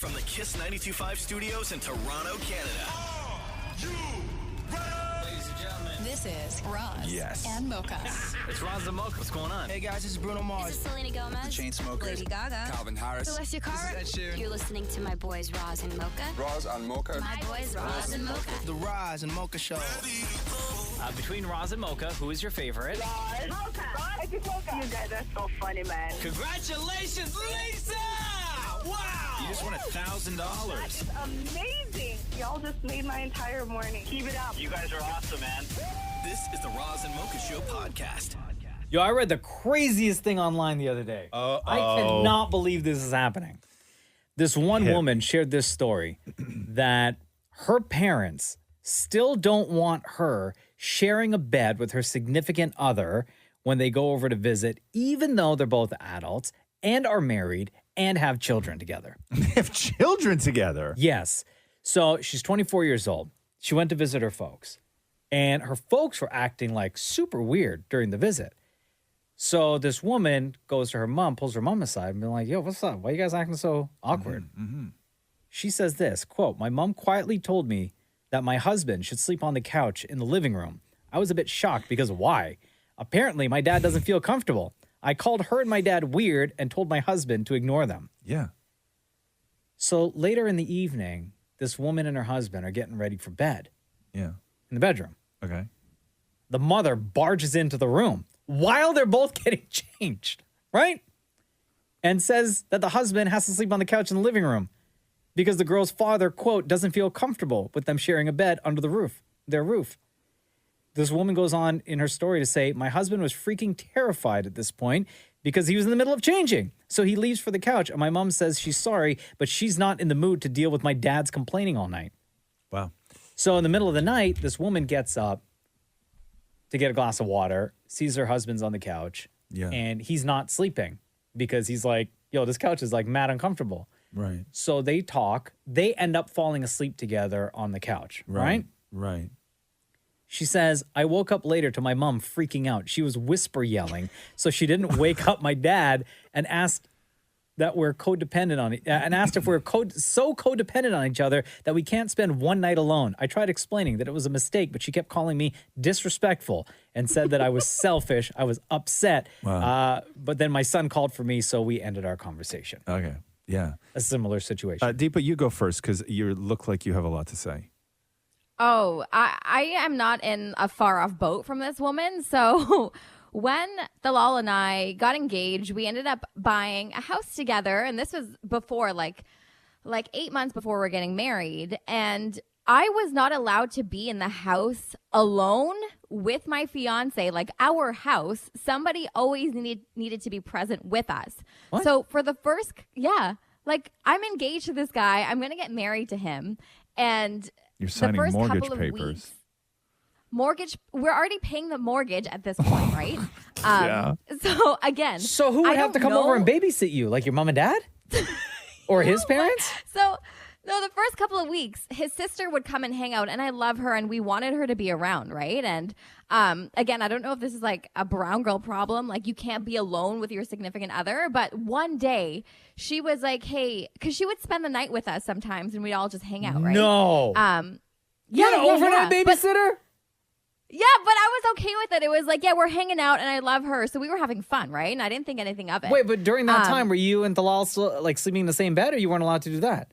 From the Kiss 92.5 studios in Toronto, Canada. Ladies and gentlemen, this is Roz and Mocha. it's Roz and Mocha. What's going on? Hey guys, this is Bruno Mars. This is Selena Gomez. The Chainsmokers. Lady Gaga. Calvin Harris. Celestia Cara. This is Ed Sheeran. You're listening to my boys Roz and Mocha. Roz and Mocha. My boys Roz and Mocha. The Roz and Mocha Show. Between Roz and Mocha, who is your favorite? Mocha. Roz and Mocha. You guys are so funny, man. Congratulations, Lisa! Wow! You just won $1,000. That's amazing. Y'all just made my entire morning. Keep it up. You guys are awesome, man. This is the Roz and Mocha Show podcast. Yo, I read the craziest thing online the other day. I cannot believe this is happening. This one woman shared this story that her parents still don't want her sharing a bed with her significant other when they go over to visit, even though they're both adults and are married and have children together. They have children together? Yes. So she's 24 years old. She went to visit her folks, and her folks were acting like super weird during the visit. So this woman goes to her mom, pulls her mom aside, and be like, yo, what's up? Why are you guys acting so awkward? She says this, quote, my mom quietly told me that my husband should sleep on the couch in the living room. I was a bit shocked because why? Apparently, my dad doesn't feel comfortable. I called her and my dad weird and told my husband to ignore them. Yeah. So later in the evening, this woman and her husband are getting ready for bed. Yeah. In the bedroom. Okay. The mother barges into the room while they're both getting changed, right? And says that the husband has to sleep on the couch in the living room because the girl's father, quote, doesn't feel comfortable with them sharing a bed under their roof. This woman goes on in her story to say, my husband was freaking terrified at this point because he was in the middle of changing. So he leaves for the couch, and my mom says she's sorry, but she's not in the mood to deal with my dad's complaining all night. Wow. So in the middle of the night, this woman gets up to get a glass of water, sees her husband's on the couch, and he's not sleeping because he's like, yo, this couch is like mad uncomfortable. Right. So they talk. They end up falling asleep together on the couch, right? Right. She says, I woke up later to my mom freaking out. She was whisper yelling, so she didn't wake up my dad and asked that we're codependent on it, and asked if we're so codependent on each other that we can't spend one night alone. I tried explaining that it was a mistake, but she kept calling me disrespectful and said that I was selfish. I was upset. Wow. But then my son called for me, so we ended our conversation. Okay. Yeah. A similar situation. Deepa, you go first because you look like you have a lot to say. Oh, I am not in a far off boat from this woman. So when Thalal and I got engaged, we ended up buying a house together. And this was before, like 8 months before we're getting married. And I was not allowed to be in the house alone with my fiance, like our house. Somebody always needed to be present with us. What? So for the first, like I'm engaged to this guy. I'm going to get married to him. And you're signing the first mortgage couple of papers. We're already paying the mortgage at this point, right? Yeah. So again, So who would have to come over and babysit you? Like your mom and dad? Or his parents? So no, the first couple of weeks, his sister would come and hang out, and I love her, and we wanted her to be around, right? And again, I don't know if this is like a brown girl problem, like you can't be alone with your significant other, but one day she was like, hey, because she would spend the night with us sometimes, and we'd all just hang out, right? No. You had an overnight babysitter? Yeah, but I was okay with it. It was like, yeah, we're hanging out, and I love her, so we were having fun, right? And I didn't think anything of it. Wait, but during that time, were you and Thalal still, like sleeping in the same bed, or you weren't allowed to do that?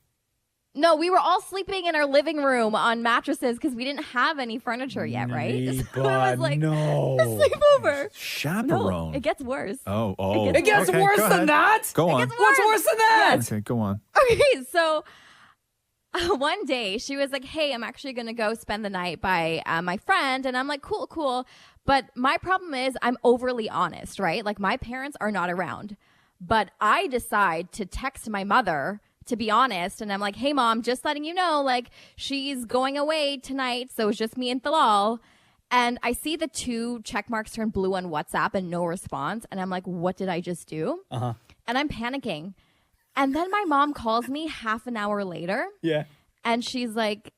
No, we were all sleeping in our living room on mattresses because we didn't have any furniture yet, right? So it was like a sleepover. Chaperone. No, it gets worse. Oh. It gets Okay, worse go than ahead. that? Go on. It gets What's worse than that? Okay, go on. Okay, so one day she was like, hey, I'm actually going to go spend the night by my friend. And I'm like, cool. But my problem is I'm overly honest, right? Like my parents are not around. But I decide to text my mother to be honest. And I'm like, hey, mom, just letting you know, like she's going away tonight. So it's just me and Thalal. And I see the 2 check marks turn blue on WhatsApp and no response. And I'm like, what did I just do? Uh-huh. And I'm panicking. And then my mom calls me half an hour later. Yeah. And she's like,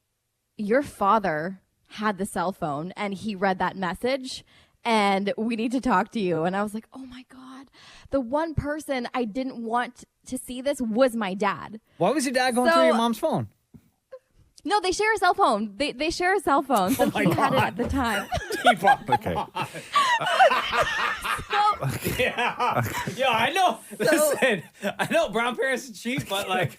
your father had the cell phone and he read that message and we need to talk to you. And I was like, oh my God, the one person I didn't want to see this was my dad. Why was your dad going through your mom's phone? No, they share a cell phone. They share a cell phone, so he had it at the time. Okay. Yeah, I know. Listen, I know brown parents are cheap, but like,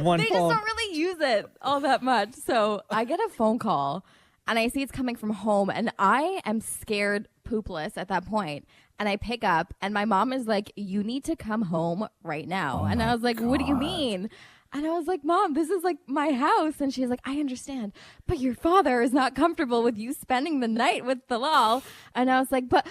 one they phone. just don't really use it all that much. So I get a phone call, and I see it's coming from home, and I am scared poopless at that point. And I pick up, and my mom is like, "You need to come home right now." And I was like, "What do you mean?" And I was like, Mom, this is like my house. And she's like, I understand, but your father is not comfortable with you spending the night with Bilal. And I was like, but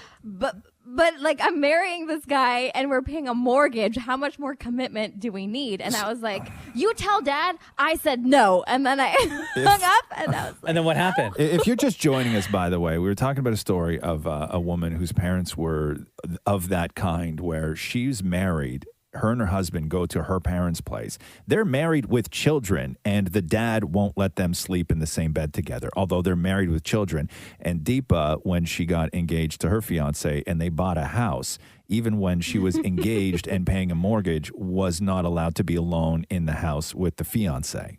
like, I'm marrying this guy and we're paying a mortgage. How much more commitment do we need? And I was like, you tell Dad. I said no. And then I hung up, and I was like, and then what happened? If you're just joining us, by the way, we were talking about a story of a woman whose parents were of that kind where she's married. Her and her husband go to her parents' place. They're married with children, and the dad won't let them sleep in the same bed together, although they're married with children. And Deepa, when she got engaged to her fiance and they bought a house, even when she was engaged and paying a mortgage, was not allowed to be alone in the house with the fiance.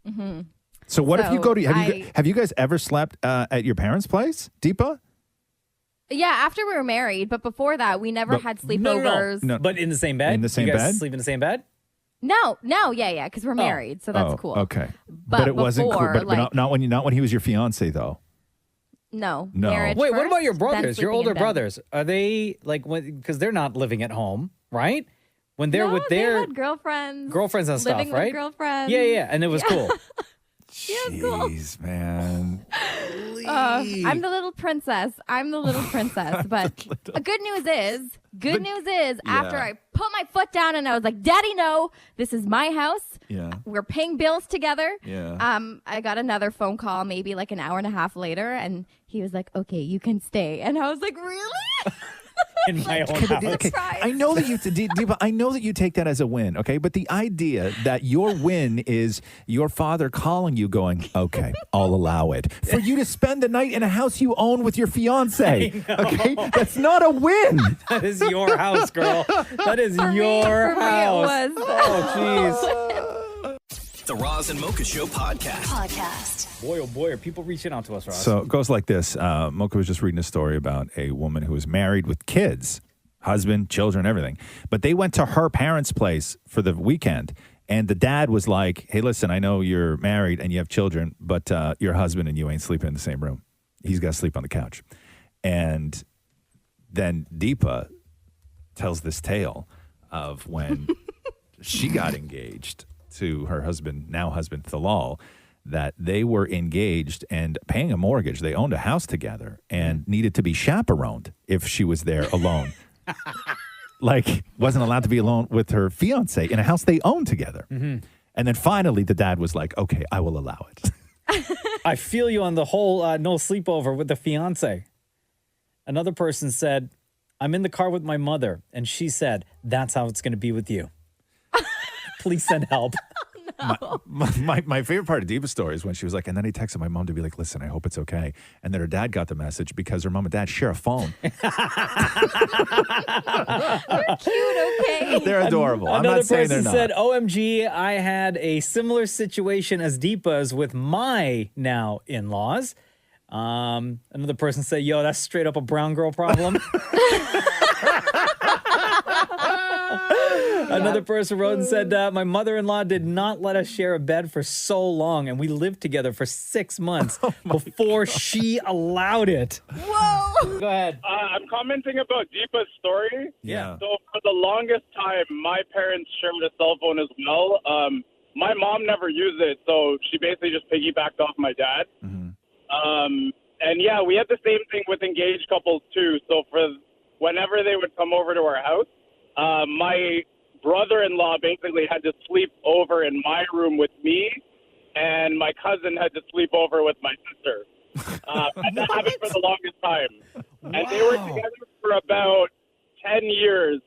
mm-hmm. So what if you go to, I- have you guys ever slept at your parents' place, Deepa? yeah, after we were married, but before that, we never had sleepovers. No. But in the same bed? In the same you guys bed? sleep in the same bed? No, yeah, because we're married, so that's cool. Okay, But it wasn't cool. before, But like- not when he was your fiance, though. No. No. Marriage Wait, what first, about your then brothers? Your sleeping in older bed. brothers? Are they like, because they're not living at home, right? When they're No, with they their had girlfriends. girlfriends and stuff, living right? with girlfriends. Yeah, and it was cool. Jeez, man. I'm the little princess. But good news is, after I put my foot down and I was like, Daddy, no, this is my house. Yeah. We're paying bills together. Yeah. I got another phone call maybe like an hour and a half later, and he was like, okay, you can stay. And I was like, really? In my own Okay, but, house. okay, I know that Deepa, I know that you take that as a win, okay? But the idea that your win is your father calling you going, okay, I'll allow it. For you to spend the night in a house you own with your fiance, okay? That's not a win. That is your house, girl. That is For me, your house. it was. Oh, jeez. The Roz and Mocha Show podcast. Boy, oh boy, are people reaching out to us, Ross? So it goes like this. Mocha was just reading a story about a woman who was married with kids, husband, children, everything. But they went to her parents' place for the weekend. And the dad was like, hey, listen, I know you're married and you have children, but your husband and you ain't sleeping in the same room. He's got to sleep on the couch. And then Deepa tells this tale of when she got engaged to her husband, now husband, Thalal, that they were engaged and paying a mortgage. They owned a house together and needed to be chaperoned if she was there alone. Like, wasn't allowed to be alone with her fiance in a house they owned together. Mm-hmm. And then finally the dad was like, okay, I will allow it. I feel you on the whole no sleepover with the fiance. Another person said, I'm in the car with my mother, and she said, that's how it's going to be with you. Please send help. My favorite part of Deepa's story is when she was like, and then he texted my mom to be like, listen, I hope it's okay. And then her dad got the message because her mom and dad share a phone. They're cute, okay? They're adorable. I'm Another not saying they're person not. said, OMG, I had a similar situation as Deepa's with my now in-laws. Another person said, yo, that's straight up a brown girl problem. Another person wrote and said, my mother-in-law did not let us share a bed for so long, and we lived together for 6 months before she allowed it. Whoa! Go ahead. I'm commenting about Deepa's story. Yeah. So for the longest time, my parents shared a cell phone as well. My mom never used it, so she basically just piggybacked off my dad. Mm-hmm. And yeah, we had the same thing with engaged couples too. So for whenever they would come over to our house, my brother-in-law basically had to sleep over in my room with me, and my cousin had to sleep over with my sister. And that happened for the longest time. And they were together for about 10 years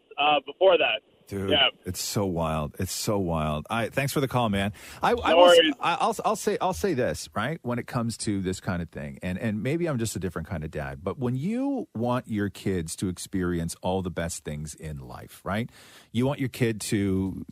before that. Dude, Yeah. it's so wild. It's so wild. Thanks for the call, man. worries. I'll say this, right? When it comes to this kind of thing, and maybe I'm just a different kind of dad, but when you want your kids to experience all the best things in life, right? You want your kid to,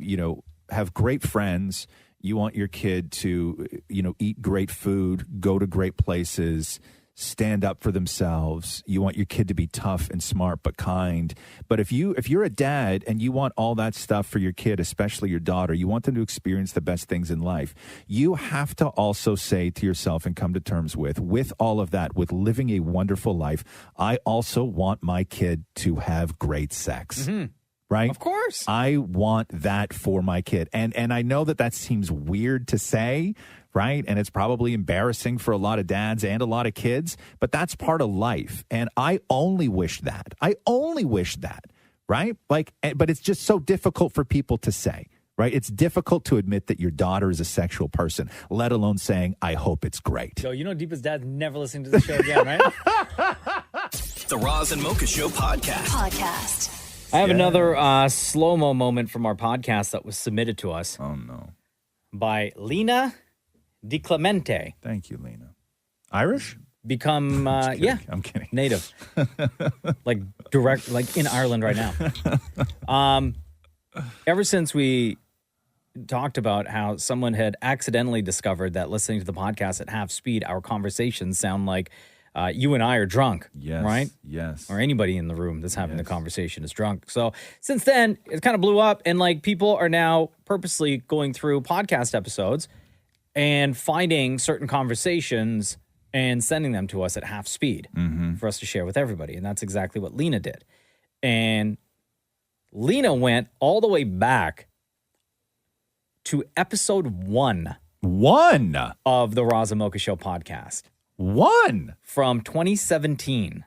have great friends. You want your kid to, eat great food, go to great places, stand up for themselves. You want your kid to be tough and smart but kind. But if you're a dad and you want all that stuff for your kid, especially your daughter, you want them to experience the best things in life, you have to also say to yourself and come to terms with all of that, with living a wonderful life, I also want my kid to have great sex. Mm-hmm. Right? Of course. I want that for my kid. And I know that seems weird to say, right? And it's probably embarrassing for a lot of dads and a lot of kids, but that's part of life. And I only wish that. Right? But it's just so difficult for people to say, right? It's difficult to admit that your daughter is a sexual person, let alone saying, I hope it's great. Yo, Deepa's dad's never listening to the show again, right? The Roz and Mocha Show podcast. I have another slow-mo moment from our podcast that was submitted to us. Oh, no. By Lena Di Clemente. Thank you, Lena. Irish? Become, yeah. I'm kidding. Native. Direct, in Ireland right now. Ever since we talked about how someone had accidentally discovered that listening to the podcast at half speed, our conversations sound like you and I are drunk, right? Yes. Or anybody in the room that's having the conversation is drunk. So since then, it kind of blew up, and people are now purposely going through podcast episodes and finding certain conversations and sending them to us at half speed for us to share with everybody. And that's exactly what Lena did. And Lena went all the way back to episode 1 of the Roz and Mocha Show podcast. From 2017.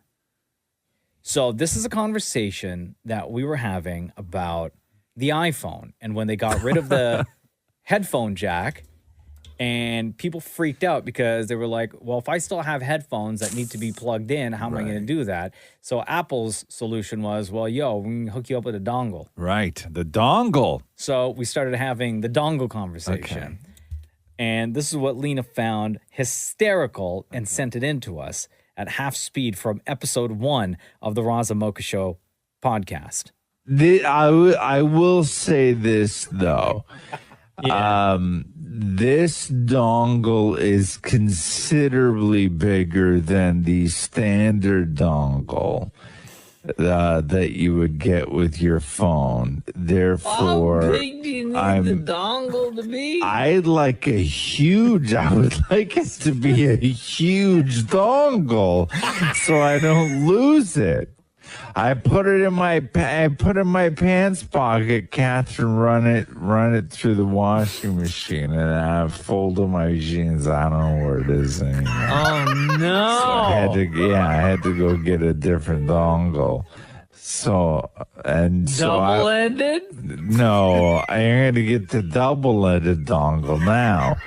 So this is a conversation that we were having about the iPhone and when they got rid of the headphone jack, and people freaked out because they were like, well, if I still have headphones that need to be plugged in, how am I going to do that? So Apple's solution was, well, we can hook you up with a dongle. Right, the dongle. So we started having the dongle conversation. Okay. And this is what Lena found hysterical and sent it in to us at half speed from episode 1 of the Roz and Mocha Show podcast. I will say this, though. This dongle is considerably bigger than the standard dongle that you would get with your phone. Therefore, how big do you need the dongle to be? I would like it to be a huge dongle so I don't lose it. I put it in my pants pocket. Catherine run it through the washing machine, and I folded my jeans. I don't know where it is anymore. Oh no! So I had to go get a different dongle. Double-ended? No, I'm going to get the double-ended dongle now.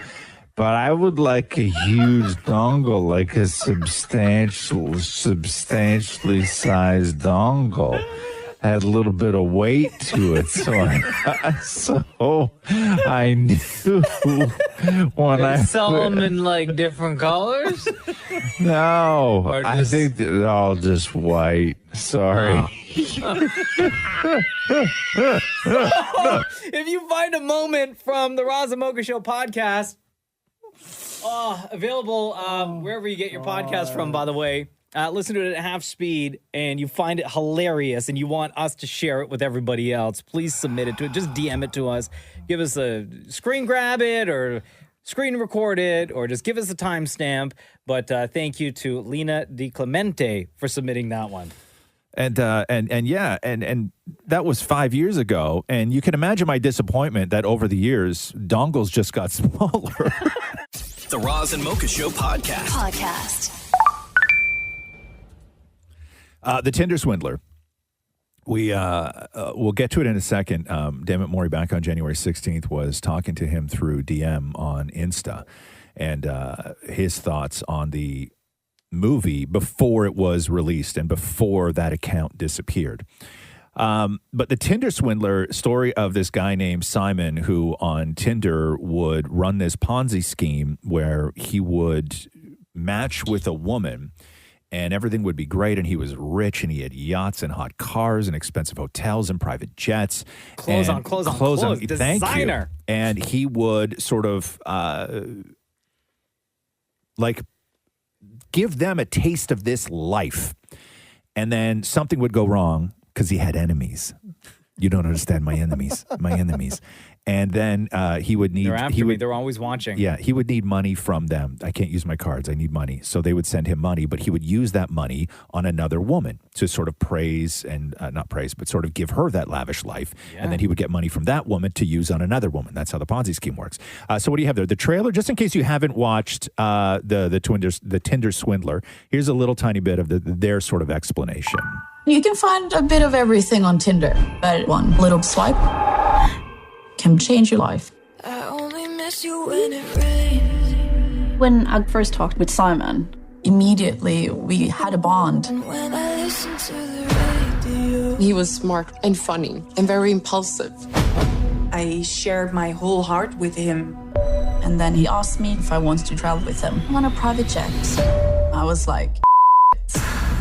But I would like a huge dongle, like a substantially sized dongle. Had a little bit of weight to it, so I knew when I sell them in different colors. No, I think they're all just white. Sorry. Oh. If you find a moment from the Roz and Mocha Show podcast, available wherever you get your podcast from, by the way. Listen to it at half speed, and you find it hilarious, and you want us to share it with everybody else, please submit it to it. Just DM it to us. Give us a screen grab it, or screen record it, or just give us a timestamp. But thank you to Lena Di Clemente for submitting that one. And that was 5 years ago, and you can imagine my disappointment that over the years, dongles just got smaller. The Roz and Mocha Show podcast. The Tinder Swindler. We'll get to it in a second. Dammit Maury, back on January 16th, was talking to him through DM on Insta, and his thoughts on the movie before it was released and before that account disappeared. But the Tinder Swindler story of this guy named Simon, who on Tinder would run this Ponzi scheme where he would match with a woman and everything would be great. And he was rich and he had yachts and hot cars and expensive hotels and private jets. Clothes on. Thank Designer. you. And he would sort of like give them a taste of this life. And then something would go wrong because he had enemies. You don't understand my enemies. And then he would need... They're after me. They're always watching. Yeah, he would need money from them. I can't use my cards. I need money. So they would send him money, but he would use that money on another woman to sort of praise and... not praise, but sort of give her that lavish life. Yeah. And then he would get money from that woman to use on another woman. That's how the Ponzi scheme works. So what do you have there? The trailer, just in case you haven't watched the Tinder Swindler, here's a little tiny bit of their sort of explanation. You can find a bit of everything on Tinder, but one little swipe can change your life. I only miss you when it rains. When I first talked with Simon, immediately we had a bond. And when I listen to the radio. He was smart and funny and very impulsive. I shared my whole heart with him. And then he asked me if I wanted to travel with him on a private jet. I was like...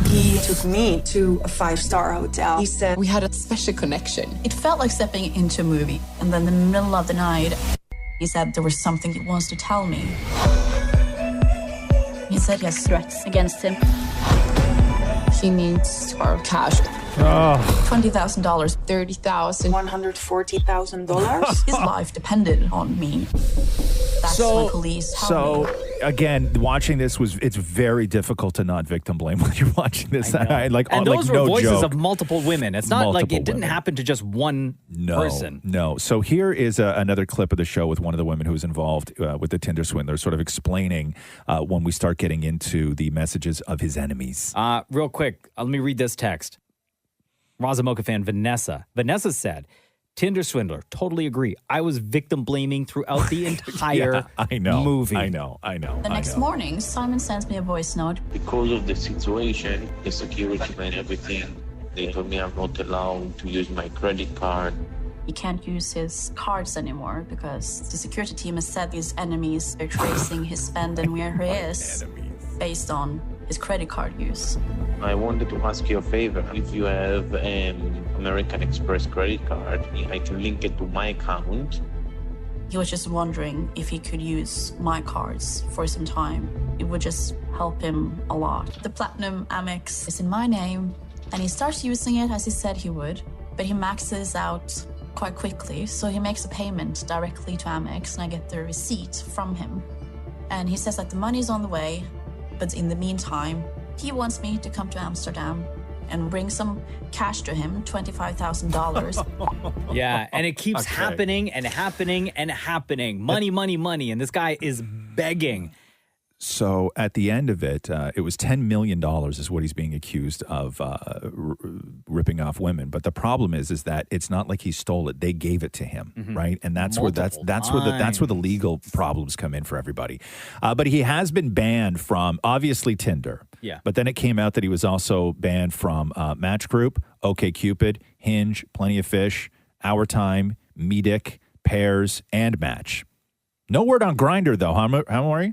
He took me to a 5-star hotel. He said we had a special connection. It felt like stepping into a movie. And then in the middle of the night, he said there was something he wants to tell me. He said he has threats against him. He needs our cash. $20,000. $30,000. $140,000. His life depended on me. That's when police helped me. Again, watching this it's very difficult to not victim blame when you're watching this. And those were voices of multiple women. It's not like it didn't happen to just one person. No. So here is another clip of the show with one of the women who was involved with the Tinder Swindler, sort of explaining when we start getting into the messages of his enemies. Real quick, let me read this text. Raza Mocha fan Vanessa. Vanessa said, Tinder Swindler, totally agree. I was victim blaming throughout the entire movie. I know. The next morning, Simon sends me a voice note. Because of the situation, the security and everything, they told me I'm not allowed to use my credit card. He can't use his cards anymore because the security team has said his enemies are tracing his spend and where he is based on his credit card use. I wanted to ask you a favor. If you have an American Express credit card, I can link it to my account. He was just wondering if he could use my cards for some time. It would just help him a lot. The Platinum Amex is in my name, and he starts using it as he said he would, but he maxes out quite quickly, so he makes a payment directly to Amex, and I get the receipt from him. And he says that the money's on the way, but in the meantime, he wants me to come to Amsterdam and bring some cash to him, $25,000. Yeah, and it keeps happening and happening and happening. Money, money, money. And this guy is begging. So at the end of it, it was $10 million is what he's being accused of ripping off women. But the problem is that it's not like he stole it; they gave it to him, right? And that's where the legal problems come in for everybody. But he has been banned from obviously Tinder. Yeah. But then it came out that he was also banned from Match Group, OkCupid, Hinge, Plenty of Fish, Our Time, Meedic, Pairs, and Match. No word on Grindr though, huh, Maury?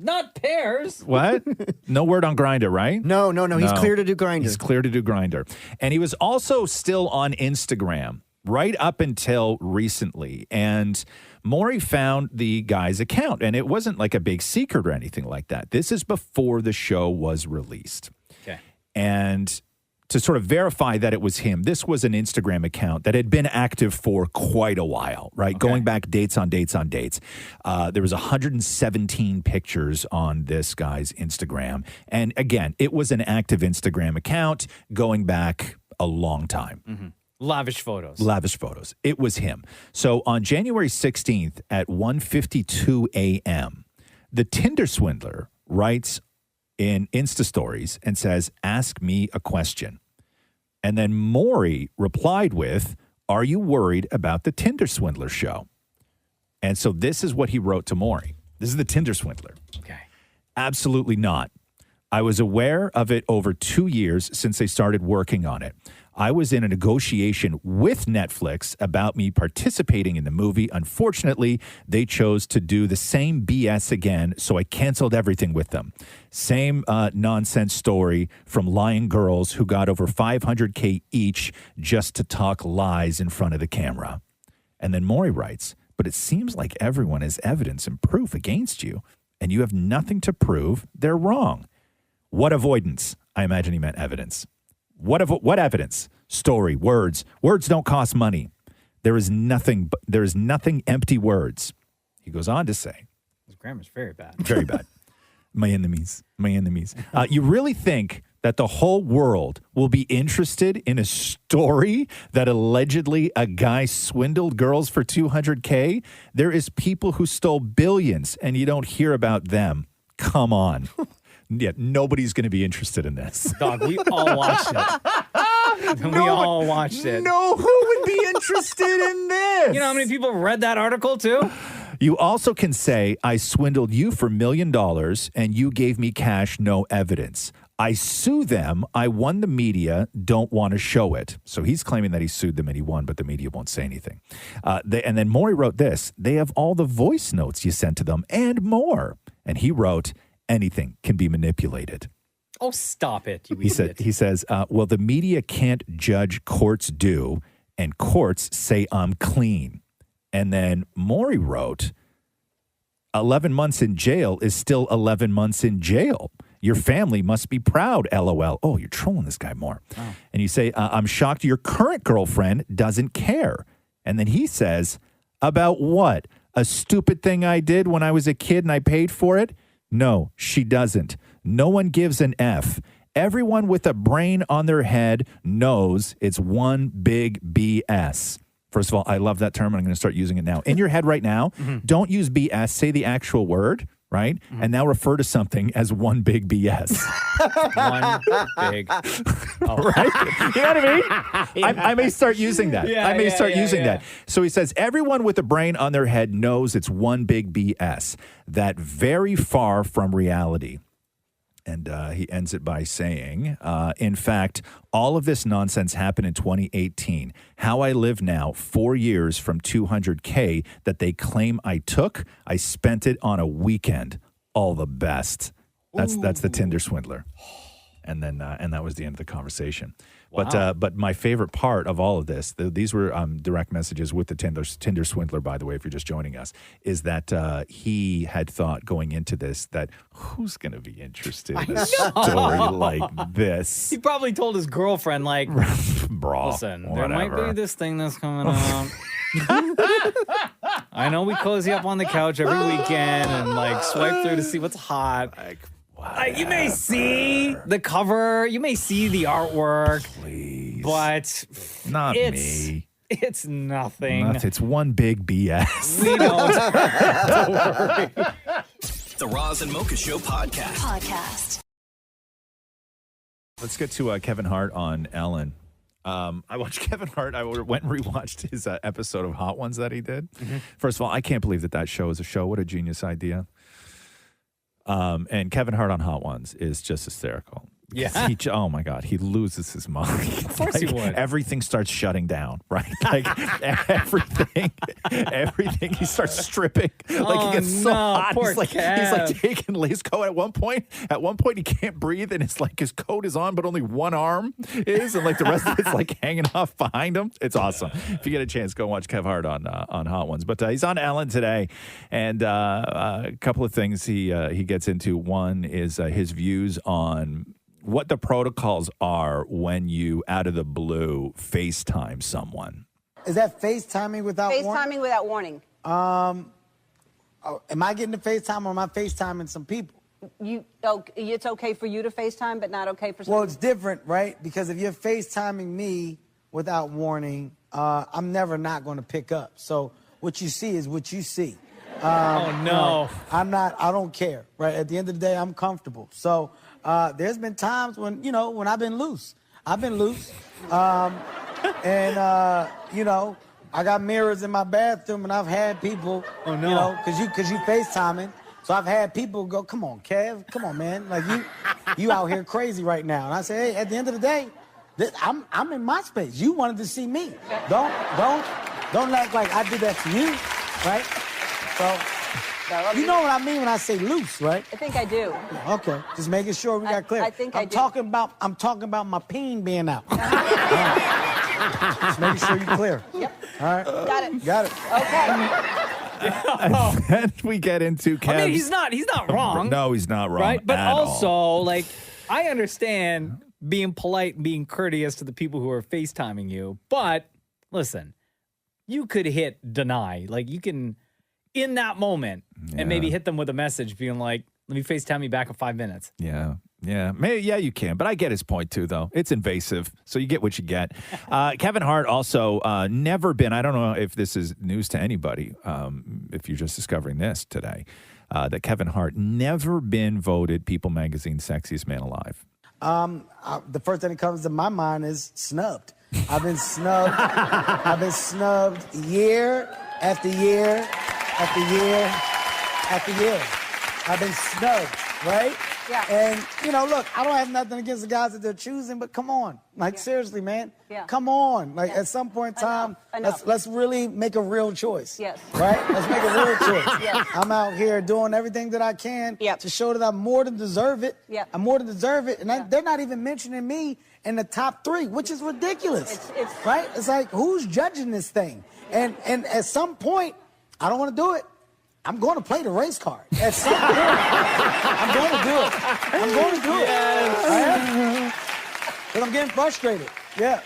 Not Pairs. What? No word on Grindr, right? No. He's clear to do Grindr. He's clear to do Grindr. And he was also still on Instagram right up until recently. And Maury found the guy's account. And it wasn't like a big secret or anything like that. This is before the show was released. Okay. And to sort of verify that it was him, this was an Instagram account that had been active for quite a while, right? Okay. Going back dates on dates on dates. There was 117 pictures on this guy's Instagram. And again, it was an active Instagram account going back a long time. Mm-hmm. Lavish photos. It was him. So on January 16th at 1:52 a.m., the Tinder Swindler writes in Insta stories and says, "Ask me a question." And then Maury replied with, "Are you worried about the Tinder Swindler show?" And so this is what he wrote to Maury. This is the Tinder Swindler. Okay. Absolutely not. I was aware of it over 2 years since they started working on it. I was in a negotiation with Netflix about me participating in the movie. Unfortunately, they chose to do the same BS again, so I canceled everything with them. Same nonsense story from lying girls who got over $500K each just to talk lies in front of the camera. And then Maury writes, but it seems like everyone has evidence and proof against you, and you have nothing to prove they're wrong. What avoidance? I imagine he meant evidence. What evidence? Story, words. Words don't cost money. There is nothing empty words. He goes on to say. His grammar's very bad. Very bad. My enemies. You really think that the whole world will be interested in a story that allegedly a guy swindled girls for $200K? There is people who stole billions, and you don't hear about them. Come on. Yeah, nobody's going to be interested in this. Dog, we all watched it. We all watched it. No, who would be interested in this? You know how many people read that article, too? You also can say, I swindled you for $1 million and you gave me cash, no evidence. I sue them. I won the media, don't want to show it. So he's claiming that he sued them and he won, but the media won't say anything. And then Maury wrote this. They have all the voice notes you sent to them and more. And he wrote, anything can be manipulated. Oh, stop it, you idiot. He says, well, the media can't judge, courts do, and courts say I'm clean. And then Maury wrote, 11 months in jail is still 11 months in jail. Your family must be proud, LOL. Oh, you're trolling this guy more. Oh. And you say, I'm shocked your current girlfriend doesn't care. And then he says, about what? A stupid thing I did when I was a kid and I paid for it? No, she doesn't. No one gives an F. Everyone with a brain on their head knows it's one big BS. First of all, I love that term, and I'm going to start using it now. In your head right now, don't use BS. Say the actual word, right? And now refer to something as one big BS. One big. Oh. Right? You know what I mean? I may start using that. I may start using that. So he says, everyone with a brain on their head knows it's one big BS. That very far from reality. And he ends it by saying, in fact, all of this nonsense happened in 2018. How I live now, 4 years from $200K that they claim I took, I spent it on a weekend. All the best. That's the Tinder Swindler. And then and that was the end of the conversation. Wow. But my favorite part of all of this, these were direct messages with the Tinder Swindler, by the way, if you're just joining us, is that he had thought going into this that who's going to be interested in a story like this? He probably told his girlfriend, like, bro, listen, whatever. there might be this thing that's coming out. I know we cozy up on the couch every weekend and like swipe through to see what's hot. You may see the cover, you may see the artwork, please, but not me. It's nothing. It's one big BS. We don't. Don't worry. The Roz and Mocha Show podcast. Let's get to Kevin Hart on Ellen. I watched Kevin Hart. I went and rewatched his episode of Hot Ones that he did. First of all, I can't believe that show is a show. What a genius idea. And Kevin Hart on Hot Ones is just hysterical. Yeah. Oh my God, he loses his mind. Of course he would. Everything starts shutting down, right? Like everything. He starts stripping. Like he gets so hot. Poor He's like Kev. taking his coat at one point. At one point, he can't breathe, and it's like his coat is on, but only one arm is, and like the rest of it's like hanging off behind him. It's awesome. If you get a chance, go watch Kev Hart on Hot Ones. But he's on Ellen today, and a couple of things he gets into. One is his views on what the protocols are when you, out of the blue, FaceTime someone. Is that FaceTiming without warning? FaceTiming without warning. Am I getting the FaceTime or am I FaceTiming some people? It's okay for you to FaceTime, but not okay for some Well, it's different, right? Because if you're FaceTiming me without warning, I'm never not going to pick up. So what you see is what you see. Oh, no. I don't care, right? At the end of the day, I'm comfortable. So there's been times when, when I've been loose. I've been loose. I got mirrors in my bathroom, and I've had people, because you FaceTiming. So I've had people go, come on, Kev, come on, man. Like, you out here crazy right now. And I say, hey, at the end of the day, I'm in my space. You wanted to see me. Don't act like I did that to you, right? So, you know what I mean when I say loose, right? I think I do. Okay, just making sure we got clear. I think I do. I'm talking about my peen being out. Just making sure you're clear. Yep. All right. Got it. Okay. And then we get into Kev's. I mean, he's not wrong. No, he's not wrong. Right? But at also, all. like, I understand being polite and being courteous to the people who are FaceTiming you. But listen, you could hit deny. Like, you can, in that moment, and maybe hit them with a message being like, let me FaceTime you back in 5 minutes. Yeah. Maybe, you can. But I get his point, too, though. It's invasive, so you get what you get. Kevin Hart also never been, I don't know if this is news to anybody, if you're just discovering this today, that Kevin Hart never been voted People Magazine Sexiest Man Alive. The first thing that comes to my mind is snubbed. I've been snubbed. I've been snubbed year after year after year after year. I've been snubbed, right? Yeah. And, look, I don't have nothing against the guys that they're choosing, but come on. Like, seriously, man. Yeah. Come on. Like, at some point in time, let's really make a real choice. Yes. Right? Let's make a real choice. Yes. I'm out here doing everything that I can to show that I more than deserve it. Yep. I more than deserve it. And they're not even mentioning me in the top 3, which is ridiculous. Right? It's like, who's judging this thing? And at some point, I don't want to do it. I'm going to play the race card. At some point, I'm going to do it. I'm going to do it. Yes. Because I'm getting frustrated. Yeah.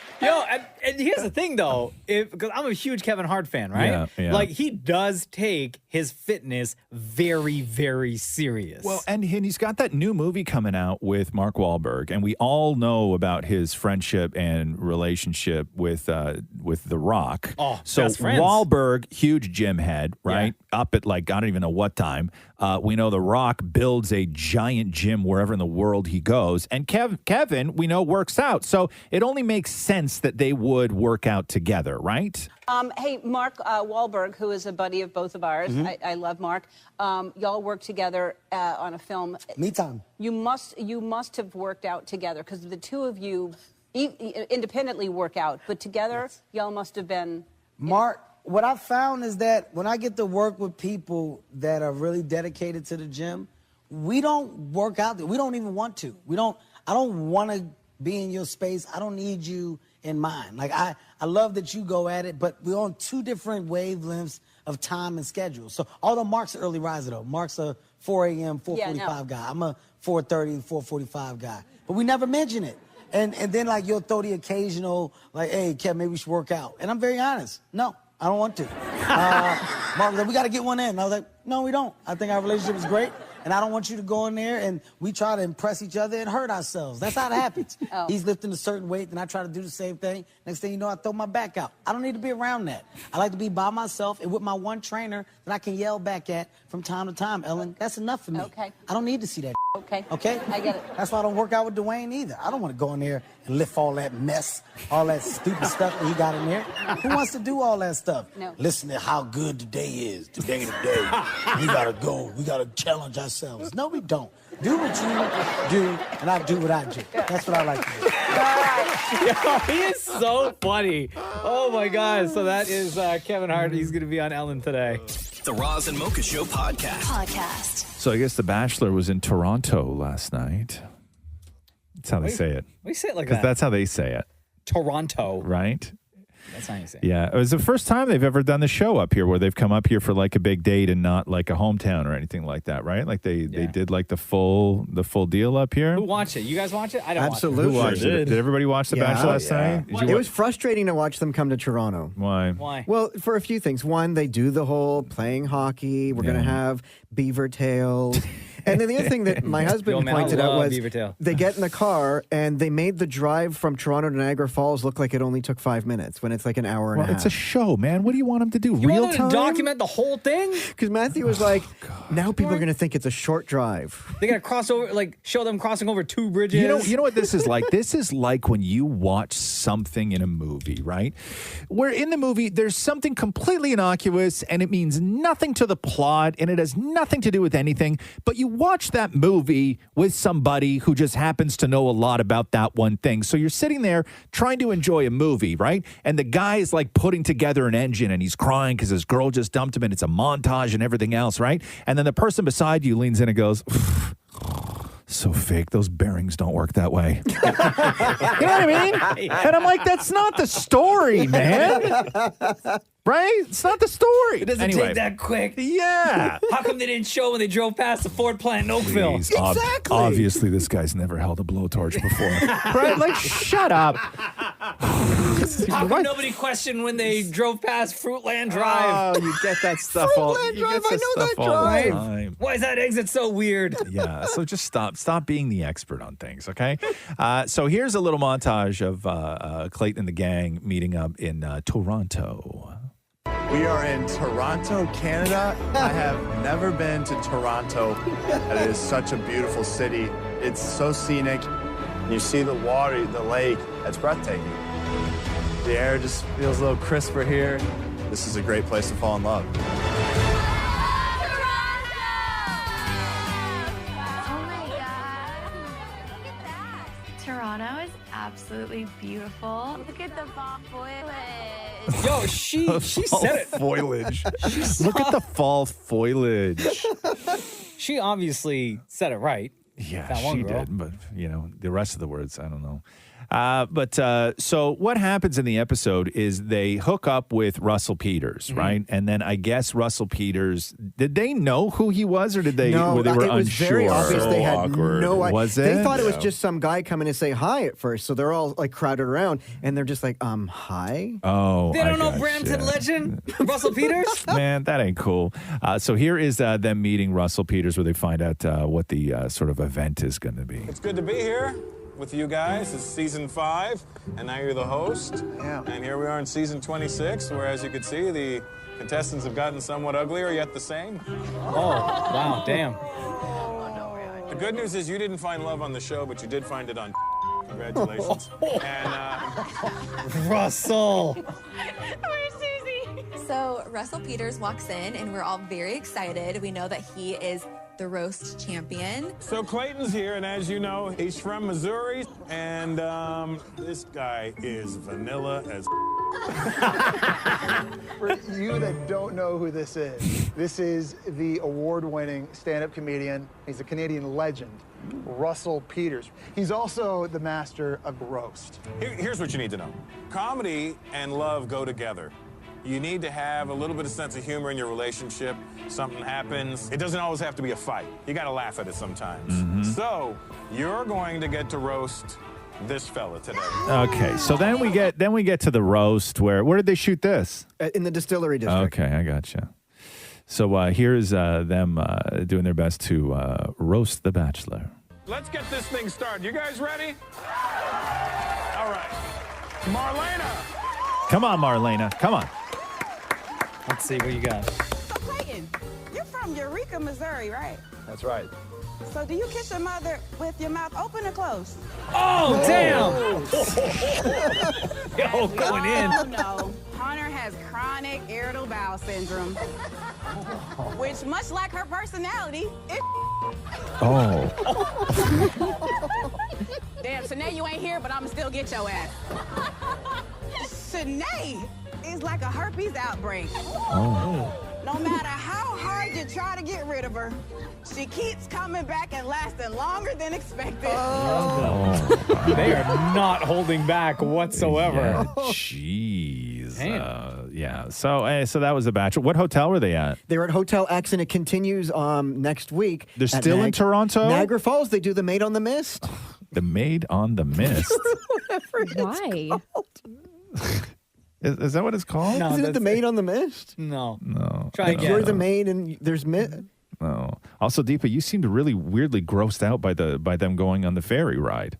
And here's the thing, though, because I'm a huge Kevin Hart fan, right? Yeah. Like, he does take his fitness very, very serious. Well, and he's got that new movie coming out with Mark Wahlberg, and we all know about his friendship and relationship with The Rock. Oh, so best friends. Wahlberg, huge gym head, right? Up at like I don't even know what time. We know The Rock builds a giant gym wherever in the world he goes, and Kevin, we know, works out. So it only makes sense that they would work out together, right? Hey, Mark Wahlberg, who is a buddy of both of ours. Mm-hmm. I love Mark. Y'all worked together on a film. Me time. You must have worked out together because the two of you independently work out, but together y'all must have been. Mark, what I found is that when I get to work with people that are really dedicated to the gym, we don't work out there. We don't even want to. I don't want to be in your space. I don't need you in mine. Like, I love that you go at it, but we're on 2 different wavelengths of time and schedule. So, although Mark's an early riser, though. Mark's a 4 a.m., 4:45 guy. I'm a 4:30, 4:45 guy. But we never mention it. And then, like, you'll throw the occasional, like, hey, Kev, maybe we should work out. And I'm very honest. No, I don't want to. Mark was like, we got to get one in. And I was like, no, we don't. I think our relationship is great. And I don't want you to go in there and we try to impress each other and hurt ourselves. That's how it happens. He's lifting a certain weight, then I try to do the same thing. Next thing you know, I throw my back out. I don't need to be around that. I like to be by myself and with my one trainer that I can yell back at from time to time, Ellen. That's enough for me. Okay. I don't need to see that. Okay. Okay? I get it. That's why I don't work out with Dwayne either. I don't want to go in there and lift all that mess, all that stupid stuff that he got in there. Who wants to do all that stuff? No. Listen to how good today is. Today. We got to go. We got to challenge ourselves. No, we don't. Do what you do, and I do what I do. That's what I like to do. Yo, he is so funny. Oh, my God. So that is Kevin Hart. He's going to be on Ellen today. The Roz and Mocha Show podcast. So I guess The Bachelor was in Toronto last night. That's how they say it. Why do you say it like Because that? that's how they say it. Toronto. Right? That's how you say it. Yeah. It was the first time they've ever done the show up here where they've come up here for like a big date and not like a hometown or anything like that, right? Like they did like the full deal up here. Who watched it? You guys watch it? I don't Absolutely. Who watched it? Did everybody watch The Bachelor last night? Did you It was frustrating to watch them come to Toronto. Why? Well, for a few things. One, they do the whole playing hockey. We're going to have beaver tails. And then the other thing that my husband pointed out was they get in the car and they made the drive from Toronto to Niagara Falls look like it only took 5 minutes when it's like an hour and a half. It's a show, man. What do you want them to do? You Real want time? to document the whole thing? Because Matthew was like, now people are going to think it's a short drive. They're going to cross over, like show them crossing over 2 bridges. You know what this is like? This is like when you watch something in a movie, right? Where in the movie, there's something completely innocuous and it means nothing to the plot and it has nothing to do with anything, but you watch that movie with somebody who just happens to know a lot about that one thing. So you're sitting there trying to enjoy a movie, right? And the guy is like putting together an engine and he's crying because his girl just dumped him and it's a montage and everything else, right? And then the person beside you leans in and goes, so fake. Those bearings don't work that way. You know what I mean? And I'm like, that's not the story, man. Right? It's not the story. It doesn't take that quick. Yeah. How come they didn't show when they drove past the Ford plant in Oakville? Please, obviously, this guy's never held a blowtorch before. Right? Like, shut up. How come nobody questioned when they drove past Fruitland Drive? Oh, you get that stuff all. Fruitland Drive, I know that drive. Why is that exit so weird? Yeah, so just stop being the expert on things, okay? So here's a little montage of Clayton and the gang meeting up in Toronto. We are in Toronto, Canada. I have never been to Toronto. It is such a beautiful city. It's so scenic. You see the water, the lake. It's breathtaking. The air just feels a little crisper here. This is a great place to fall in love. Toronto is absolutely beautiful. Look at the fall foliage. Yo, she said it. Foliage. Look at the fall foliage. She obviously said it right. Yeah, That one she girl. did. But, the rest of the words, I don't know. So what happens in the episode is they hook up with Russell Peters, right? And then I guess Russell Peters, did they know who he was or did they, No, were they were it was unsure? very obvious. They had no idea. Was it? They thought it was just some guy coming to say hi at first. So they're all like crowded around and they're just like, hi? Oh, They don't know Brampton legend, Russell Peters? Man, that ain't cool. So here is them meeting Russell Peters where they find out what the sort of event is going to be. It's good to be here with you guys. It's season 5, and now you're the host. Yeah. And here we are in season 26, where, as you can see, the contestants have gotten somewhat uglier, yet the same. Oh, wow, damn. The good news is you didn't find love on the show, but you did find it on Congratulations. And, Russell. Where's Susie? So Russell Peters walks in, and we're all very excited. We know that he is the roast champion. So Clayton's here, and as you know, he's from Missouri, and this guy is vanilla as For you that don't know who this is the award-winning stand-up comedian. He's a Canadian legend, Russell Peters. He's also the master of roast. Here's what you need to know. Comedy and love go together. You need to have a little bit of sense of humor in your relationship. Something happens. It doesn't always have to be a fight. You got to laugh at it sometimes. Mm-hmm. So you're going to get to roast this fella today. Okay, so then we get to the roast. Where did they shoot this? In the distillery district. Okay, I gotcha. So here's them doing their best to roast the Bachelor. Let's get this thing started. You guys ready? All right. Marlena. Come on, Marlena. Come on. Let's see what you got. So Clayton, you're from Eureka, Missouri, right? That's right. So do you kiss your mother with your mouth open or closed? Oh, damn! Yo, going in. Oh, no. Hunter has chronic irritable bowel syndrome, which, much like her personality, is Oh. Damn, Shanae, you ain't here, but I'ma still get your ass. Shanae is like a herpes outbreak. Oh. No matter how hard you try to get rid of her, she keeps coming back and lasting longer than expected. They are not holding back whatsoever. Yeah, jeez. Yeah. So that was the Bachelor. What hotel were they at? They're at Hotel X, and it continues next week. They're at still in Toronto? Niagara Falls. They do the Maid on the Mist. The Maid on the Mist. Why? Is that what it's called? No, isn't it the Maid on the Mist? No. Try again. You're the maid, and there's mist. No. Also, Deepa, you seemed really weirdly grossed out by them going on the ferry ride.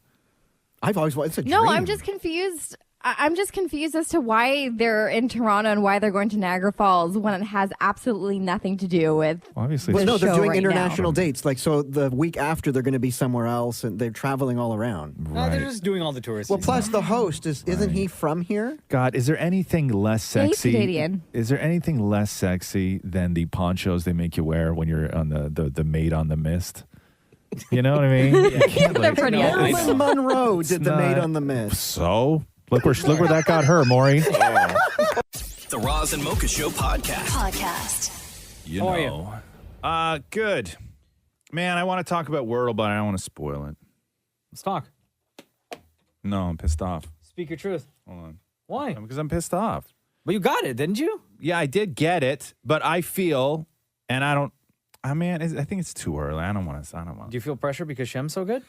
I've always wanted. It's a No, dream. I'm just confused. I'm just confused as to why they're in Toronto and why they're going to Niagara Falls when it has absolutely nothing to do with. Obviously, Well, no, they're doing right international dates. Like, so the week after, they're going to be somewhere else, and they're traveling all around. No, they're just doing all the tourists. Well, plus the host isn't he from here? God, is there anything less Yeah, he's sexy? Canadian. Is there anything less sexy than the ponchos they make you wear when you're on the Maid on the Mist? You know what I mean? They're pretty ugly. Marilyn Monroe did the Maid on the Mist. So look where that got her, Maury. The Roz and Mocha Show podcast. How are you? Good. Man, I want to talk about Wordle, but I don't want to spoil it. Let's talk. No, I'm pissed off. Speak your truth. Hold on. Why? Because I'm pissed off. But you got it, didn't you? Yeah, I did get it, but I feel, and I don't. I mean, I think it's too early. I don't want to. Do you feel pressure because Shem's so good?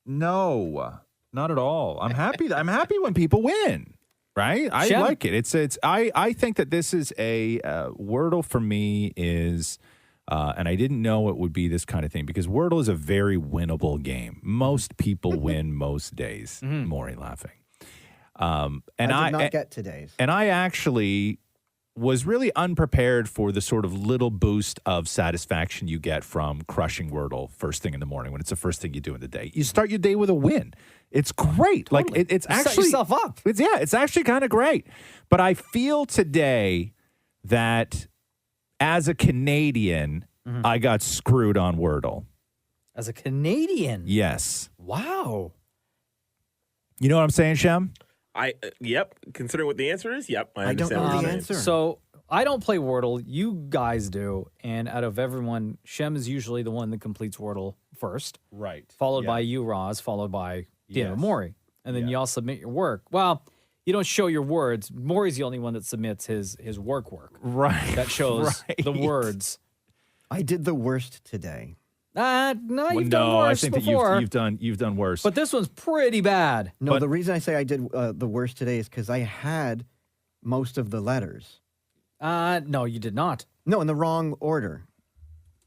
No, not at all. I'm happy. I'm happy when people win. Right? I Shem? like it. I think that this is a Wordle for me is, and I didn't know it would be this kind of thing because Wordle is a very winnable game. Most people win most days. Maury laughing. And I did not get today's. And I actually was really unprepared for the sort of little boost of satisfaction you get from crushing Wordle first thing in the morning when it's the first thing you do in the day. You start your day with a win. It's great. Totally. Like it's You set actually yourself up. It's actually kind of great. But I feel today that as a Canadian, I got screwed on Wordle. As a Canadian? Yes. Wow. You know what I'm saying, Shem? Yep. Considering what the answer is, yep. I understand know what the you're answer. saying. So I don't play Wordle. You guys do. And out of everyone, Shem is usually the one that completes Wordle first. Right. Followed Yeah. by you, Roz, followed by Dan Yes. Maury. And then you all submit your work. Well, you don't show your words. Maury's the only one that submits his work. Right. That shows the Right. words. I did the worst today. No, you've done I worse think before. that you've done worse. But this one's pretty bad. No, the reason I say I did the worst today is because I had most of the letters. No, you did not. No, in the wrong order.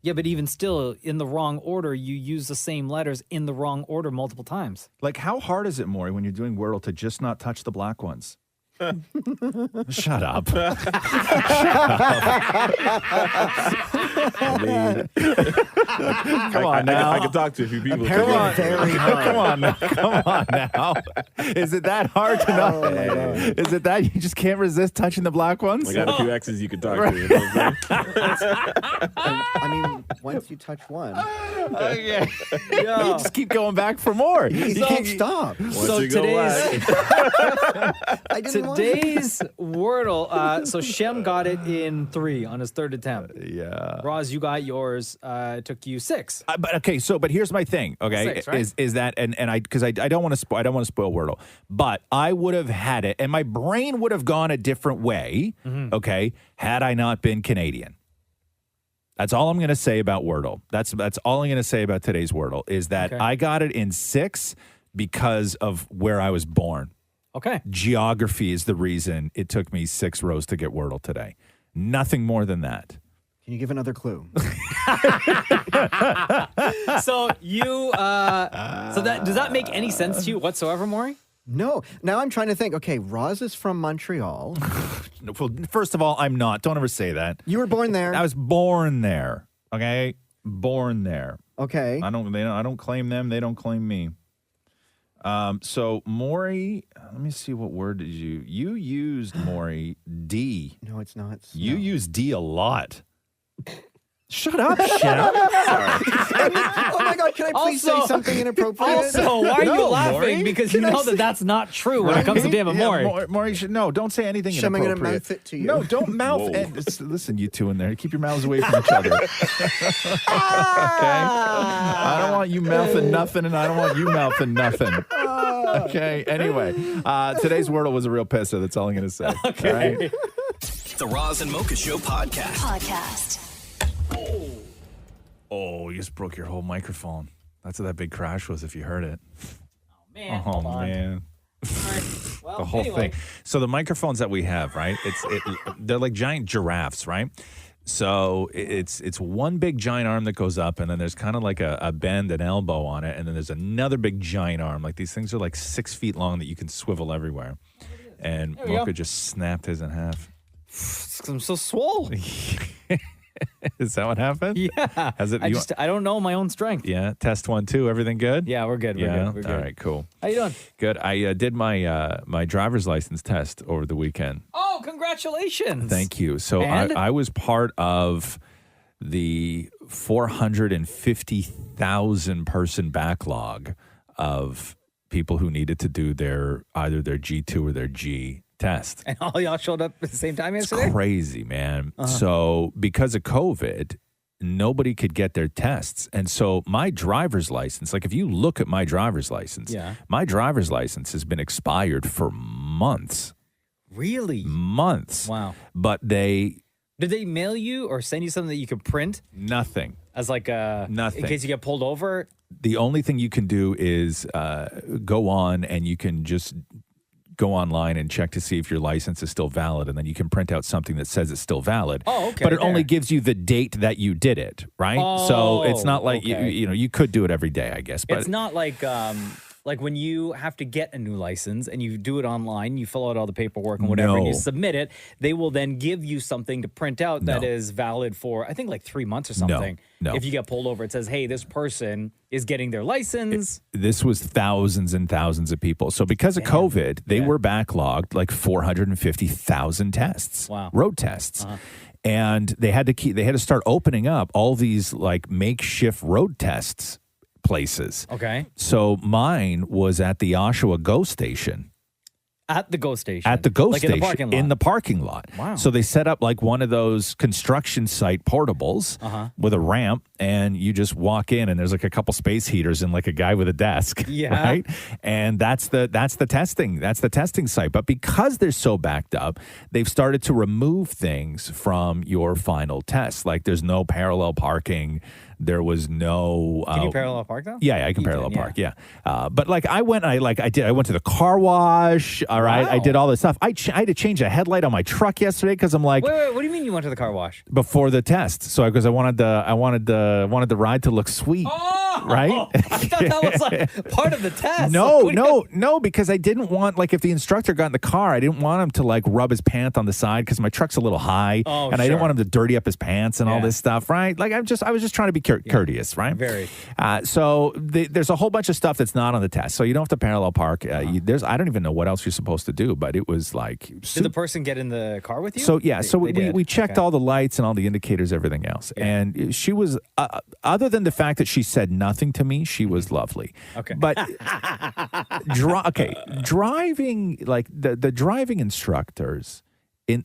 Yeah, but even still, in the wrong order, you use the same letters in the wrong order multiple times. Like, how hard is it, Maury, when you're doing Wordle to just not touch the black ones? Shut up. Come on now. I can talk to a few people. Come on. Come on now. Come on now. Is it that hard to not? Is it that you just can't resist touching the black ones? I got a few exes you could talk to. You know what I'm saying? I mean, once you touch one, Okay. You just keep going back for more. you can't stop. So you go today's Wordle. So Shem got it in 3 on his third attempt. Yeah. Roz, you got yours. It took you 6. But here's my thing. Okay, 6, right? is that and I because I don't want to spoil Wordle, but I would have had it, and my brain would have gone a different way. Okay, had I not been Canadian. That's all I'm going to say about Wordle. That's all I'm going to say about today's Wordle is that I got it in 6 because of where I was born. Okay. Geography is the reason it took me 6 rows to get Wordle today. Nothing more than that. Can you give another clue? So you, does that make any sense to you whatsoever, Maury? No. Now I'm trying to think. Okay, Roz is from Montreal. Well, first of all, I'm not. Don't ever say that. You were born there. I was born there. Okay, born there. Okay. I don't claim them. They don't claim me. So Maury, let me see, what word did you used, Maury? D. No, it's not. You used D a lot. Shut up, Shem. Oh my God, can I please say something inappropriate? Also, why are you laughing? Maury? Because you know that that's not true when it comes to David Maury. Maury, don't say anything Shem, I'm inappropriate. going to mouth it to you. No, don't mouth it. Listen, you two in there. Keep your mouths away from each other. Okay? I don't want you mouthing nothing, and I don't want you mouthing nothing. Okay? Anyway, today's Wordle was a real pisser. That's all I'm going to say. Okay. All right? The Roz and Mocha Show podcast. Oh, you just broke your whole microphone. That's what that big crash was, if you heard it. Man, Oh, hold on. man. Well, The whole anyway. thing. So the microphones that we have, right? They're like giant giraffes, right? So it's one big giant arm that goes up, and then there's kind of like a bend, an elbow on it, and then there's another big giant arm. Like these things are like 6 feet long that you can swivel everywhere. And There we Mocha go. just snapped his in half. I'm so swole. Is that what happened? Yeah. Has it? I don't know my own strength. Yeah. Test 1, 2. Everything good? Yeah, we're good. We're Yeah. good. We're good. All right. Cool. How you doing? Good. I did my driver's license test over the weekend. Oh, congratulations. Thank you. So And? I was part of the 450,000 person backlog of people who needed to do either their G2 or their G test. And all y'all showed up at the same time It's yesterday? crazy, man. Uh-huh. So because of COVID, nobody could get their tests. And so my driver's license, like if you look at my driver's license, Yeah. my driver's license has been expired for months. Really? Months. Wow. But Did they mail you or send you something that you could print nothing. as like Nothing. in case you get pulled over? The only thing you can do is go on and you can just go online and check to see if your license is still valid, and then you can print out something that says it's still valid. Oh, okay, But it only there. gives you the date that you did it, right? So it's not like okay. you could do it every day, I guess. But It's not like when you have to get a new license and you do it online, you fill out all the paperwork and whatever, and you No. submit it, they will then give you something to print out that No. is valid for, I think, like 3 months or something. No. If you get pulled over, it says, hey, this person is getting their license. This was thousands and thousands of people. So because of COVID, they were backlogged like 450,000 tests. Wow. Road tests. And they had to start opening up all these like makeshift road tests places. Okay. So mine was at the Oshawa GO station. At the GO station. At the GO like station. in the parking lot. In the parking lot. Wow. So they set up like one of those construction site portables with a ramp, and you just walk in, and there's like a couple space heaters and like a guy with a desk. Yeah. Right? And that's the testing. That's the testing site. But because they're so backed up, they've started to remove things from your final test. Like there's no parallel parking. There was no. Can you parallel park though? Yeah, I can parallel park. Yeah, but like I went to the car wash. All right, I did all this stuff. I had to change a headlight on my truck yesterday because I'm like Wait, what do you mean you went to the car wash? before the test. So because I wanted the ride to look sweet. Right? I thought that was like part of the test. No, because I didn't want, like, if the instructor got in the car, I didn't want him to like rub his pants on the side because my truck's a little high, and I didn't want him to dirty up his pants and all this stuff, right? Like I was just trying to be courteous, right? Very. So there's a whole bunch of stuff that's not on the test, so you don't have to parallel park. I don't even know what else you're supposed to do, but it was like. Did the person get in the car with you? So yeah, They did. we checked Okay. all the lights and all the indicators, everything else, and she was other than the fact that she said nothing to me, she was lovely. Okay, but driving, like the driving instructors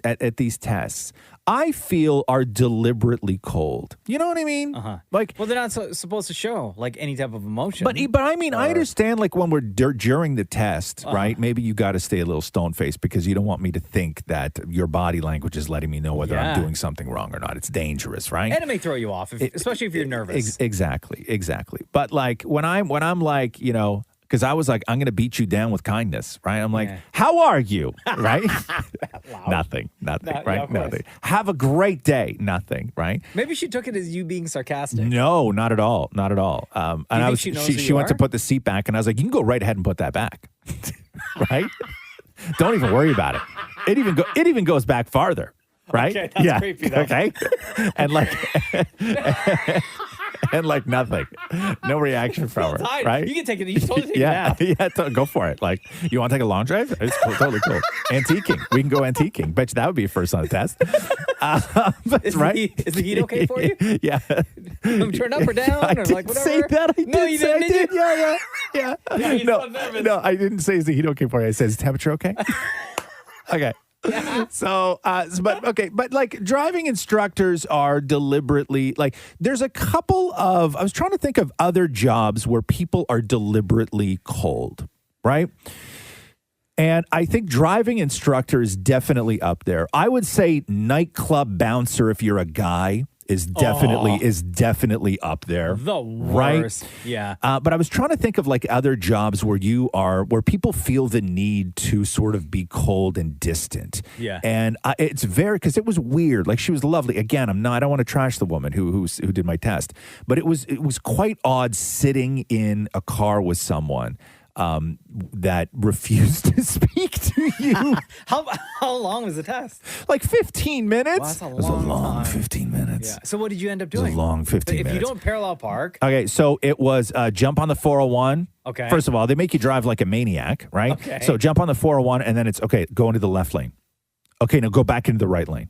at these tests, I feel are deliberately cold. You know what I mean? Like, well, they're not supposed to show like any type of emotion. But I mean, I understand, like, when we're during the test, right? Maybe you got to stay a little stone-faced because you don't want me to think that your body language is letting me know whether I'm doing something wrong or not. It's dangerous, right? And it may throw you off, especially if you're nervous. Exactly. But like when I'm like, you know, because I was like, I'm going to beat you down with kindness, right? I'm like, how are you? Right? Nothing, No, right? yeah, of course. Nothing. Have a great day. Nothing, right? Maybe she took it as you being sarcastic. No, not at all. Not at all. And think I was, she knows who she you went to are? put the seat back, and I was like, you can go right ahead and put that back, right? Don't even worry about it. It even goes back farther, right? Okay, that's creepy, though. Okay, and like. And like nothing, no reaction from her, Fine. right? You can take it. You can totally take it now. Go for it. Like, you want to take a long drive? It's cool, totally cool. Antiquing, we can go antiquing. Bet you that would be a first on the test. Is the heat okay for you? Yeah. Turn up or down? I or didn't like whatever? say that. I No, did you say- I didn't. did. Did you? Yeah. Yeah, you sound nervous. No, I didn't say is the heat okay for you. I said is the temperature okay? Okay. So, but like driving instructors are deliberately like, there's a couple of, I was trying to think of other jobs where people are deliberately cold, right? And I think driving instructor is definitely up there. I would say nightclub bouncer if you're a guy, is definitely up there. The right? worst. Yeah. But I was trying to think of like other jobs where people feel the need to sort of be cold and distant. Yeah. And it's because it was weird. Like she was lovely. Again, I don't want to trash the woman who did my test, but it was quite odd sitting in a car with someone that refused to speak to you. How long was the test? Like 15 minutes. Well, that's a it was a long time. 15 minutes. Yeah. So what did you end up It was doing? a long 15 If minutes. you don't parallel park. Okay, so it was jump on the 401. Okay. First of all, they make you drive like a maniac, right? Okay. So jump on the 401, and then it's, okay, go into the left lane. Okay, now go back into the right lane.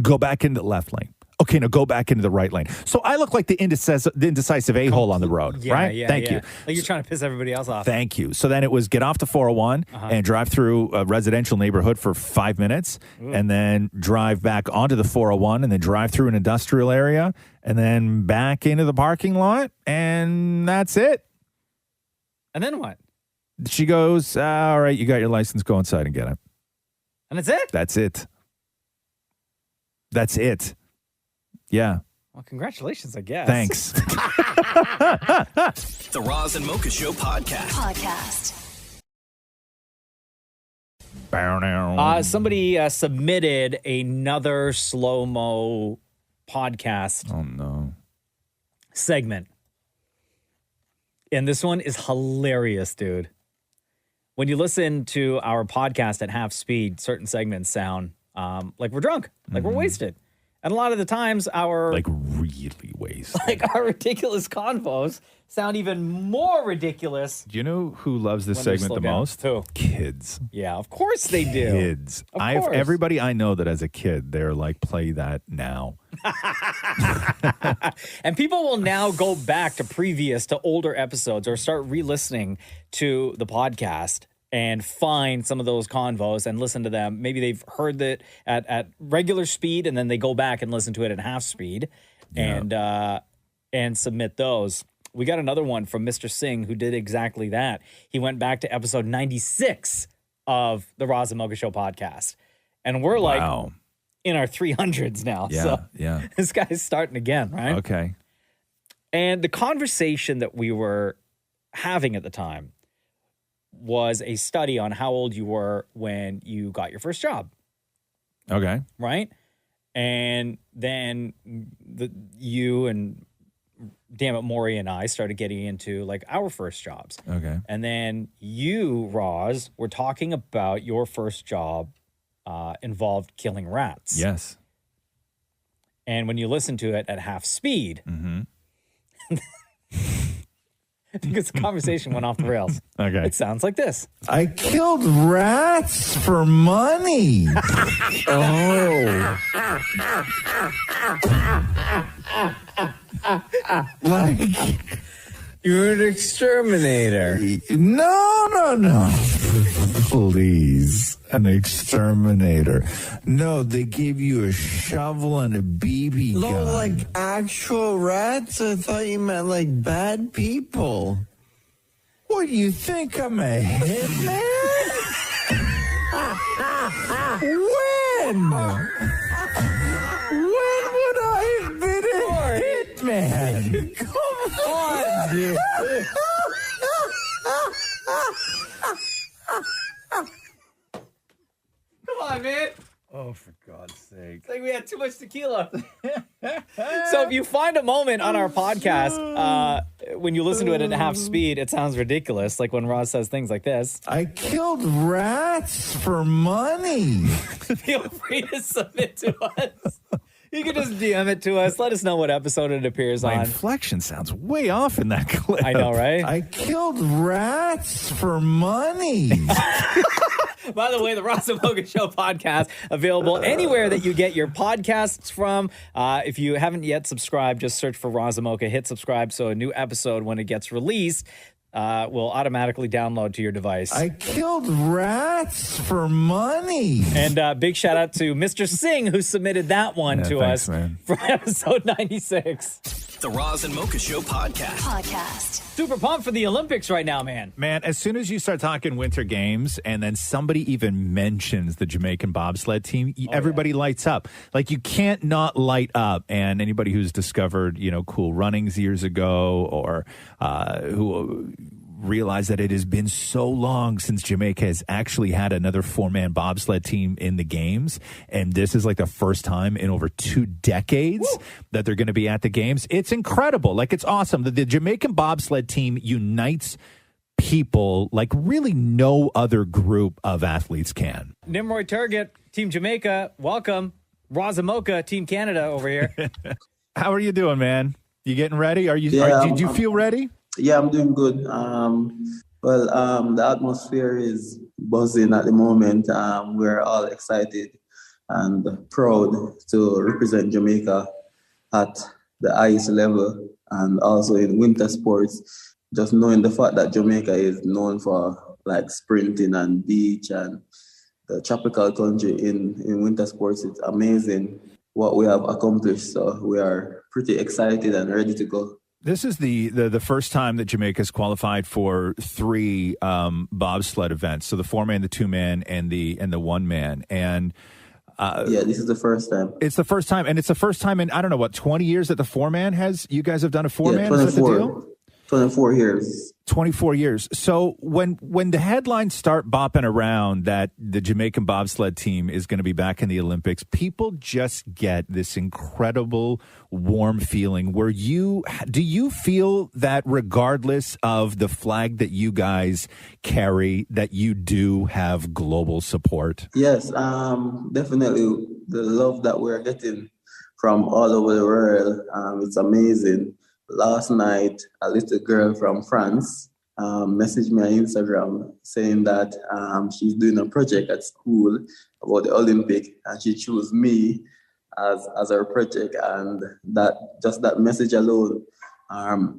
Go back into the left lane. Okay, now go back into the right lane. So I look like the indecisive a-hole on the road, right? Yeah, Thank you. Like you're trying to piss everybody else off. Thank you. So then it was get off the 401 and drive through a residential neighborhood for 5 minutes and then drive back onto the 401 and then drive through an industrial area and then back into the parking lot, and that's it. And then what? She goes, all right, you got your license, go inside and get it. And that's it? That's it. That's it. Yeah. Well, congratulations, I guess. Thanks. The Roz and Mocha Show podcast. Somebody submitted another slow-mo podcast segment. And this one is hilarious, dude. When you listen to our podcast at half speed, certain segments sound like we're drunk, like we're wasted. And a lot of the times our... Like really wasted. Like our ridiculous convos sound even more ridiculous. Do you know who loves this when they're segment the slowed down. most? Who? Kids. Yeah, of course they do. Kids. Of course. Everybody I know that as a kid, they're like, play that now. And people will now go back to older episodes or start re-listening to the podcast and find some of those convos and listen to them. Maybe they've heard that at regular speed and then they go back and listen to it at half speed and submit those. We got another one from Mr. Singh who did exactly that. He went back to episode 96 of the Roz and Mocha Show podcast. And we're like in our 300s now. Yeah, So yeah. this guy's starting again, right? Okay. And the conversation that we were having at the time was a study on how old you were when you got your first job. Okay. Right? And then you and damn it, Maury and I started getting into like our first jobs. Okay. And then you, Roz, were talking about your first job involved killing rats. Yes. And when you listen to it at half speed, because the conversation went off the rails. Okay. It sounds like this. I killed rats for money. Like, you're an exterminator. No. Please, an exterminator. No, they gave you a shovel and a BB gun. No, like actual rats? I thought you meant like bad people. What, do you think I'm a hitman? When? When would I have been a hitman? Come on, dude. Come on, man. Oh, for God's sake. It's like we had too much tequila. So if you find a moment on our podcast, when you listen to it at half speed, it sounds ridiculous. Like when Roz says things like this. I killed rats for money. Feel free to submit to us. You can just DM it to us. Let us know what episode it appears My on. inflection sounds way off in that clip. I know, right? I killed rats for money. By the way, the Roz and Mocha Show podcast available anywhere that you get your podcasts from. If you haven't yet subscribed, just search for Roz and Mocha. Hit subscribe so a new episode, when it gets released, will automatically download to your device. I killed rats for money. And big shout out to Mr. Singh who submitted that one to thanks, us man. for episode 96. The Roz and Mocha Show podcast. Super pumped for the Olympics right now, man. Man, as soon as you start talking Winter Games and then somebody even mentions the Jamaican bobsled team, everybody lights up. Like, you can't not light up. And anybody who's discovered, Cool Runnings years ago or who realize that it has been so long since Jamaica has actually had another four-man bobsled team in the games, and this is like the first time in over 2 decades that they're going to be at the games. It's incredible. Like, it's awesome. The Jamaican bobsled team unites people like really no other group of athletes can. Nimroy Turgott, Team Jamaica, welcome. Roz and Mocha, Team Canada over here. How are you doing, man? You getting ready? Did you feel ready? Yeah, I'm doing good. The atmosphere is buzzing at the moment. We're all excited and proud to represent Jamaica at the highest level and also in winter sports. Just knowing the fact that Jamaica is known for like sprinting and beach and the tropical country in winter sports, it's amazing what we have accomplished. So we are pretty excited and ready to go. This is the first time that Jamaica's qualified for 3 bobsled events. So the 4-man, the 2-man, and the 1-man. And this is the first time. It's the first time, and it's the first time in 20 years that the 4-man you guys have done a 4-man. Yeah, is that the deal? 24 years. 24 years. So when the headlines start bopping around that the Jamaican bobsled team is going to be back in the Olympics, people just get this incredible warm feeling where do you feel that regardless of the flag that you guys carry, that you do have global support? Yes, definitely. The love that we're getting from all over the world, it's amazing. Last night, a little girl from France messaged me on Instagram saying that she's doing a project at school about the Olympic, and she chose me as her project, and that message alone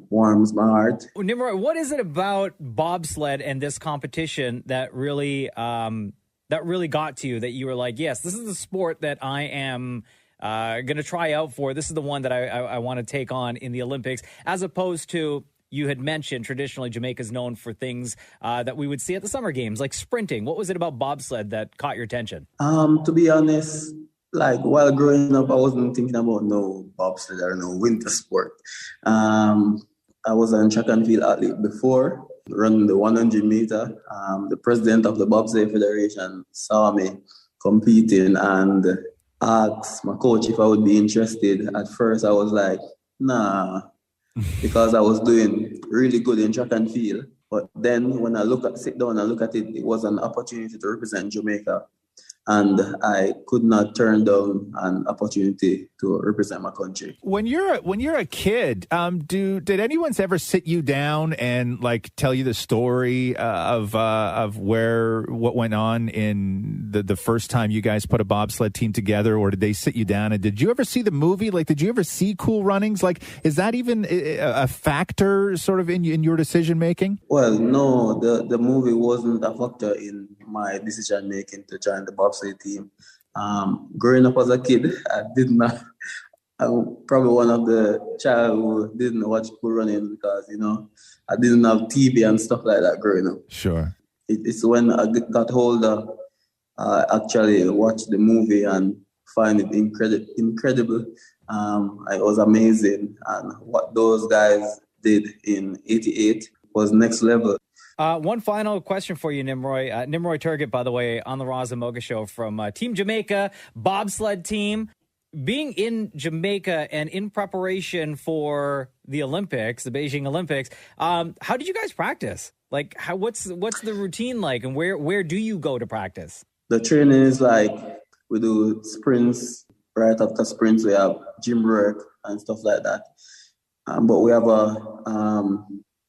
warms my heart. Nimroy, what is it about bobsled and this competition that really got to you, that you were like, yes, this is the sport that I am going to try out for. This is the one that I want to take on in the Olympics, as opposed to, you had mentioned traditionally Jamaica's known for things that we would see at the summer games, like sprinting. What was it about bobsled that caught your attention? To be honest, like while growing up, I wasn't thinking about no bobsled or no winter sport. I was a track and field athlete before, running the 100 meter. The president of the Bobsled Federation saw me competing and asked my coach if I would be interested. At first, I was like, nah, because I was doing really good in track and field. But then when I sit down and look at it, it was an opportunity to represent Jamaica. And I could not turn down an opportunity to represent my country. When you're a kid, did anyone's ever sit you down and like tell you the story of what went on in the first time you guys put a bobsled team together, or did they sit you down and did you ever see the movie? Like, did you ever see Cool Runnings? Like, is that even a factor sort of in your decision making? Well, no, the movie wasn't a factor in my decision making to join the bobsled team. Growing up as a kid, I'm probably one of the child who didn't watch Cool Runnings because, I didn't have TV and stuff like that growing up. Sure. It's when I got older, I actually watched the movie and find it incredible. It was amazing. And what those guys did in '88 was next level. One final question for you, Nimroy. Nimroy Turgott, by the way, on the Roz and Mocha Show from Team Jamaica, bobsled team. Being in Jamaica and in preparation for the Olympics, the Beijing Olympics, how did you guys practice? Like, what's the routine like, and where do you go to practice? The training is like, we do sprints. Right after sprints, we have gym work and stuff like that. But we have a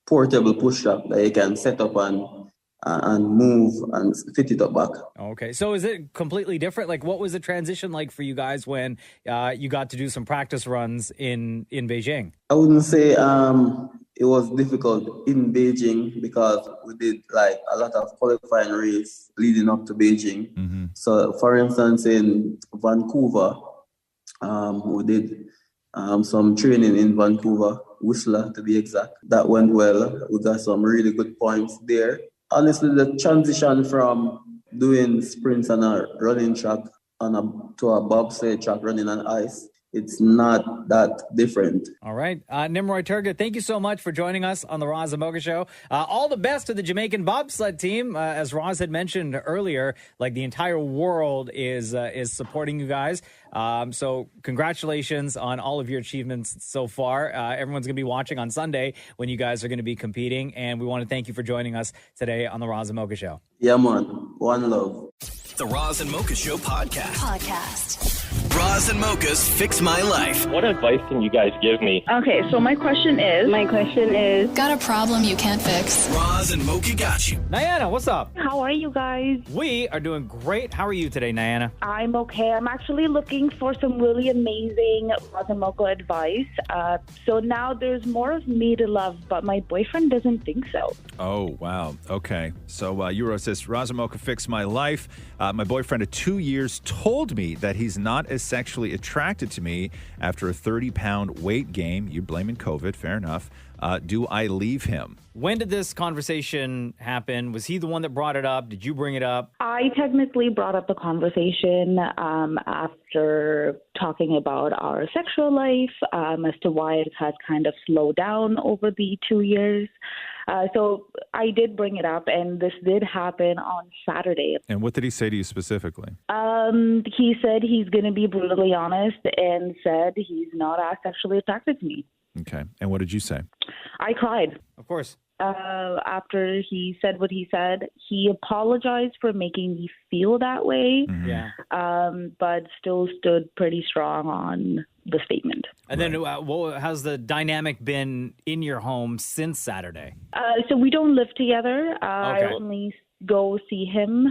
portable push-up that you can set up and move and fit it up back. Okay, so is it completely different? Like, what was the transition like for you guys when you got to do some practice runs in Beijing? I wouldn't say it was difficult in Beijing because we did like a lot of qualifying race leading up to Beijing. Mm-hmm. So, for instance, in Vancouver, we did some training in Vancouver, Whistler to be exact. That went well. We got some really good points there. Honestly, the transition from doing sprints on a running track to a bobsled track running on ice, it's not that different. All right. Nimroy Turgott, thank you so much for joining us on the Roz and Mocha Show. All the best to the Jamaican bobsled team. As Roz had mentioned earlier, like the entire world is supporting you guys. So congratulations on all of your achievements so far. Everyone's going to be watching on Sunday when you guys are going to be competing. And we want to thank you for joining us today on the Roz and Mocha Show. Yeah, man. One love. The Roz and Mocha Show podcast. Roz and Mocha's Fix My Life. What advice can you guys give me? Okay, so my question is... Got a problem you can't fix? Roz and Mocha got you. Nyana, what's up? How are you guys? We are doing great. How are you today, Nyana? I'm okay. I'm actually looking for some really amazing Roz and Mocha advice. So now there's more of me to love, but my boyfriend doesn't think so. Oh, wow. Okay. So Euro says, Roz and Mocha Fix My Life. My boyfriend of 2 years told me that he's not as sexually attracted to me after a 30-pound weight gain. You're blaming COVID. Fair enough. Do I leave him? When did this conversation happen? Was he the one that brought it up? Did you bring it up? I technically brought up the conversation after talking about our sexual life as to why it has kind of slowed down over the 2 years. So I did bring it up, and this did happen on Saturday. And what did he say to you specifically? He said he's going to be brutally honest and said he's not as sexually attracted to me. Okay. And what did you say? I cried. Of course. After he said what he said, he apologized for making me feel that way. Mm-hmm. Yeah. But still stood pretty strong on the statement. And then how's the dynamic been in your home since Saturday? So we don't live together. I Okay. only go see him.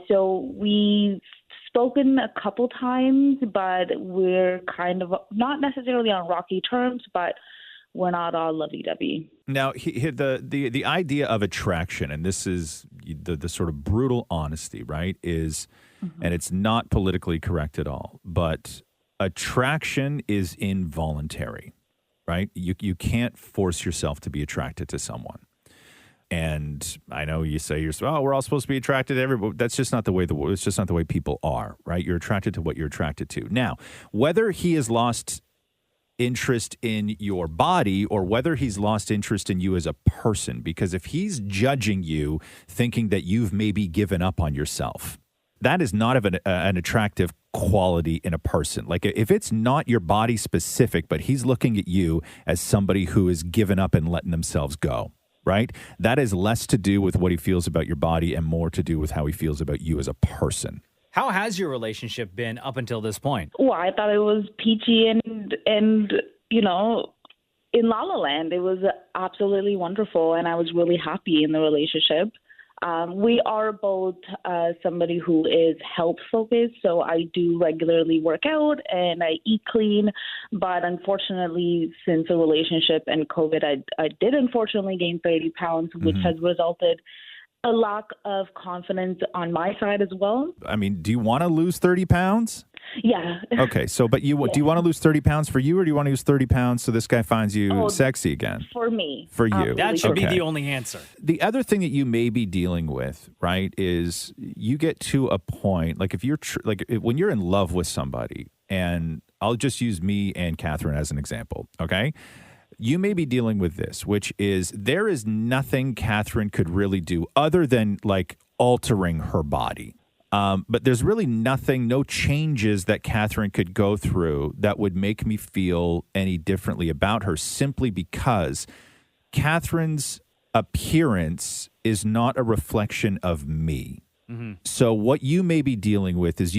So we've spoken a couple times, but we're kind of not necessarily on rocky terms, but we're not all lovey-dovey. Now, the idea of attraction, and this is the sort of brutal honesty, right, is, and it's not politically correct at all, but attraction is involuntary, right? You can't force yourself to be attracted to someone. And I know you say we're all supposed to be attracted to everybody. That's just not the way it's just not the way people are, right? You're attracted to what you're attracted to. Now, whether he has lost interest in your body or whether he's lost interest in you as a person, because if he's judging you thinking that you've maybe given up on yourself, that is not an attractive quality in a person. Like if it's not your body specific, but he's looking at you as somebody who has given up and letting themselves go, right? That is less to do with what he feels about your body and more to do with how he feels about you as a person. How has your relationship been up until this point? Well, I thought it was peachy and you know, in La La Land. It was absolutely wonderful, and I was really happy in the relationship. We are both somebody who is health focused, so I do regularly work out and I eat clean. But unfortunately, since the relationship and COVID, I did unfortunately gain 30 pounds, which has resulted a lack of confidence on my side as well. I mean, do you want to lose 30 pounds? Yeah. Okay, so do you want to lose 30 pounds for you, or do you want to lose 30 pounds so this guy finds you sexy again? For me. For you. That should be the only answer. The other thing that you may be dealing with, right, is you get to a point, like if you're when you're in love with somebody, and I'll just use me and Catherine as an example, okay? You may be dealing with this, which is there is nothing Catherine could really do other than like altering her body. But there's really no changes that Catherine could go through that would make me feel any differently about her, simply because Catherine's appearance is not a reflection of me. Mm-hmm. So what you may be dealing with is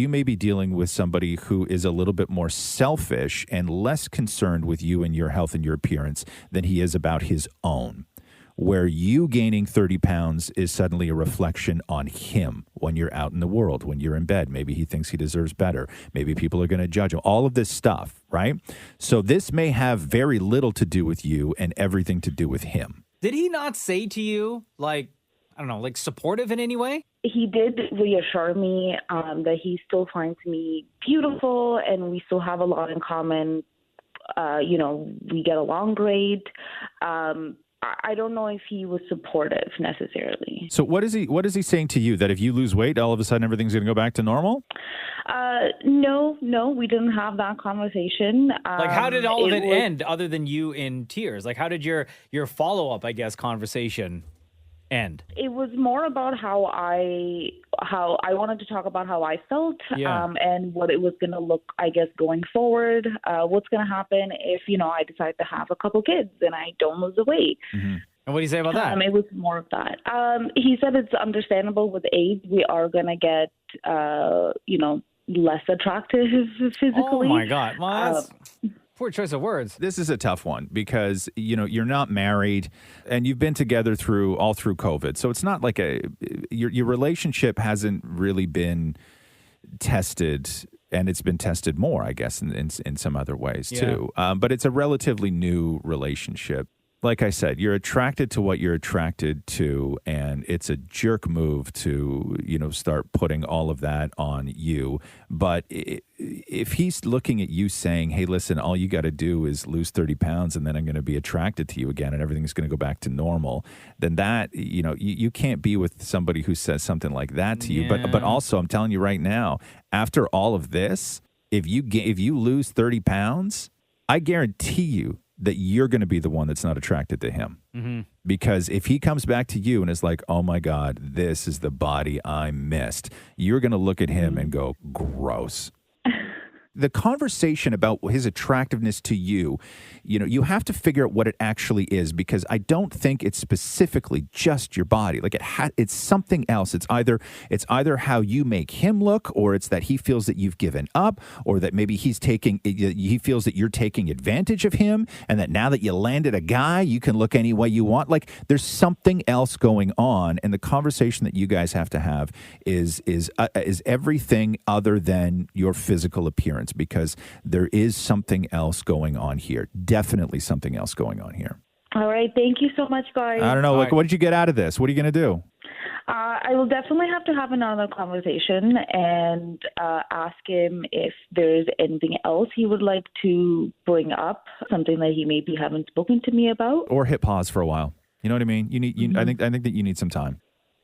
somebody who is a little bit more selfish and less concerned with you and your health and your appearance than he is about his own. Where you gaining 30 pounds is suddenly a reflection on him when you're out in the world, when you're in bed. Maybe he thinks he deserves better. Maybe people are going to judge him. All of this stuff, right? So this may have very little to do with you and everything to do with him. Did he not say to you, supportive in any way? He did reassure me that he still finds me beautiful and we still have a lot in common we get along great. I don't know if he was supportive necessarily. So what is he saying to you? That if you lose weight, all of a sudden everything's going to go back to normal? No, we didn't have that conversation. Like, how did all of it end other than you in tears? Like, how did your follow-up, I guess, conversation end? It was more about how I wanted to talk about how I felt, and what it was going to look, I guess, going forward. What's going to happen if, I decide to have a couple kids and I don't lose the weight. Mm-hmm. And what do you say about that? It was more of that. He said it's understandable with age. We are going to get, less attractive physically. Oh, my God. Well, that's poor choice of words. This is a tough one because, you're not married and you've been together through COVID. So it's not like your relationship hasn't really been tested, and it's been tested more, I guess, in some other ways too. But it's a relatively new relationship. Like I said, you're attracted to what you're attracted to, and it's a jerk move to, start putting all of that on you. But if he's looking at you saying, hey, listen, all you got to do is lose 30 pounds and then I'm going to be attracted to you again and everything's going to go back to normal, then that, you can't be with somebody who says something like that to you. But also, I'm telling you right now, after all of this, if you lose 30 pounds, I guarantee you that you're going to be the one that's not attracted to him. Mm-hmm. Because if he comes back to you and is like, oh my God, this is the body I missed, you're going to look at him and go, gross. The conversation about his attractiveness to you, you have to figure out what it actually is, because I don't think it's specifically just your body. Like it's something else. It's either how you make him look, or it's that he feels that you've given up, or that maybe he feels that you're taking advantage of him, and that now that you landed a guy, you can look any way you want. Like there's something else going on, and the conversation that you guys have to have is everything other than your physical appearance. Because there is something else going on here. Definitely something else going on here. All right. Thank you so much, guys. I don't know. What did you get out of this? What are you going to do? I will definitely have to have another conversation and ask him if there's anything else he would like to bring up, something that he maybe haven't spoken to me about. Or hit pause for a while. You know what I mean? I think that you need some time.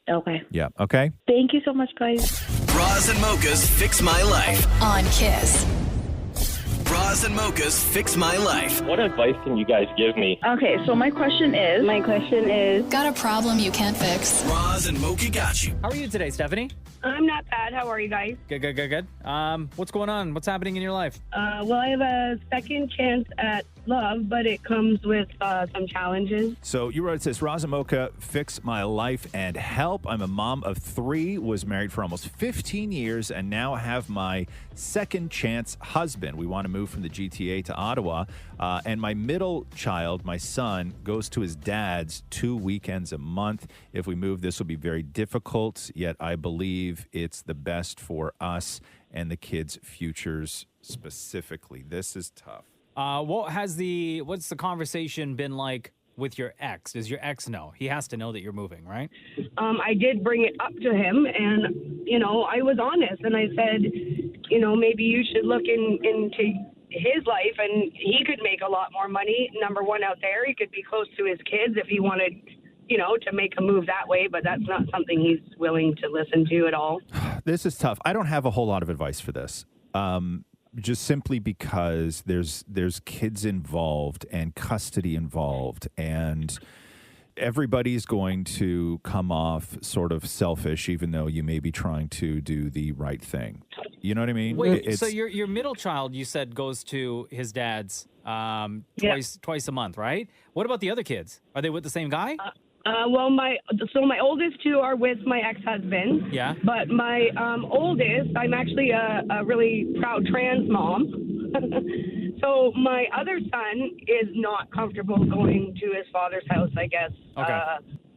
Okay. Yeah. Okay. Thank you so much, guys. Bras and Mocha's Fix My Life on Kiss. Bras and Mocha's Fix My Life. What advice can you guys give me? Okay, so my question is... Got a problem you can't fix? Bras and Mocha got you. How are you today, Stephanie? I'm not bad. How are you guys? Good. What's going on? What's happening in your life? Well, I have a second chance at love, but it comes with some challenges. So you wrote, it says, Roz and Mocha, fix my life and help. I'm a mom of 3, was married for almost 15 years, and now have my second chance husband. We want to move from the GTA to Ottawa. And my middle child, my son, goes to his dad's 2 weekends a month. If we move, this will be very difficult, yet I believe it's the best for us and the kids' futures specifically. This is tough. What's the conversation been like with your ex? Does your ex know? He has to know that you're moving, right? I did bring it up to him, and, I was honest, and I said, maybe you should look into his life, and he could make a lot more money. Number one, out there, he could be close to his kids if he wanted, to make a move that way, but that's not something he's willing to listen to at all. This is tough. I don't have a whole lot of advice for this. Just simply because there's kids involved and custody involved, and everybody's going to come off sort of selfish, even though you may be trying to do the right thing. You know what I mean? Wait, so your middle child, you said, goes to his dad's twice a month, right? What about the other kids? Are they with the same guy? My oldest 2 are with my ex-husband. Yeah. But my oldest, I'm actually a really proud trans mom. So my other son is not comfortable going to his father's house, I guess,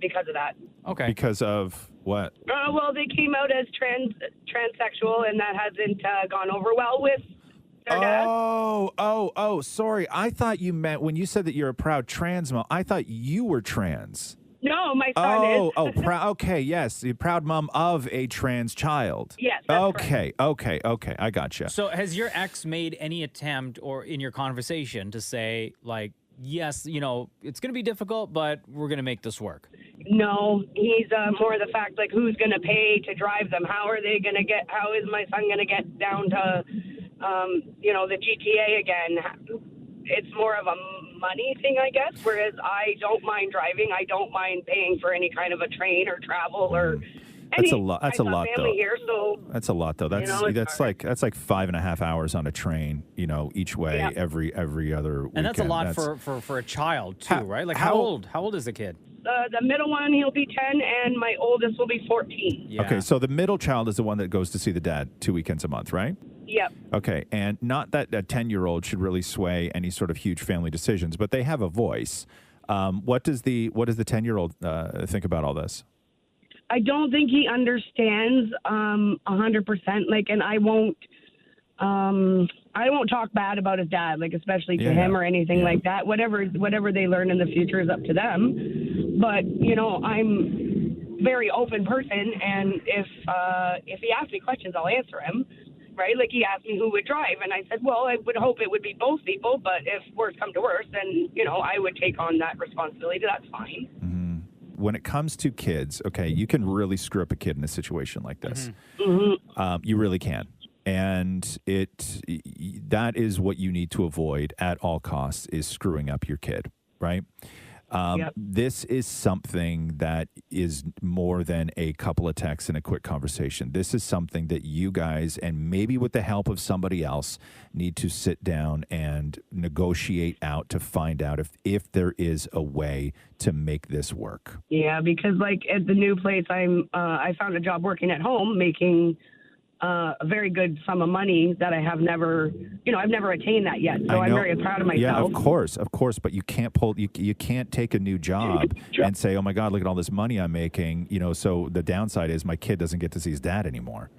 because of that. Okay. Because of what? Well, they came out as transsexual, and that hasn't gone over well with their dad. Oh, sorry. I thought you meant, when you said that you're a proud trans mom, I thought you were trans. No, my son is. Okay, yes. The proud mom of a trans child. Yes. Okay. I gotcha. So has your ex made any attempt or in your conversation to say, like, yes, it's going to be difficult, but we're going to make this work? No, he's more the fact, like, who's going to pay to drive them? How are they going to how is my son going to get down to, the GTA again? It's more of a money thing, I guess, whereas I don't mind driving. I don't mind paying for any kind of a train or travel or That's a lot. That's a lot, though. Here, so, that's a lot, though. That's like 5.5 hours on a train, each way every other weekend. And that's a lot for a child too, right? Like how old is the kid? The middle one, he'll be 10, and my oldest will be 14. Yeah. Okay, so the middle child is the one that goes to see the dad 2 weekends a month, right? Yep. Okay, and not that a 10-year-old should really sway any sort of huge family decisions, but they have a voice. What does the 10-year-old think about all this? I don't think he understands 100%. Like, and I won't talk bad about his dad, like especially to him or anything like that. Whatever they learn in the future is up to them. But I'm a very open person, and if he asks me questions, I'll answer him. Right? Like he asked me who would drive, and I said, well, I would hope it would be both people, but if worse come to worse, then I would take on that responsibility. That's fine. When it comes to kids, okay, you can really screw up a kid in a situation like this. You really can. And that is what you need to avoid at all costs, is screwing up your kid, right? This is something that is more than a couple of texts and a quick conversation. This is something that you guys, and maybe with the help of somebody else, need to sit down and negotiate out to find out if there is a way to make this work. Yeah, because like at the new place, I found a job working at home, making a very good sum of money that I have never, I've never attained that yet. So I'm very proud of myself. Yeah, of course. But you can't you can't take a new job and say, oh my God, look at all this money I'm making. So the downside is my kid doesn't get to see his dad anymore.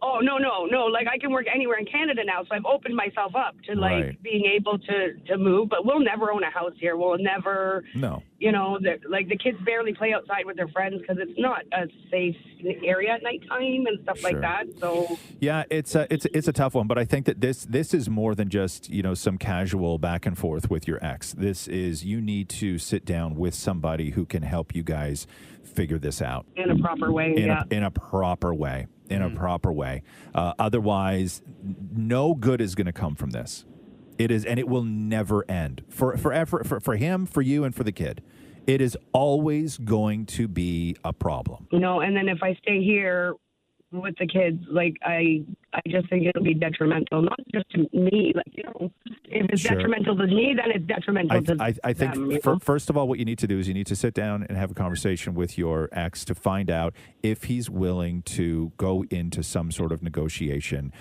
Oh, no. Like I can work anywhere in Canada now. So I've opened myself up to like being able to move, but we'll never own a house here. We'll never, like the kids barely play outside with their friends because it's not a safe area at nighttime and stuff like that. So yeah, it's a tough one, but I think that this is more than just some casual back and forth with your ex. This is, you need to sit down with somebody who can help you guys figure this out in a proper way. In a proper way. Otherwise, no good is going to come from this. It is, and it will never end for him, for you, and for the kid. It is always going to be a problem. And then if I stay here with the kids, like I just think it'll be detrimental, not just to me. Like if it's detrimental to me, then it's detrimental to I think them, first of all, what you need to do is you need to sit down and have a conversation with your ex to find out if he's willing to go into some sort of negotiation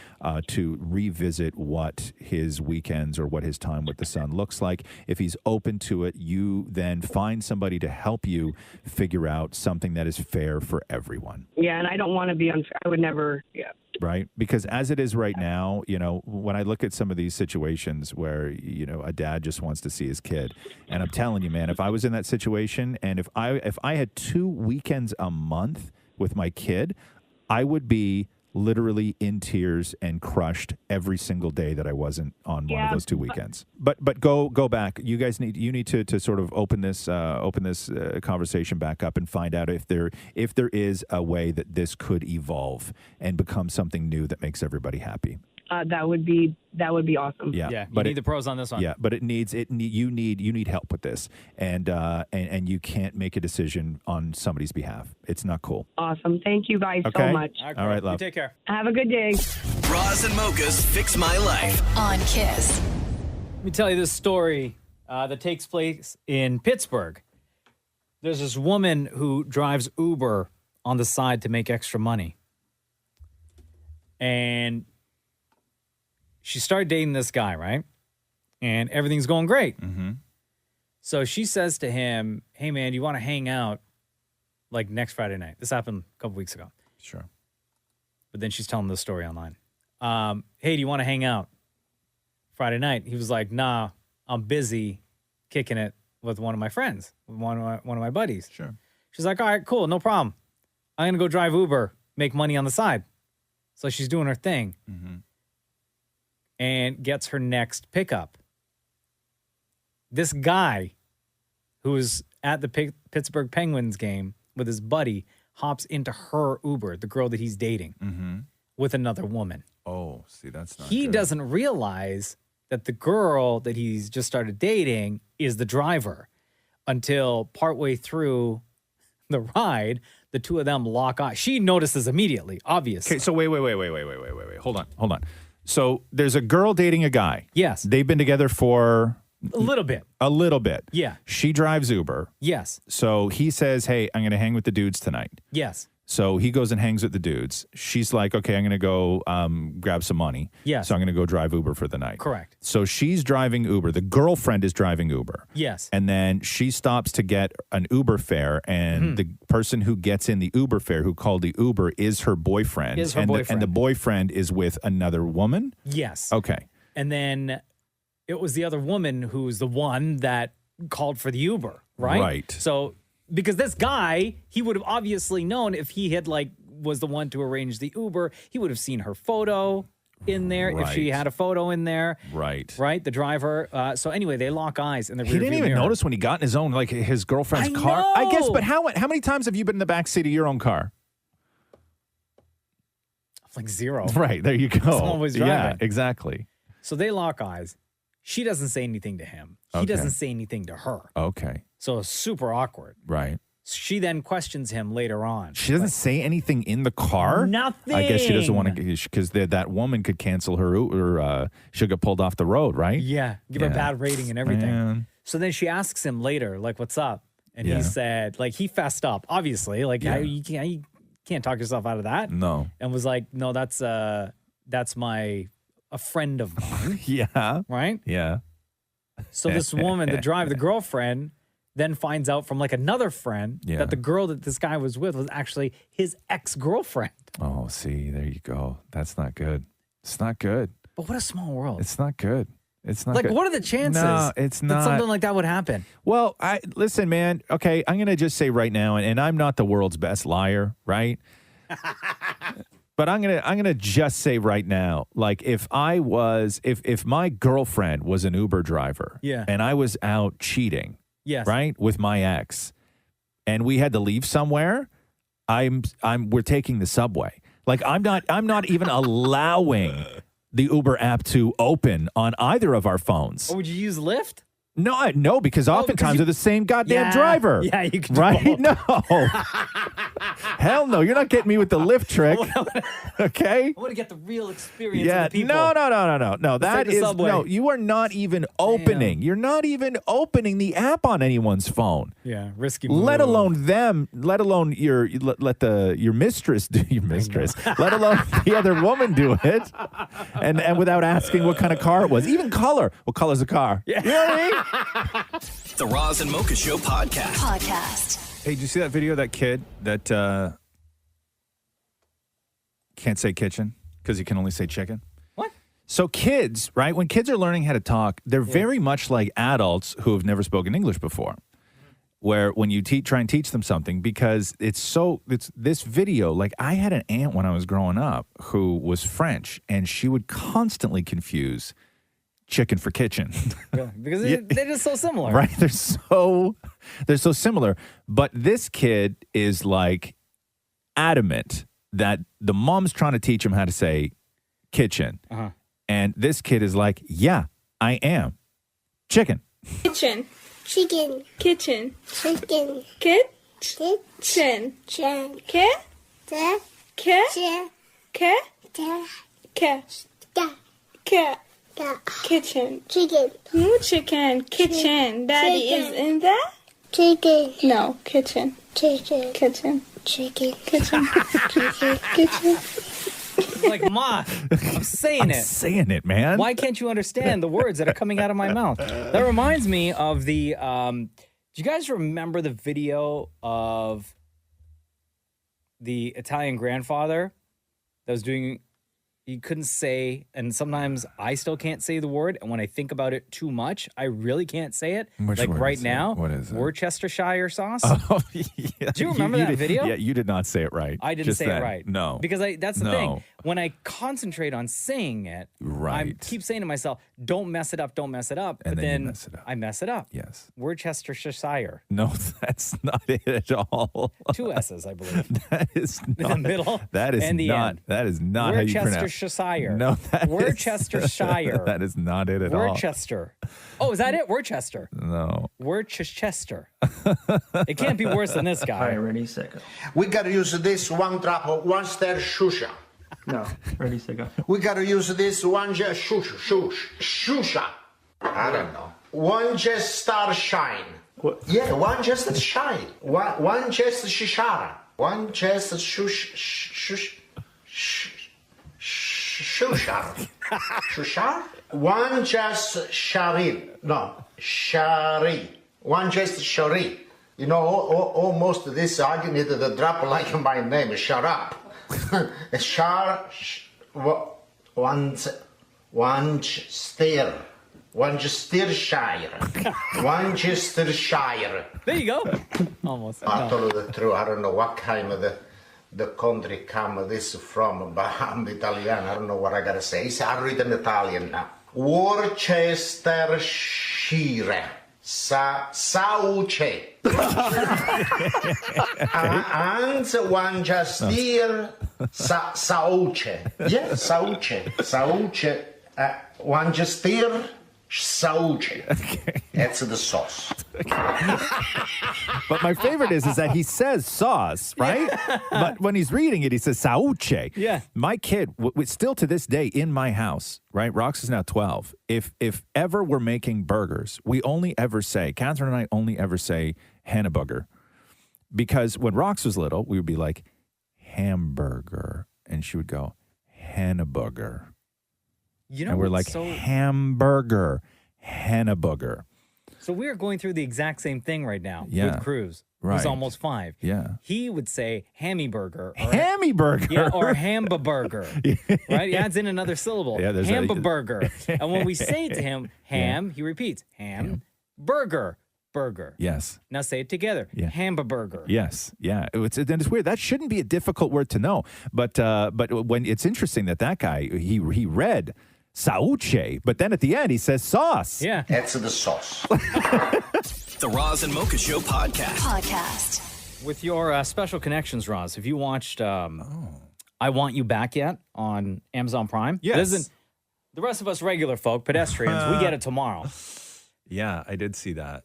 to revisit what his weekends or what his time with the son looks like. If he's open to it, you then find somebody to help you figure out something that is fair for everyone. Yeah, and I don't want to be unfair. I would never. Yeah. Right? Because as it is right now, when I look at some of these situations where, a dad just wants to see his kid, and I'm telling you, man, if I was in that situation and if I had 2 weekends a month with my kid, I would be literally in tears and crushed every single day that I wasn't on one of those 2 weekends. But go back. You guys need to sort of open this conversation back up and find out if there is a way that this could evolve and become something new that makes everybody happy. That would be awesome. Yeah. You need the pros on this one. Yeah, but you need help with this, and you can't make a decision on somebody's behalf. It's not cool. Awesome. Thank you guys so much. All right, love. You take care. Have a good day. Roz and Mocha's Fix My Life on Kiss. Let me tell you this story that takes place in Pittsburgh. There's this woman who drives Uber on the side to make extra money, and she started dating this guy, right? And everything's going great. So she says to him, hey, man, do you want to hang out like next Friday night? This happened a couple weeks ago. Sure. But then she's telling the story online. Hey, do you want to hang out Friday night? He was like, nah, I'm busy kicking it with one of my friends, with one of my buddies. Sure. She's like, all right, cool, no problem. I'm going to go drive Uber, make money on the side. So she's doing her thing Mm-hmm. and gets her next pickup. This guy who was at the Pittsburgh Penguins game with his buddy hops into her Uber, the girl that he's dating, with another woman. Oh, see, that's not He good. doesn't realize that the girl that he's just started dating is the driver until partway through the ride, the two of them lock eyes. She notices immediately, obviously. Okay, so wait. Hold on. So there's a girl dating a guy. Yes. They've been together for A little bit. A little bit. Yeah. She drives Uber. Yes. So he says, hey, I'm going to hang with the dudes tonight. Yes. So he goes and hangs with the dudes. She's like, okay, I'm going to go grab some money. Yes. So I'm going to go drive Uber for the night. Correct. So she's driving Uber. The girlfriend is driving Uber. Yes. And then she stops to get an Uber fare, and the person who gets in the Uber fare, who called the Uber, is her boyfriend. Is her and boyfriend. The boyfriend is with another woman? Yes. Okay. And then it was the other woman who's the one that called for the Uber, right? Right. So because this guy, he would have obviously known if he had was the one to arrange the Uber, he would have seen her photo in there if she Right. had a photo in there. Right. Right, the driver. So anyway, they lock eyes in the He rearview didn't even mirror. notice when he got in his own, his girlfriend's I car. I guess, know! but how many times have you been in the backseat of your own car? Like zero. Right, there you go. Someone was Yeah, driving. exactly. So they lock eyes. She doesn't say anything to him. He Okay. doesn't say anything to her. Okay. So it's super awkward. Right. She then questions him later on. She doesn't say anything in the car? Nothing. I guess she doesn't want to, because that woman could cancel her, or she'll get pulled off the road, right? Yeah, give her a bad rating and everything. Man. So then she asks him later, what's up? And Yeah. he said, he fessed up, obviously. You can't talk yourself out of that. No. And was like, no, that's a friend of mine. Yeah. Right? Yeah. So this woman, the girlfriend, then finds out from another friend that the girl that this guy was with was actually his ex-girlfriend. Oh, see, there you go. That's not good. It's not good. But what a small world. It's not good. It's not good. What are the chances No, it's that not. something like that would happen? Well, listen, man. Okay, I'm going to just say right now, and I'm not the world's best liar, right? But I'm gonna just say right now, if my girlfriend was an Uber driver, Yeah. and I was out cheating, Yes. right, with my ex, and we had to leave somewhere, we're taking the subway. I'm not even allowing the Uber app to open on either of our phones. Or would you use Lyft? No, because oftentimes they're the same goddamn driver. Yeah, you can do right? both. No. Hell no. You're not getting me with the Lyft trick. Okay? I want to get the real experience Yeah. of the people. No. Let's That take the is subway. no. You are not even opening. You're not even opening the app on anyone's phone. Yeah, risky. Let move. alone them. Let alone your mistress do your mistress. Let alone the other woman do it, and without asking what kind of car it was, even color. What color's the car? Yeah. You know what I mean? The Roz and Mocha Show podcast. Hey, did you see that video of that kid that can't say kitchen because he can only say chicken? What? So kids, right? When kids are learning how to talk, they're very much like adults who have never spoken English before. Where when you try and teach them something, because it's this video, I had an aunt when I was growing up who was French, and she would constantly confuse chicken for kitchen. Really? Because they're just so similar. Right? They're so similar. But this kid is adamant that the mom's trying to teach him how to say kitchen. Uh-huh. And this kid is like, yeah, I am. Chicken. Kitchen. Chicken. Kitchen. Chicken. Kitchen. Chicken. Ke. Da. Ke. Ke. Da. Ke. Da. Ke. Da. Kitchen. Chicken. No chicken. Kitchen. Daddy Chicken. is in there? Chicken. No. Kitchen. Chicken. Kitchen. Chicken. Kitchen. Chicken. Kitchen. Ma, I'm saying it. Saying it, man. Why can't you understand the words that are coming out of my mouth? That reminds me of the, do you guys remember the video of the Italian grandfather that was doing, he couldn't say, and sometimes I still can't say the word, and when I think about it too much, I really can't say it. Which word right is it? now, What is it? Worcestershire sauce. Oh, yeah. Do you remember that did- video? Yeah, you did not say it right. I didn't Just say that. it right. No. Because that's the thing. when I concentrate on saying it, I keep saying to myself, don't mess it up, don't mess it up. And but then you then mess it up. I mess it up. Yes. Worcestershire. No, that's not it at all. 2 S's, I believe. That is not. In the middle. That is and the not. end. That is not how you pronounce. Worcestershire. No, that Worcestershire. That is not it at all. Worcester. Oh, is that it? Worcester. No. Worcester. It can't be worse than this guy. All right, ready, set, go. We gotta use this one drop of one star shusha. No, ready, set, go. We gotta use this one just shusha. I don't know. One just star shine. What? Yeah, one just shine. One just shishara. One just shushar. Shushar? One just shari. No, shari. One just shari. You know, almost this I needed a drop like my name. Shut up. One steer. One just Steershire. One just Steershire. There you go. Almost. I told you the truth. I don't know what kind of the country come this from, but I'm Italian. I don't know what I gotta say. I read in Italian now. Worcestershire. Sauce. And one just steer. Sauce. Yeah, sauce. Sauce. One just steer. Sauce. That's the sauce. But my favorite is that he says sauce, right? But when he's reading it, he says sauce. Yeah. My kid, still to this day in my house, right? Rox is now 12. If ever we're making burgers, we only ever say, Catherine and I only ever say Hannibugger. Because when Rox was little, we would be like, hamburger. And she would go, Hannibugger. You know, and we're like, hamburger, Hannibugger. So we are going through the exact same thing right now Yeah. with Cruz, Right. who's almost 5. Yeah. He would say hammy burger. Hammy-burger. Yeah, or hamburger. Right? He adds in another syllable. Yeah, there's hamburger. And when we say it to him, ham, he repeats, burger. Yes. Now say it together. Yeah. Hamburger. Yes. Yeah. It's weird. That shouldn't be a difficult word to know. But when it's interesting that guy, he read sauce, but then at the end he says sauce. Yeah. That's the sauce. The Roz and Mocha Show podcast. With your special connections, Roz, have you watched I Want You Back yet on Amazon Prime? Yes. It isn't, the rest of us regular folk, pedestrians, we get it tomorrow. Yeah, I did see that.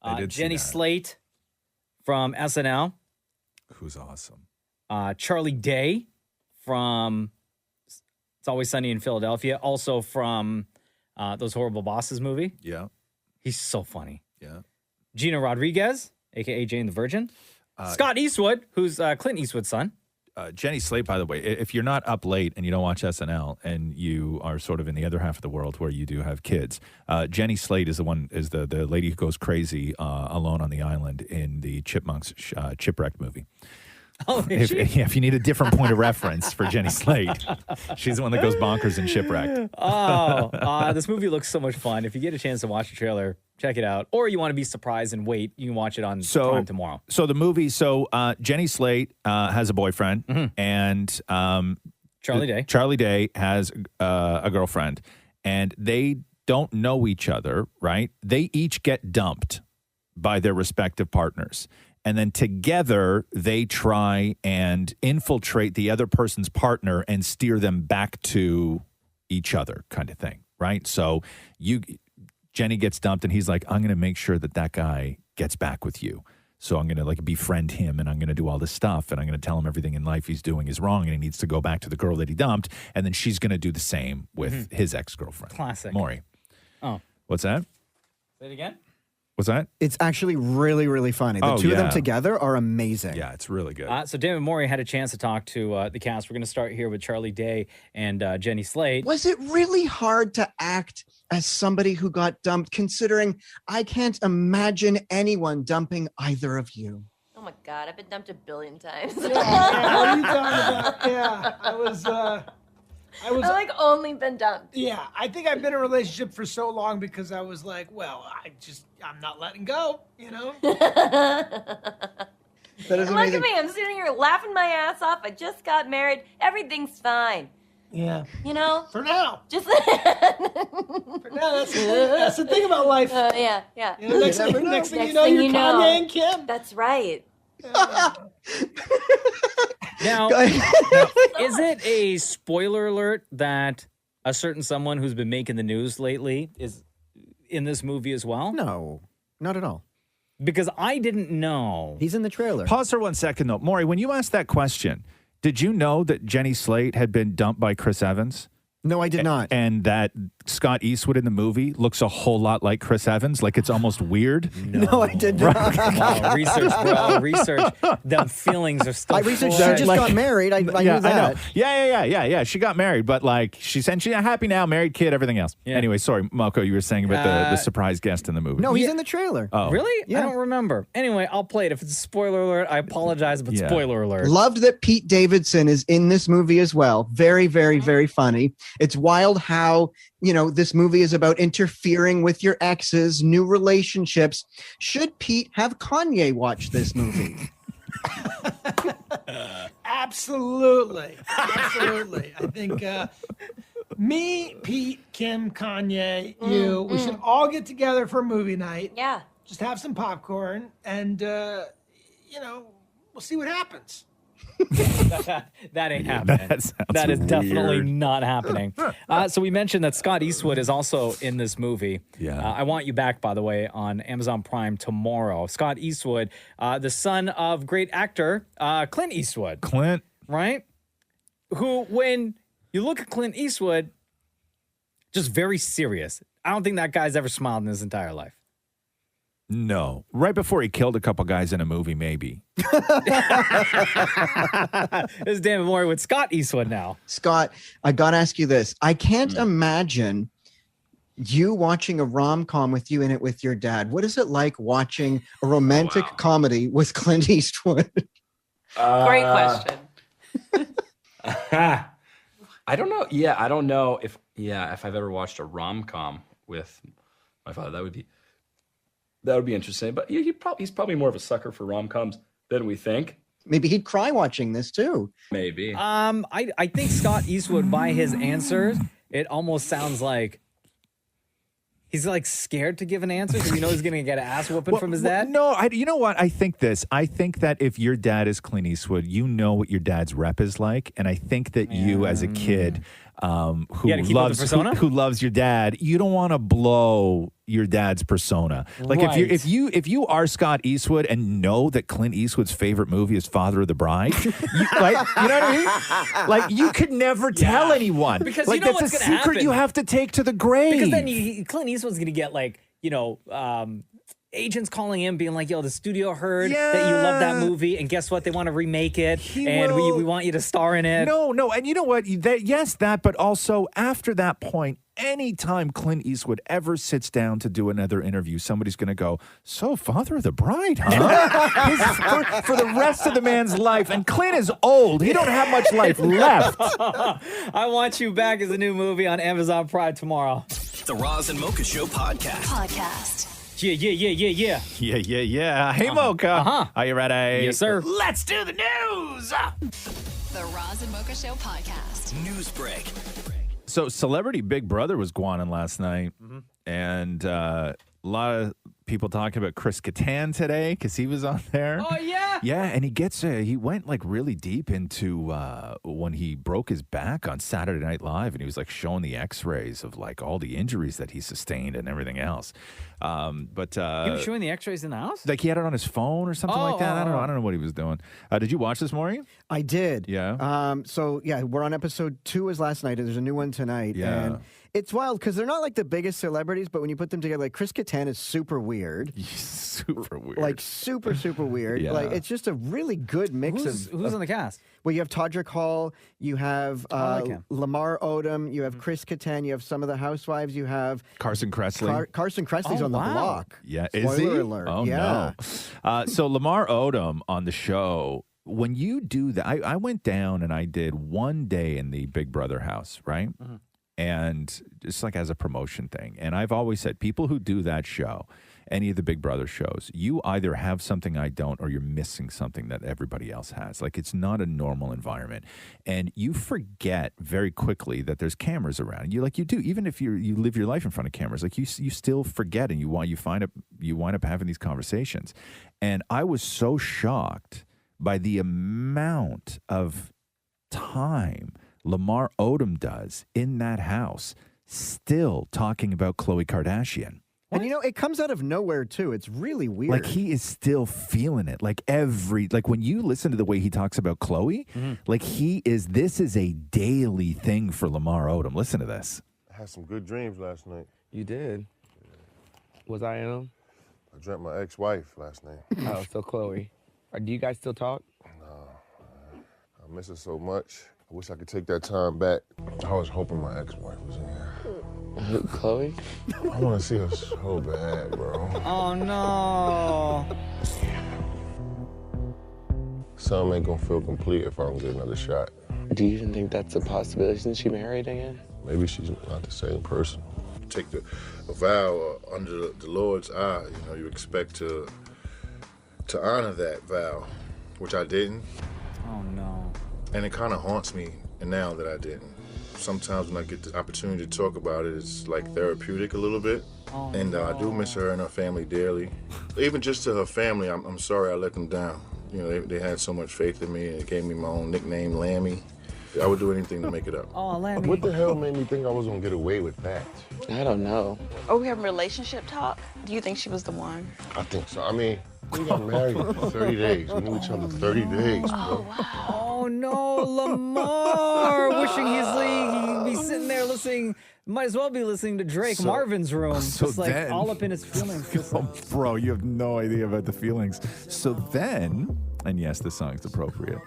I did see Jenny that. Slate from SNL. Who's awesome. Charlie Day from It's Always Sunny in Philadelphia. Also from Those Horrible Bosses movie. Yeah. He's so funny. Yeah. Gina Rodriguez, a.k.a. Jane the Virgin. Scott Eastwood, who's Clint Eastwood's son. Jenny Slate, by the way, if you're not up late and you don't watch SNL and you are sort of in the other half of the world where you do have kids, Jenny Slate is the lady who goes crazy alone on the island in the Chipmunks Chipwrecked movie. Oh, if you need a different point of reference for Jenny Slate, she's the one that goes bonkers in Shipwrecked. This movie looks so much fun. If you get a chance to watch the trailer, check it out. Or you want to be surprised and wait, you can watch it on Prime tomorrow. So the movie, Jenny Slate has a boyfriend, and Charlie Day has a girlfriend, and they don't know each other, right? They each get dumped by their respective partners. And then together, they try and infiltrate the other person's partner and steer them back to each other, kind of thing, right? So Jenny gets dumped, and he's like, I'm going to make sure that guy gets back with you. So I'm going to befriend him, and I'm going to do all this stuff, and I'm going to tell him everything in life he's doing is wrong, and he needs to go back to the girl that he dumped, and then she's going to do the same with his ex-girlfriend. Classic. Maury. Oh. What's that? Say it again? What's that? It's actually really, really funny. The two of them together are amazing. Yeah, it's really good. So David Morey had a chance to talk to the cast. We're going to start here with Charlie Day and Jenny Slate. Was it really hard to act as somebody who got dumped, considering I can't imagine anyone dumping either of you? Oh my God, I've been dumped 1 billion times. What are you talking about? Yeah, I was I've only been dumped. Yeah, I think I've been in a relationship for so long because I was like, well, I'm not letting go, you know? That is Look amazing. at me. I'm sitting here laughing my ass off. I just got married. Everything's fine. Yeah. You know? For now. Just For now, that's the thing about life. yeah. You know, next thing you know, you're Kanye and Kim. That's right. Now, is it a spoiler alert that a certain someone who's been making the news lately is in this movie as well? No, not at all. Because I didn't know. He's in the trailer. Pause for 1 second, though. Maury, when you asked that question, did you know that Jenny Slate had been dumped by Chris Evans? No, I did not. And that Scott Eastwood in the movie looks a whole lot like Chris Evans, like it's almost weird. No, I did not. Wow, research, bro. Research. Them feelings are still. I researched. She just got married. I knew that. I know. Yeah. She got married, but like she's happy now, married kid, everything else. Yeah. Anyway, sorry, Malco, you were saying about the surprise guest in the movie. No, he's in the trailer. Oh, Really? Yeah. I don't remember. Anyway, I'll play it. If it's a spoiler alert, I apologize, but spoiler alert. Loved that Pete Davidson is in this movie as well. Very, very, very funny. It's wild how, this movie is about interfering with your exes, new relationships. Should Pete have Kanye watch this movie? Absolutely. I think me, Pete, Kim, Kanye, you, we should all get together for a movie night. Yeah. Just have some popcorn and, we'll see what happens. That ain't happening. That is definitely not happening. So we mentioned that Scott Eastwood is also in this movie. Yeah. I Want You Back, by the way, on Amazon Prime tomorrow. Scott Eastwood, the son of great actor Clint Eastwood. Clint. Right? Who, when you look at Clint Eastwood, just very serious. I don't think that guy's ever smiled in his entire life. No. Right before he killed a couple guys in a movie, maybe. This is David Morey with Scott Eastwood now. Scott, I got to ask you this. I can't imagine you watching a rom-com with you in it with your dad. What is it like watching a romantic comedy with Clint Eastwood? Great question. I don't know. Yeah, I don't know if I've ever watched a rom-com with my father. That would be interesting. But he's probably more of a sucker for rom-coms than we think. Maybe he'd cry watching this too. Maybe. I think Scott Eastwood, by his answers, it almost sounds like he's like scared to give an answer because he's going to get an ass whooping from his dad. No, you know what? I think this. I think that if your dad is Clint Eastwood, you know what your dad's rep is like. And I think that you as a kid who loves your dad, you don't want to blow your dad's persona. Like if you are Scott Eastwood and know that Clint Eastwood's favorite movie is Father of the Bride, you know what I mean? Like you could never tell anyone. Because like that's a secret you have to take to the grave. Because then Clint Eastwood's going to get agents calling in being like, yo, the studio heard that you love that movie, and guess what? They want to remake it, we want you to star in it. No, and you know what? But also after that point, anytime Clint Eastwood ever sits down to do another interview, somebody's going to go, so Father of the Bride, huh? for the rest of the man's life. And Clint is old. He don't have much life left. I Want You Back is a new movie on Amazon Prime tomorrow. The Roz and Mocha Show podcast. Yeah. Hey, Mocha. Are you ready? Yes, sir. Let's do the news. The Roz and Mocha Show podcast. News break. So Celebrity Big Brother was going on last night, and a lot of people talking about Chris Kattan today because he was on there. Oh, yeah? Yeah, and he went like really deep into when he broke his back on Saturday Night Live, and he was like showing the x-rays of like all the injuries that he sustained and everything else. But he was showing the x-rays in the house? Like he had it on his phone or something like that. I don't know what he was doing. Did you watch this morning? I did. Yeah. We're on episode 2 is last night. There's a new one tonight. Yeah. And it's wild because they're not like the biggest celebrities, but when you put them together, like Chris Kattan is super weird. He's super weird. Like super, super weird. Yeah. Like it's just a really good mix who's on the cast? Well, you have Todrick Hall, you have Lamar Odom, you have Chris Kattan, you have some of the housewives, you have Carson Kressley. Carson Kressley's on the block. Yeah, Spoiler is he? alert. Oh, yeah. no. So Lamar Odom on the show, when you do that, I went down and I did one day in the Big Brother house, right? and just like as a promotion thing. And I've always said, people who do that show, any of the Big Brother shows, you either have something I don't, or you're missing something that everybody else has. Like, it's not a normal environment, and you forget very quickly that there's cameras around. You do, even if you live your life in front of cameras. Like, you still forget, and you wind up having these conversations. And I was so shocked by the amount of time Lamar Odom does in that house, still talking about Khloe Kardashian. And it comes out of nowhere too. It's really weird. Like, he is still feeling it. Like when you listen to the way he talks about Khloe, like this is a daily thing for Lamar Odom. Listen to this. I had some good dreams last night. You did? Was I in them? I dreamt my ex-wife last night. Oh, so Khloe. Do you guys still talk? No. I miss her so much. I wish I could take that time back. I was hoping my ex-wife was in here. Khloe? I want to see her so bad, bro. Oh, no. Some ain't gonna feel complete if I don't get another shot. Do you even think that's a possibility? Isn't she married again? Maybe she's not the same person. Take a vow under the Lord's eye. You expect to honor that vow, which I didn't. Oh, no. And it kind of haunts me now that I didn't. Sometimes when I get the opportunity to talk about it, it's like therapeutic a little bit. Oh, and I do miss her and her family dearly. Even just to her family, I'm sorry I let them down. They had so much faith in me, and they gave me my own nickname, Lammy. I would do anything to make it up. Oh, Lammy. What the hell made me think I was gonna get away with that? I don't know. Are we having relationship talk? Do you think she was the one? I think so. I mean, we got married for 30 days. We knew each other 30 days, bro. Oh, no, Lamar. Wishing he'd be sitting there listening. Might as well be listening to Drake, Marvin's Room. Just all up in his feelings. Bro, you have no idea about the feelings. So then, and yes, the song's appropriate.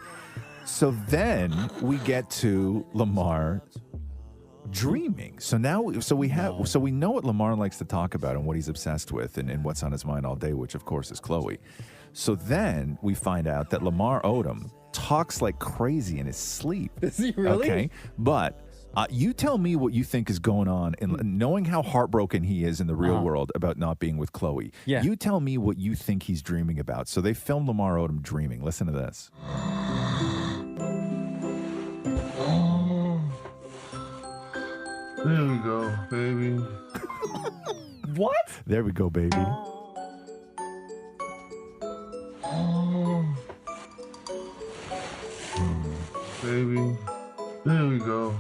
So then we get to Lamar dreaming. So now, we know what Lamar likes to talk about and what he's obsessed with and what's on his mind all day, which of course is Khloe. So then we find out that Lamar Odom talks like crazy in his sleep. Is he really? Okay, but you tell me what you think is going on, and knowing how heartbroken he is in the real world about not being with Khloe. Yeah. You tell me what you think he's dreaming about. So they filmed Lamar Odom dreaming. Listen to this. There we go, baby. What? There we go, baby. Baby, there we go.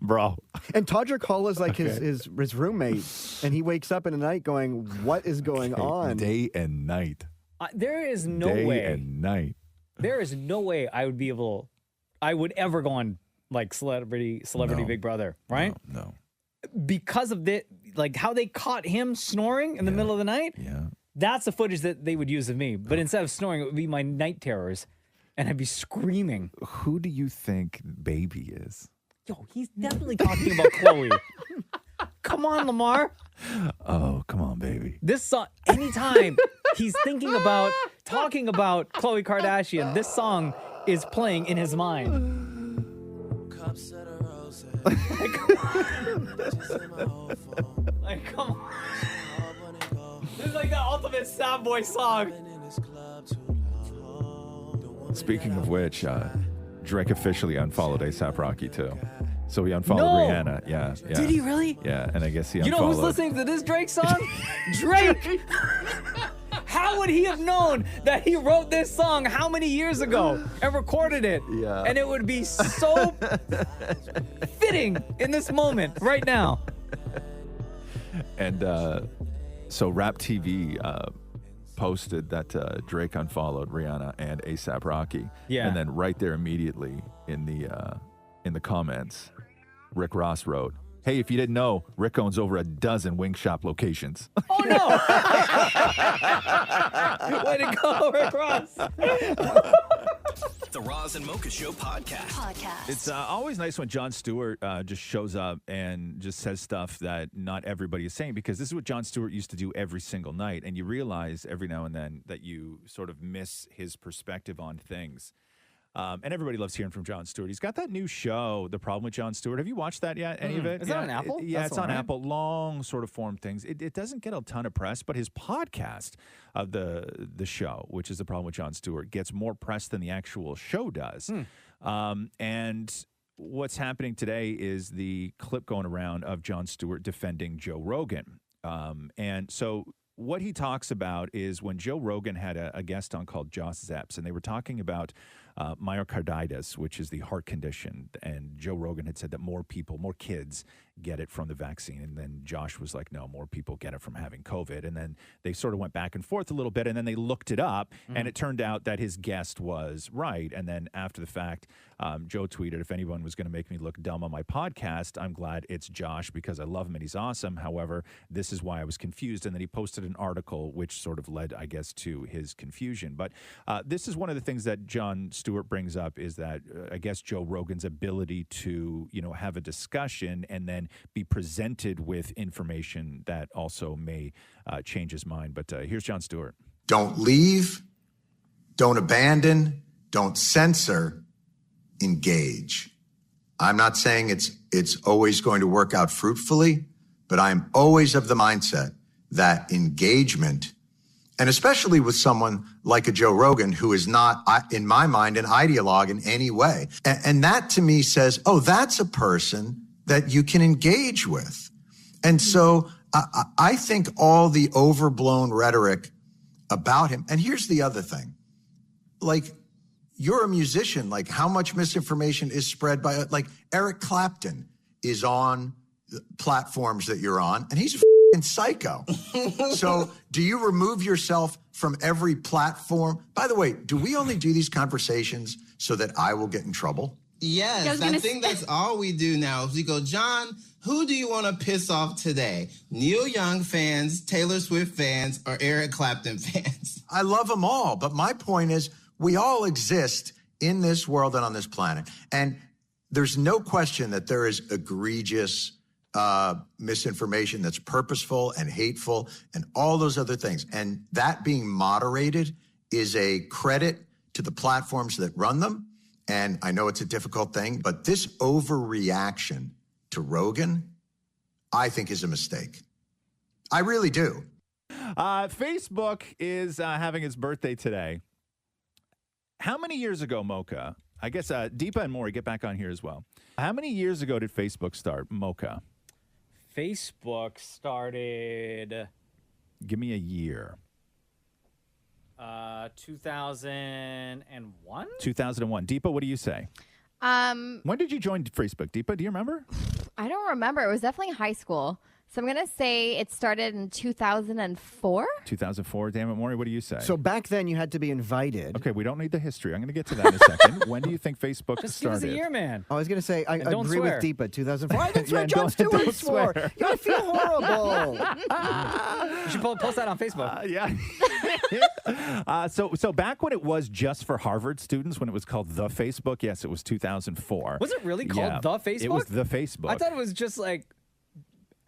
Bro. And Todrick Hall is like his roommate, and he wakes up in the night going, "What is going on?" Day and night. There is no Day way. and night. There is no way I would ever go on like Celebrity Big Brother, right? No. Because of how they caught him snoring in the middle of the night. Yeah. That's the footage that they would use of me. But instead of snoring, it would be my night terrors, and I'd be screaming. Who do you think Baby is? Yo, he's definitely talking about Khloe. Come on, Lamar. Oh, come on, baby. This song, anytime he's talking about Khloe Kardashian, this song is playing in his mind. Like, come on. This is like the ultimate sad boy song. Speaking of which, Drake officially unfollowed A$AP Rocky too. So he unfollowed Rihanna. Yeah. Did he really? Yeah, and I guess he You unfollowed. know who's listening to this Drake song? Drake! How would he have known that he wrote this song how many years ago and recorded it? Yeah. And it would be so fitting in this moment right now. And so Rap TV posted that Drake unfollowed Rihanna and A$AP Rocky. Yeah. And then right there immediately in the comments, Rick Ross wrote, "Hey, if you didn't know, Rick owns over a dozen wing shop locations." Oh no! Way to go, Rick Ross. The Roz and Mocha Show podcast. It's always nice when Jon Stewart just shows up and just says stuff that not everybody is saying, because this is what Jon Stewart used to do every single night, and you realize every now and then that you sort of miss his perspective on things. And everybody loves hearing from Jon Stewart. He's got that new show, The Problem with Jon Stewart. Have you watched that yet? Any of it? Is that on Apple? Yeah, That's it's the one, on right? Apple. Long sort of form things. It doesn't get a ton of press, but his podcast of the show, which is The Problem with Jon Stewart, gets more press than the actual show does. And what's happening today is the clip going around of Jon Stewart defending Joe Rogan. And so what he talks about is when Joe Rogan had a guest on called Josh Zepps, and they were talking about myocarditis, which is the heart condition. And Joe Rogan had said that more kids get it from the vaccine. And then Josh was like, no, more people get it from having COVID. And then they sort of went back and forth a little bit. And then they looked it up. And it turned out that his guest was right. And then after the fact, Joe tweeted, if anyone was going to make me look dumb on my podcast, I'm glad it's Josh because I love him and he's awesome. However, this is why I was confused. And then he posted an article which sort of led, I guess, to his confusion. But this is one of the things that Jon Stewart brings up is that, I guess, Joe Rogan's ability to, have a discussion and then be presented with information that also may change his mind. But here's Jon Stewart. Don't leave, don't abandon, don't censor, engage. I'm not saying it's always going to work out fruitfully, but I'm always of the mindset that engagement, and especially with someone like a Joe Rogan, who is not, in my mind, an ideologue in any way. And that to me says, oh, that's a person that you can engage with. And so I think all the overblown rhetoric about him, and here's the other thing, like, you're a musician, like how much misinformation is spread by, like Eric Clapton is on platforms that you're on, and he's a f***ing psycho. So do you remove yourself from every platform? By the way, do we only do these conversations so that I will get in trouble? Yes, I think that's all we do now. Is we go, John, who do you want to piss off today? Neil Young fans, Taylor Swift fans, or Eric Clapton fans? I love them all, but my point is we all exist in this world and on this planet. And there's no question that there is egregious misinformation that's purposeful and hateful and all those other things. And that being moderated is a credit to the platforms that run them. And I know it's a difficult thing, but this overreaction to Rogan, I think is a mistake. I really do. Facebook is having its birthday today. How many years ago, Mocha? I guess Deepa and Maury, get back on here as well. How many years ago did Facebook start, Mocha? Facebook started... Give me a year. 2001? 2001. Deepa, what do you say? When did you join Facebook, Deepa? Do you remember? I don't remember. It was definitely high school. So I'm going to say it started in 2004. 2004. Damn it, Maury, what do you say? So back then you had to be invited. Okay, we don't need the history. I'm going to get to that in a second. When do you think Facebook Just started? give us a year, man. I was going to say, I don't agree swear. with Deepa, 2004. That's Yeah, what Jon Stewart don't swore. swear. You feel horrible. You should post that on Facebook. So back when it was just for Harvard students, when it was called The Facebook, yes, it was 2004. Was it really called The Facebook? It was The Facebook. I thought it was just like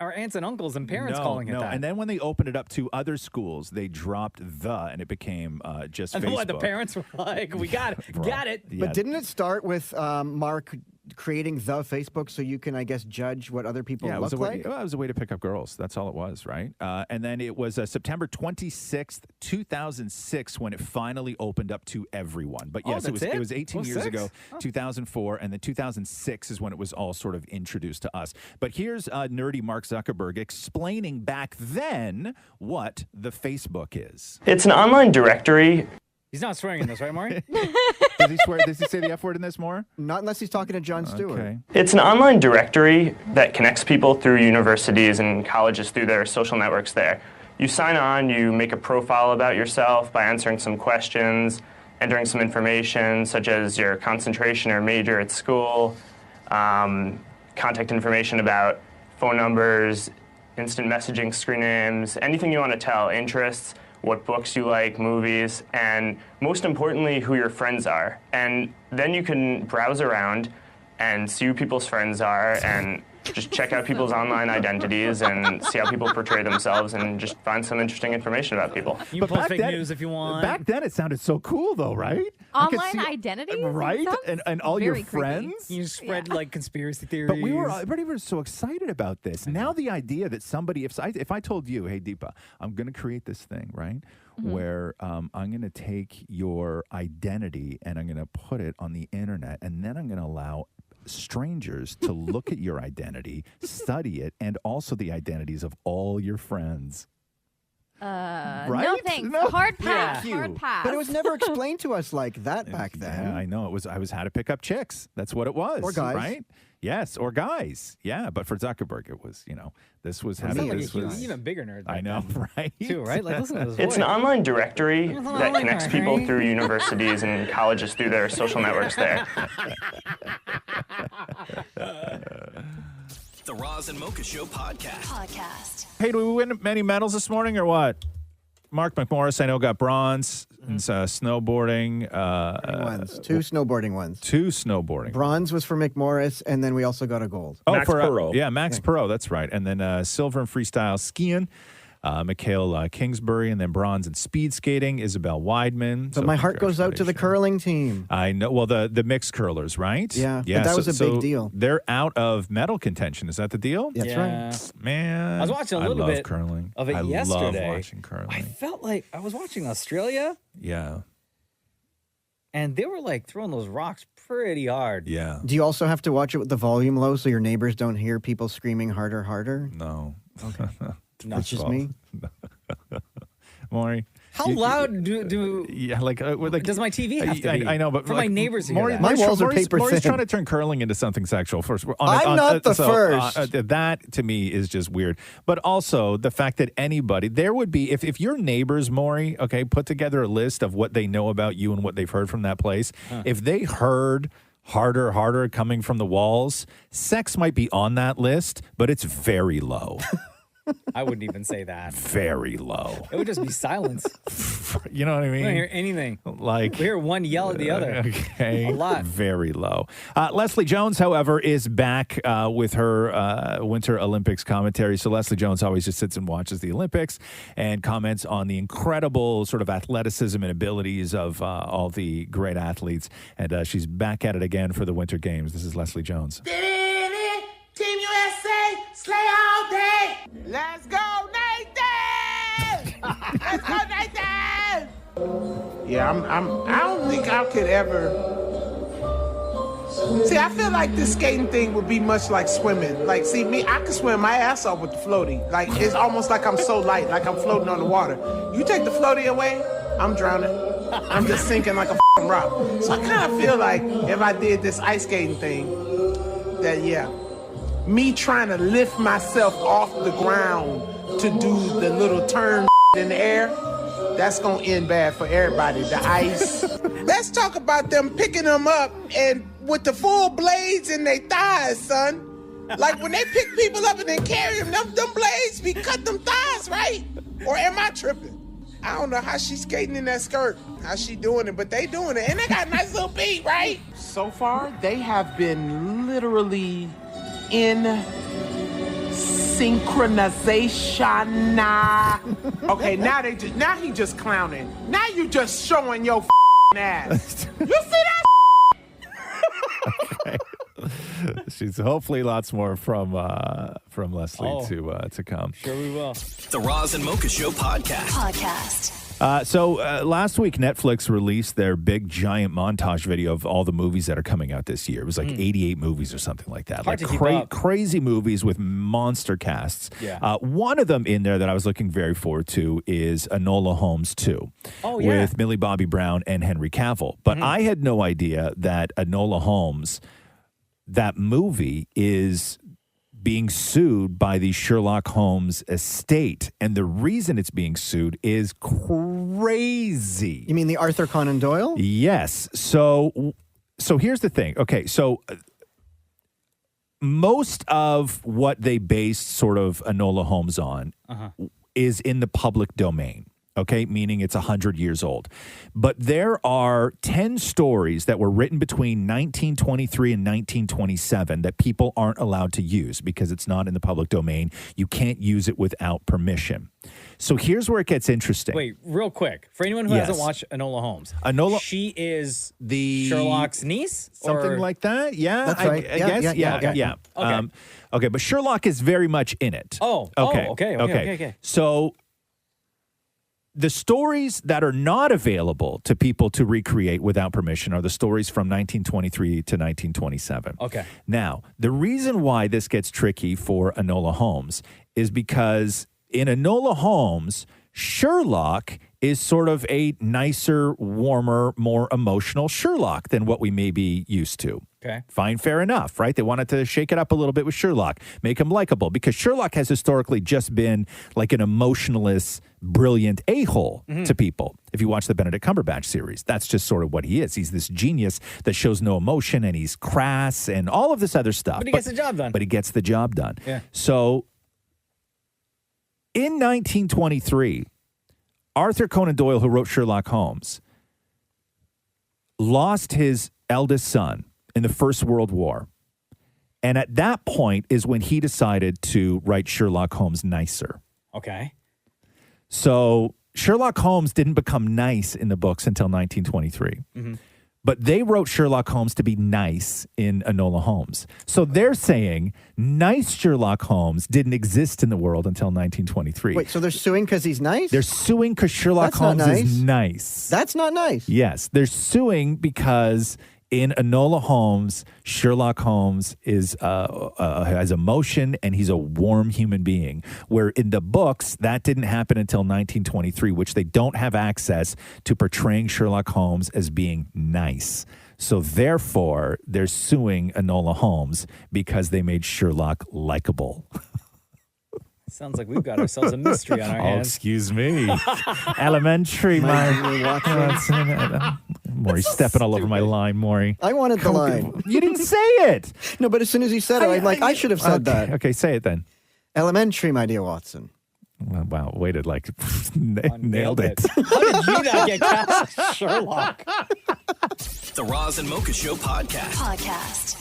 our aunts and uncles and parents calling it that. And then when they opened it up to other schools, they dropped the, and it became just and Facebook. what, the parents were like, we got it, got it. Yeah. But didn't it start with Mark creating the Facebook so you can, I guess, judge what other people Yeah, it look was a way, like? well, it was a way to pick up girls. That's all it was, right? And then it was September 26th, 2006, when it finally opened up to everyone. But yes, it was 18 years ago, 2004, and then 2006 is when it was all sort of introduced to us. But here's nerdy Mark Zuckerberg explaining back then what the Facebook is. It's an online directory. He's not swearing in this, right, Maury? Does he swear? Does he say the F word in this more? Not unless he's talking to Jon Stewart. Okay. It's an online directory that connects people through universities and colleges through their social networks there. You sign on, you make a profile about yourself by answering some questions, entering some information such as your concentration or major at school, contact information about phone numbers, instant messaging screen names, anything you want to tell, interests, what books you like, movies, and most importantly, who your friends are. And then you can browse around and see who people's friends are and just check out people's online identities and see how people portray themselves and just find some interesting information about people. You can post fake news if you want. Back then, it sounded so cool, though, right? Online identities? Right? And all your friends? You spread like conspiracy theories. But everybody was so excited about this. Now the idea that somebody, if I told you, hey, Deepa, I'm going to create this thing, right? Where I'm going to take your identity and I'm going to put it on the internet, and then I'm going to allow strangers to look at your identity, study it, and also the identities of all your friends. No thanks. Hard pass. Hard pass. But it was never explained to us like that back then. Yeah, I know. I was how to pick up chicks. That's what it was. Or guys. Right? Yes, or guys. Yeah, but for Zuckerberg, it was, this was how to... He's an even bigger nerd. I know, right? Too, right? Like, listen to this It's voice. an online directory that connects people through universities and colleges through their social networks there. The Roz and Mocha Show podcast. Hey, do we win many medals this morning or what? Mark McMorris, I know, got bronze in snowboarding. Two snowboarding ones. Two snowboarding. Bronze was for McMorris, and then we also got a gold. Max Perot. Yeah, Max Perot, that's right. And then silver in freestyle skiing, Mikhail Kingsbury, and then bronze in speed skating, Isabel Weidman. But my heart goes out to the curling team. I know. Well, the mixed curlers, right? Yeah, but that was a big deal. They're out of medal contention. Is that the deal? That's right. Man, I was watching a little bit curling. of it I yesterday. love watching curling. I felt like I was watching Australia. Yeah. And they were like throwing those rocks pretty hard. Yeah. Do you also have to watch it with the volume low so your neighbors don't hear people screaming harder, harder? No. Okay. Not just me. Maury. How loud do yeah, like does my TV have to be? I know, but for my neighbors to hear Maury, that. My walls are paper Maury's thin. trying to turn curling into something sexual. First, I'm not the first. That to me is just weird. But also the fact that there would be if your neighbors, Maury, okay, put together a list of what they know about you and what they've heard from that place. If they heard harder coming from the walls, sex might be on that list, but it's very low. I wouldn't even say that. Very low. It would just be silence. You know what I mean? We don't hear anything. Like we hear one yell at the other. Okay. A lot. Very low. Leslie Jones, however, is back with her Winter Olympics commentary. So Leslie Jones always just sits and watches the Olympics and comments on the incredible sort of athleticism and abilities of all the great athletes. And she's back at it again for the Winter Games. This is Leslie Jones. Team USA, slay all day. Let's go, Nathan! Let's go, Nathan! Yeah, I don't think I could ever. See, I feel like this skating thing would be much like swimming. Like, see, me, I can swim my ass off with the floaty. Like, it's almost like I'm so light, like I'm floating on the water. You take the floaty away, I'm drowning. I'm just sinking like a f***ing rock. So I kind of feel like if I did this ice skating thing, that, yeah. Me trying to lift myself off the ground to do the little turn in the air, that's gonna end bad for everybody. The ice. Let's talk about them picking them up and with the full blades in their thighs, son. Like when they pick people up and they carry them blades be cut them thighs, right? Or am I tripping? I don't know how she's skating in that skirt, how she doing it, but they doing it. And they got a nice little beat, right? So far, they have been literally in synchronization. Okay, now he just clowning. Now you just showing your ass. You see that? Okay. She's hopefully lots more from Leslie to come. Sure we will. The Roz and Mocha Show podcast. So last week, Netflix released their big, giant montage video of all the movies that are coming out this year. It was like 88 movies or something like that. Hard to like keep up. crazy movies with monster casts. Yeah. One of them in there that I was looking very forward to is Enola Holmes 2 with Millie Bobby Brown and Henry Cavill. But I had no idea that Enola Holmes, that movie, is being sued by the Sherlock Holmes estate. And the reason it's being sued is crazy. You mean the Arthur Conan Doyle? Yes. So here's the thing. Okay, so most of what they based sort of Enola Holmes on is in the public domain. Okay, meaning it's 100 years old. But there are 10 stories that were written between 1923 and 1927 that people aren't allowed to use because it's not in the public domain. You can't use it without permission. So here's where it gets interesting. Wait, real quick. For anyone who hasn't watched Enola Holmes, she is the Sherlock's niece? Something like that? Yeah. That's right. I guess. Yeah. Okay. Okay. Okay, but Sherlock is very much in it. Okay. So the stories that are not available to people to recreate without permission are the stories from 1923 to 1927. Okay. Now, the reason why this gets tricky for Enola Holmes is because in Enola Holmes, Sherlock is sort of a nicer, warmer, more emotional Sherlock than what we may be used to. Okay. Fine, fair enough, right? They wanted to shake it up a little bit with Sherlock, make him likable, because Sherlock has historically just been like an emotionless, brilliant a-hole to people. If you watch the Benedict Cumberbatch series, that's just sort of what he is. He's this genius that shows no emotion, and he's crass and all of this other stuff. But he gets the job done. But he gets the job done. Yeah. So in 1923, Arthur Conan Doyle, who wrote Sherlock Holmes, lost his eldest son in the First World War. And at that point is when he decided to write Sherlock Holmes nicer. Okay. So Sherlock Holmes didn't become nice in the books until 1923. But they wrote Sherlock Holmes to be nice in Enola Holmes. So they're saying nice Sherlock Holmes didn't exist in the world until 1923. Wait, so they're suing because he's nice? They're suing because Sherlock Holmes is nice. That's not nice. Yes, they're suing because in Enola Holmes, Sherlock Holmes is has emotion and he's a warm human being. Where in the books, that didn't happen until 1923, which they don't have access to portraying Sherlock Holmes as being nice. So therefore, they're suing Enola Holmes because they made Sherlock likable. Sounds like we've got ourselves a mystery on our hands. Excuse me. Elementary, Maury, stepping all over my line, Maury. I wanted the line. You didn't say it. No, but as soon as he said it, I'm like, I should have said that. Okay, say it then. Elementary, my dear Watson. Wow, waited like nailed it. How did you not get cast as Sherlock? The Roz and Mocha Show podcast.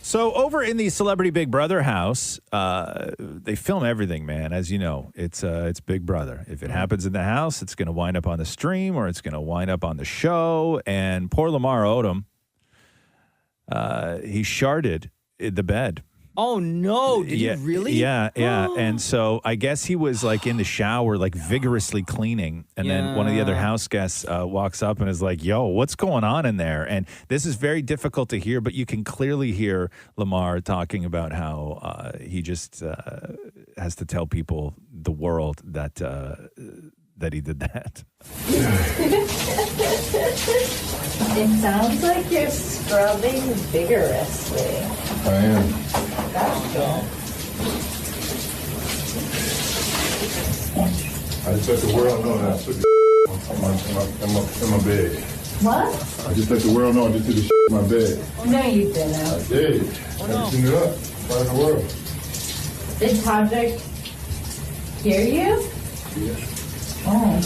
So over in the Celebrity Big Brother house, they film everything, man. As you know, it's Big Brother. If it happens in the house, it's going to wind up on the stream or it's going to wind up on the show. And poor Lamar Odom, he sharded the bed. Oh, no. Did you really? Yeah. And so I guess he was like in the shower, like vigorously cleaning. And then one of the other house guests walks up and is like, yo, what's going on in there? And this is very difficult to hear, but you can clearly hear Lamar talking about how he just has to tell people, the world, that he did that. It sounds like you're scrubbing vigorously. I am. Gotcha. I just let the world know that I took the in my bed. What? I just let the world know I just took the in my bed. No, you didn't. I did. I just seen it up in front of the world. Did Tajik hear you? Yeah. Oh.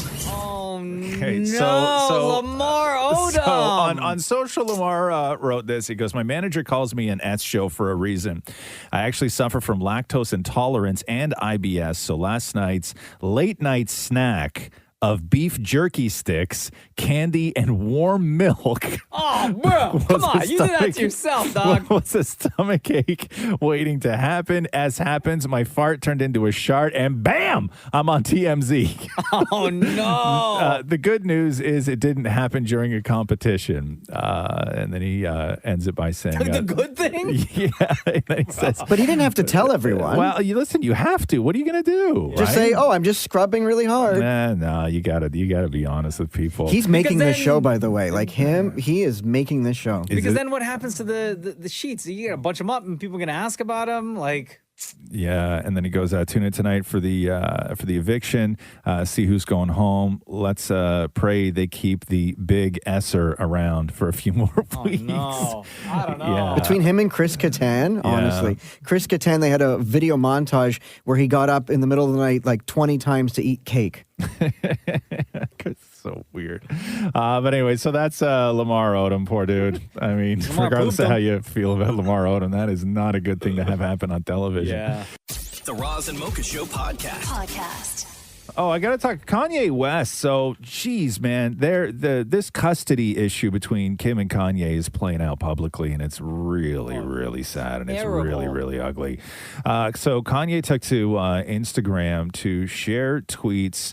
Okay, No, Lamar Odom. So on social, Lamar wrote this. He goes, my manager calls me an S show for a reason. I actually suffer from lactose intolerance and IBS, so last night's late night snack of beef jerky sticks, candy, and warm milk. Oh, bro, come on. You did that to yourself, dog. Was a stomach ache waiting to happen. As happens, my fart turned into a shart, and bam, I'm on TMZ. Oh, no. The good news is it didn't happen during a competition. And then he ends it by saying... the good thing? Yeah. And then he says, But he didn't have to tell everyone. well, you have to. What are you going to do? Just say, oh, I'm just scrubbing really hard. No, you gotta be honest with people. He's making this show, by the way. Like him, he is making this show. Because then what happens to the sheets? You gotta bunch them up and people are gonna ask about them. Like, yeah, and then he goes, tune in tonight for the eviction, see who's going home. Let's pray they keep the big Esser around for a few more weeks. No, I don't know. Yeah. Between him and Chris Kattan, honestly. Chris Kattan, they had a video montage where he got up in the middle of the night like 20 times to eat cake. It's so weird. But anyway, so that's Lamar Odom, poor dude. I mean, regardless of how you feel about Lamar Odom, that is not a good thing to have happen on television. Yeah. The Roz and Mocha Show podcast. Oh, I got to talk Kanye West. So, geez, man, this custody issue between Kim and Kanye is playing out publicly, and it's really, really sad, and Terrible. it's really, really ugly. So, Kanye took to Instagram to share tweets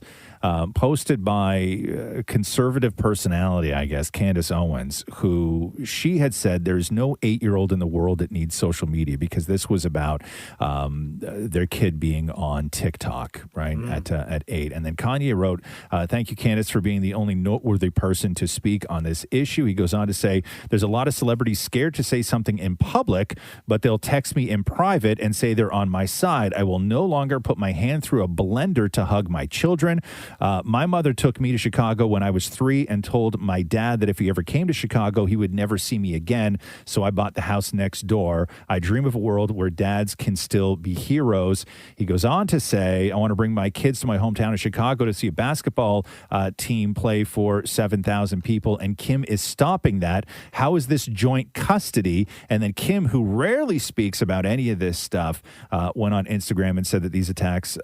posted by a conservative personality, I guess, Candace Owens, who she had said there's no 8-year-old in the world that needs social media, because this was about their kid being on TikTok, right, at 8. And then Kanye wrote, thank you, Candace, for being the only noteworthy person to speak on this issue. He goes on to say, there's a lot of celebrities scared to say something in public, but they'll text me in private and say they're on my side. I will no longer put my hand through a blender to hug my children. My mother took me to Chicago when I was 3 and told my dad that if he ever came to Chicago, he would never see me again. So I bought the house next door. I dream of a world where dads can still be heroes. He goes on to say, I want to bring my kids to my hometown of Chicago to see a basketball team play for 7,000 people. And Kim is stopping that. How is this joint custody? And then Kim, who rarely speaks about any of this stuff, went on Instagram and said that these attacks,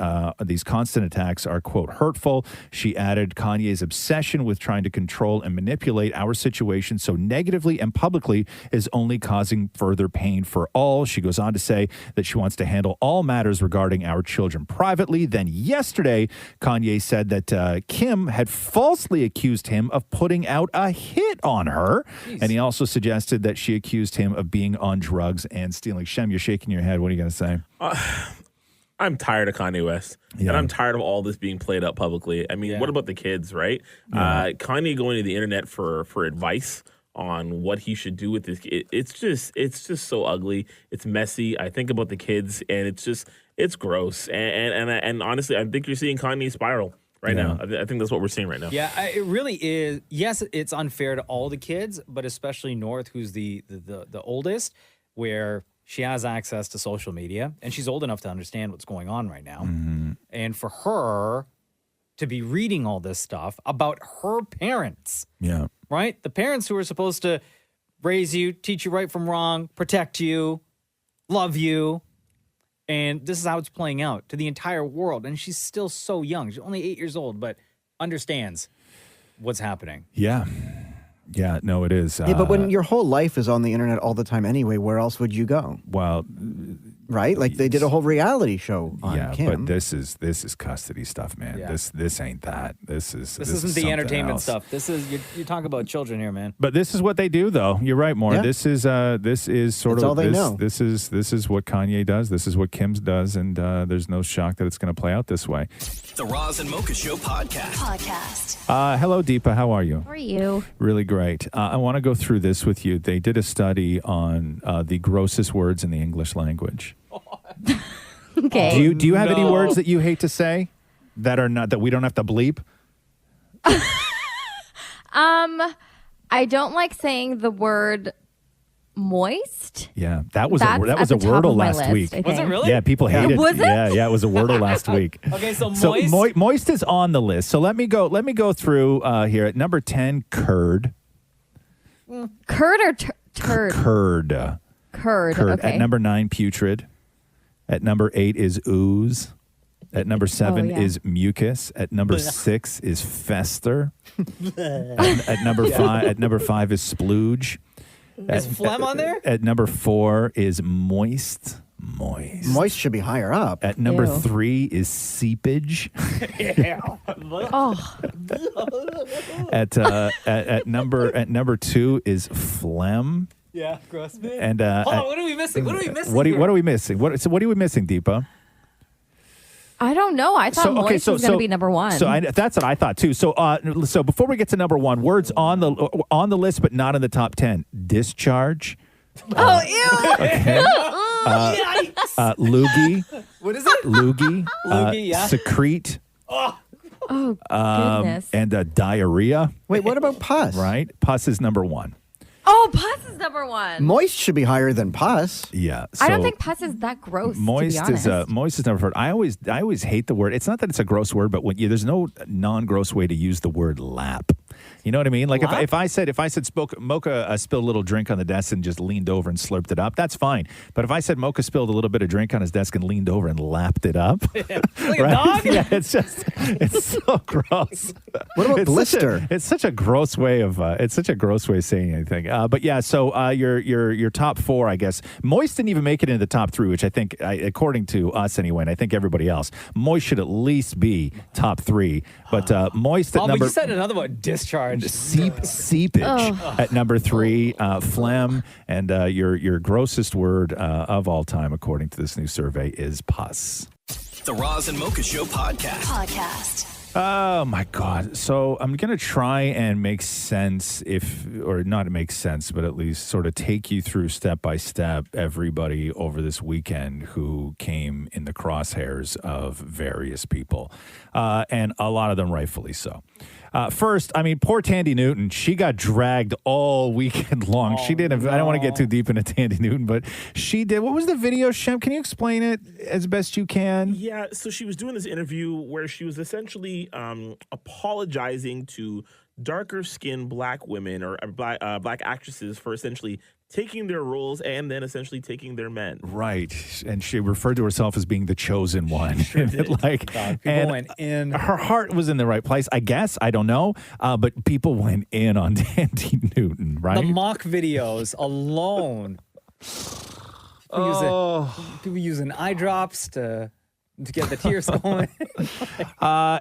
these constant attacks are, quote, hurtful. She added Kanye's obsession with trying to control and manipulate our situation so negatively and publicly is only causing further pain for all. She goes on to say that she wants to handle all matters regarding our children privately. Then yesterday, Kanye said that Kim had falsely accused him of putting out a hit on her. Jeez. And he also suggested that she accused him of being on drugs and stealing. Shem, you're shaking your head. What are you going to say? I'm tired of Kanye West, and I'm tired of all this being played out publicly. I mean, what about the kids, right? Yeah. Kanye going to the internet for advice on what he should do with this. It's just so ugly. It's messy. I think about the kids, and it's gross. And honestly, I think you're seeing Kanye spiral right now. I think that's what we're seeing right now. Yeah, it really is. Yes, it's unfair to all the kids, but especially North, who's the oldest, where she has access to social media, and she's old enough to understand what's going on right now. Mm-hmm. And for her to be reading all this stuff about her parents, right? The parents who are supposed to raise you, teach you right from wrong, protect you, love you. And this is how it's playing out to the entire world. And she's still so young. She's only 8 years old, but understands what's happening. Yeah. Yeah, no, it is. Yeah, but when your whole life is on the internet all the time anyway, where else would you go? Well, right? Like they did a whole reality show on Kim. But this is custody stuff, man. Yeah. This ain't that. This isn't the entertainment stuff. This is you're talking about children here, man. But this is what they do, though. You're right, Maura. Yeah. This is sort That's of all they know. This is what Kanye does. This is what Kim does, and there's no shock that it's going to play out this way. The Roz and Mocha Show podcast. Hello, Deepa. How are you? How are you? Really great. I want to go through this with you. They did a study on the grossest words in the English language. Okay. Do you have any words that you hate to say that we don't have to bleep? I don't like saying the word moist. Yeah, that was That's a at the top Wordle of my last list, week. okay. Was it really? Yeah, people hated. Was it? Yeah, it was a Wordle last week. Okay, so moist. Moist is on the list. So let me go through here at number 10, curd. Curd or turd? Curd. Curd. Okay. At number 9, putrid. At number 8 is ooze. At number 7 is mucus. At number 6 is fester. at number 5 is splooge. Is phlegm on there? At number 4 is moist. Moist should be higher up. At number Ew. 3 is seepage. Oh. At number 2 is phlegm. Yeah, gross. And hold on, what are we missing? What are we missing? What are we missing? What are we missing, Deepa? I don't know. I thought moist was going to be number 1. So that's what I thought too. So before we get to number 1, words on the list but not in the top 10: discharge. Oh, ew! Okay. Loogie. What is it? Loogie. Loogie, yeah. Secrete. Oh, goodness. And diarrhea. Wait, what about pus? Right, pus is number 1. Oh, pus is number one. Moist should be higher than pus. Yeah. I don't so- think pus is that gross. Moist to be honest. is moist is never heard. I always hate the word. It's not that it's a gross word, but there's no non-gross way to use the word lap. You know what I mean? Like if I said Mocha spilled a little drink on the desk and just leaned over and slurped it up, that's fine. But if I said Mocha spilled a little bit of drink on his desk and leaned over and lapped it up, Like a dog? Yeah, it's so gross. What about blister? It's such a gross way of saying anything. But yeah, so your top four, I guess. Moist didn't even make it into the top three, which I think, according to us anyway, and I think everybody else, Moist should at least be top three. But Moist at Oh, number. but you said another one. Discharge. Seepage at number three, phlegm, and your grossest word of all time, according to this new survey, is pus. The Roz and Mocha Show podcast. Oh my God. So I'm going to try and make sense or not make sense, but at least sort of take you through step by step everybody over this weekend who came in the crosshairs of various people. And a lot of them rightfully so. First, I mean, poor Tandy Newton. She got dragged all weekend long. She didn't. I don't want to get too deep into Tandy Newton, but she did. What was the video, Shem? Can you explain it as best you can? Yeah, so she was doing this interview where she was essentially apologizing to darker-skinned black women or black actresses for essentially taking their roles and then essentially taking their men. Right. And she referred to herself as being the chosen one. Sure did. People went in. Her heart was in the right place, I guess. I don't know. But people went in on Tandy Newton, right? The mock videos alone. People using eye drops to get the tears going.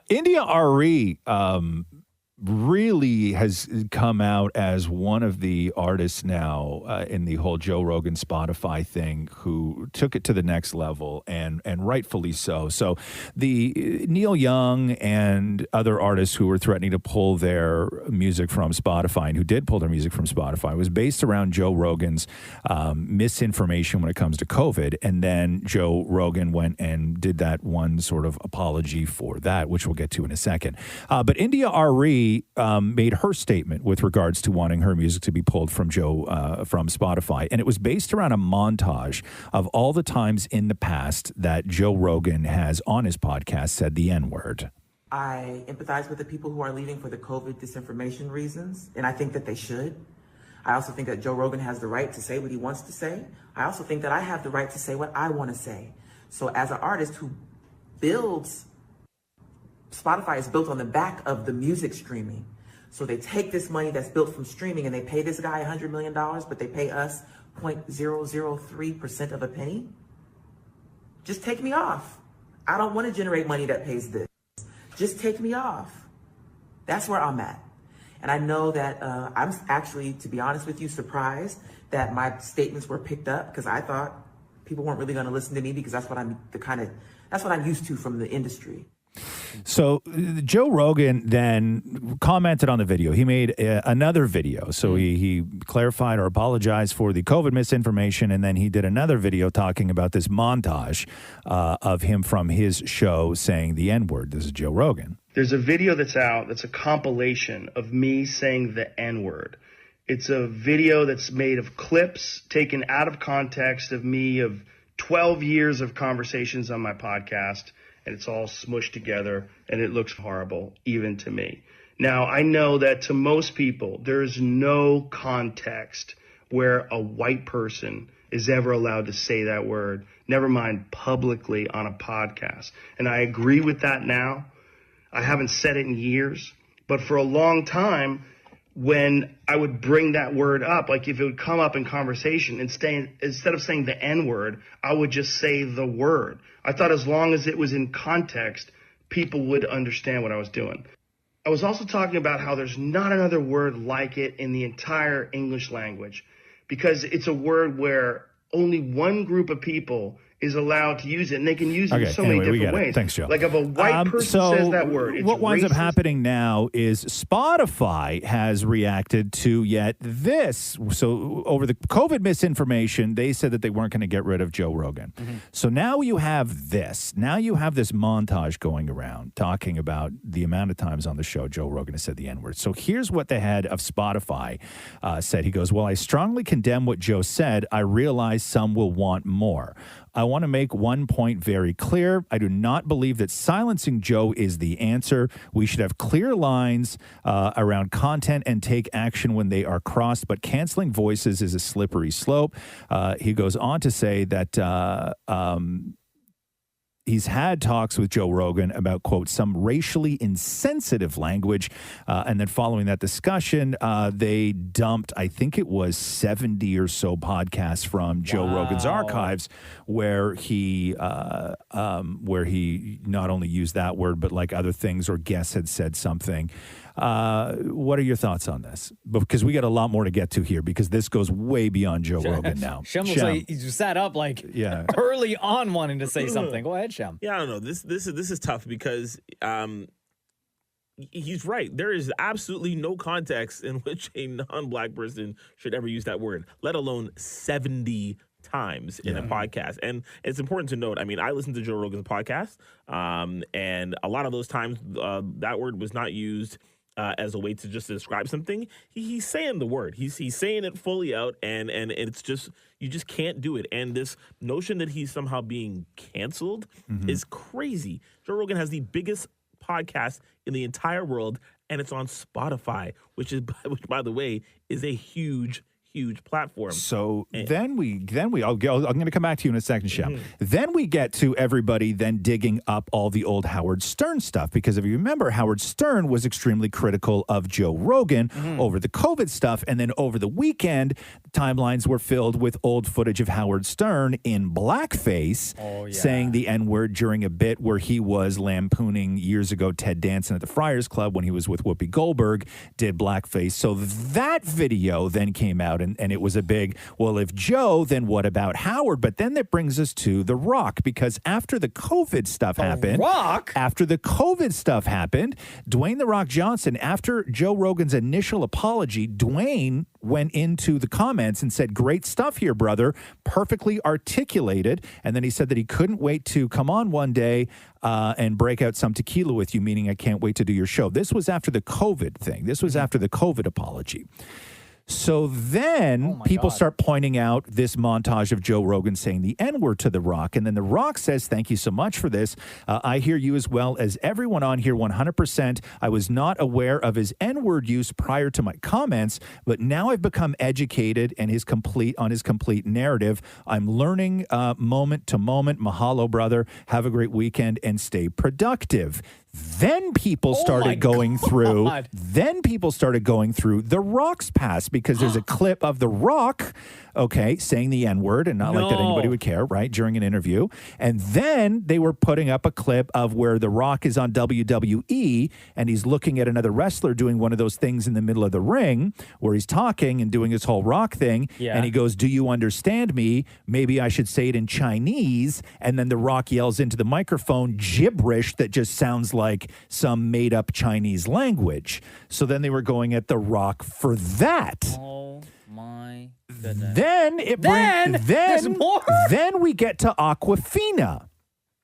India Ari really has come out as one of the artists now in the whole Joe Rogan Spotify thing who took it to the next level, and rightfully so. So the Neil Young and other artists who were threatening to pull their music from Spotify and who did pull their music from Spotify was based around Joe Rogan's misinformation when it comes to COVID. And then Joe Rogan went and did that one sort of apology for that, which we'll get to in a second. But India Ari made her statement with regards to wanting her music to be pulled from from Spotify. And it was based around a montage of all the times in the past that Joe Rogan has on his podcast said the N-word. I empathize with the people who are leaving for the COVID disinformation reasons, and I think that they should. I also think that Joe Rogan has the right to say what he wants to say. I also think that I have the right to say what I want to say. So as an artist who builds, Spotify is built on the back of the music streaming. So they take this money that's built from streaming and they pay this guy $100 million, but they pay us 0.003% of a penny. Just take me off. I don't want to generate money that pays this. Just take me off. That's where I'm at. And I know that I'm actually, to be honest with you, surprised that my statements were picked up, because I thought people weren't really going to listen to me, because that's what I'm used to from the industry. So Joe Rogan then commented on the video. He made another video. So he clarified or apologized for the COVID misinformation. And then he did another video talking about this montage of him from his show saying the N-word. This is Joe Rogan. There's a video that's out that's a compilation of me saying the N-word. It's a video that's made of clips taken out of context of me of 12 years of conversations on my podcast. And it's all smushed together, and it looks horrible, even to me. Now, I know that to most people, there's no context where a white person is ever allowed to say that word, never mind publicly on a podcast. And I agree with that now. I haven't said it in years, but for a long time, when I would bring that word up, like if it would come up in conversation, instead of saying the N-word, I would just say the word. I thought as long as it was in context, people would understand what I was doing. I was also talking about how there's not another word like it in the entire English language, because it's a word where only one group of people is allowed to use it, and they can use it in so anyway, many we different get it. ways. Thanks, Joe. Like if a white person says that word, it's what winds up racist. happening now is Spotify has reacted to yet this. So over the COVID misinformation, they said that they weren't going to get rid of Joe Rogan. So now you have this. Now you have this montage going around talking about the amount of times on the show Joe Rogan has said the N-word. So here's what the head of Spotify said. He goes, "Well, I strongly condemn what Joe said. I realize some will want more. I want to make one point very clear. I do not believe that silencing Joe is the answer. We should have clear lines around content and take action when they are crossed, but canceling voices is a slippery slope." He goes on to say that he's had talks with Joe Rogan about, quote, some racially insensitive language. And then following that discussion, they dumped, I think it was 70 or so podcasts from Joe Rogan's archives where he not only used that word, but like other things or guests had said something. What are your thoughts on this? Because we got a lot more to get to here because this goes way beyond Joe Rogan now. Shem looks like he sat up early on wanting to say something. Go ahead, Shem. Yeah, I don't know. This is tough because he's right. There is absolutely no context in which a non-black person should ever use that word, let alone 70 times in a podcast. And it's important to note, I mean, I listen to Joe Rogan's podcast, and a lot of those times that word was not used as a way to just describe something. He's saying the word. He's saying it fully out, and it's just, you just can't do it. And this notion that he's somehow being canceled is crazy. Joe Rogan has the biggest podcast in the entire world, and it's on Spotify, which by the way is a huge platform. So then we I'm going to come back to you in a second, Shem. Then we get to everybody then digging up all the old Howard Stern stuff, because if you remember, Howard Stern was extremely critical of Joe Rogan over the COVID stuff, and then over the weekend, timelines were filled with old footage of Howard Stern in blackface saying the N-word during a bit where he was lampooning years ago Ted Danson at the Friars Club when he was with Whoopi Goldberg, did blackface. So that video then came out, and it was a big, well, if Joe, then what about Howard? But then that brings us to The Rock, because after the COVID stuff happened, Dwayne The Rock Johnson, after Joe Rogan's initial apology, Dwayne went into the comments and said, "Great stuff here, brother. Perfectly articulated." And then he said that he couldn't wait to come on one day and break out some tequila with you, meaning I can't wait to do your show. This was after the COVID thing. This was after the COVID apology. So then people start pointing out this montage of Joe Rogan saying the N-word to The Rock. And then The Rock says, "Thank you so much for this. I hear you as well as everyone on here 100%. I was not aware of his N-word use prior to my comments, but now I've become educated and his complete narrative. I'm learning moment to moment. Mahalo, brother. Have a great weekend and stay productive." Then people started going through. Then people started going through The Rock's past, because there's a clip of The Rock, saying the N-word, and not like that anybody would care, right, during an interview. And then they were putting up a clip of where The Rock is on WWE, and he's looking at another wrestler doing one of those things in the middle of the ring where he's talking and doing his whole Rock thing. Yeah. And he goes, "Do you understand me? Maybe I should say it in Chinese." And then The Rock yells into the microphone gibberish that just sounds like some made-up Chinese language. So then they were going at The Rock for that. Oh my goodness. There's more? Then we get to Aquafina.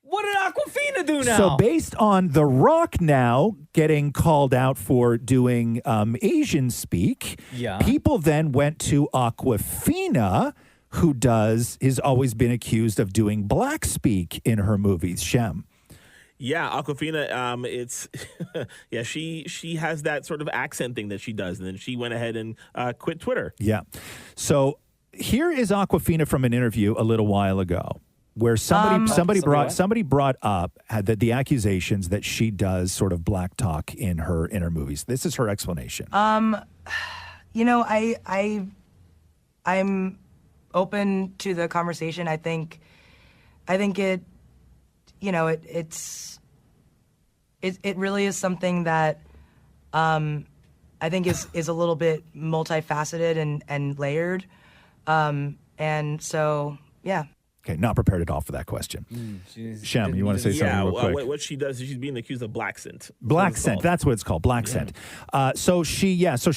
What did Aquafina do now? So based on The Rock now getting called out for doing Asian speak, people then went to Aquafina, who has always been accused of doing black speak in her movies. Shem. Yeah, Aquafina, it's she has that sort of accent thing that she does, and then she went ahead and quit Twitter. Yeah. So here is Aquafina from an interview a little while ago, where somebody brought up the accusations that she does sort of black talk in her movies. This is her explanation. I'm open to the conversation. I think it. It really is something that I think is a little bit multifaceted and layered. And so, yeah. Okay, not prepared at all for that question. Shem, you want to say something real quick? What she does is she's being accused of black scent. Black scent. That's what it's called. Black scent. So she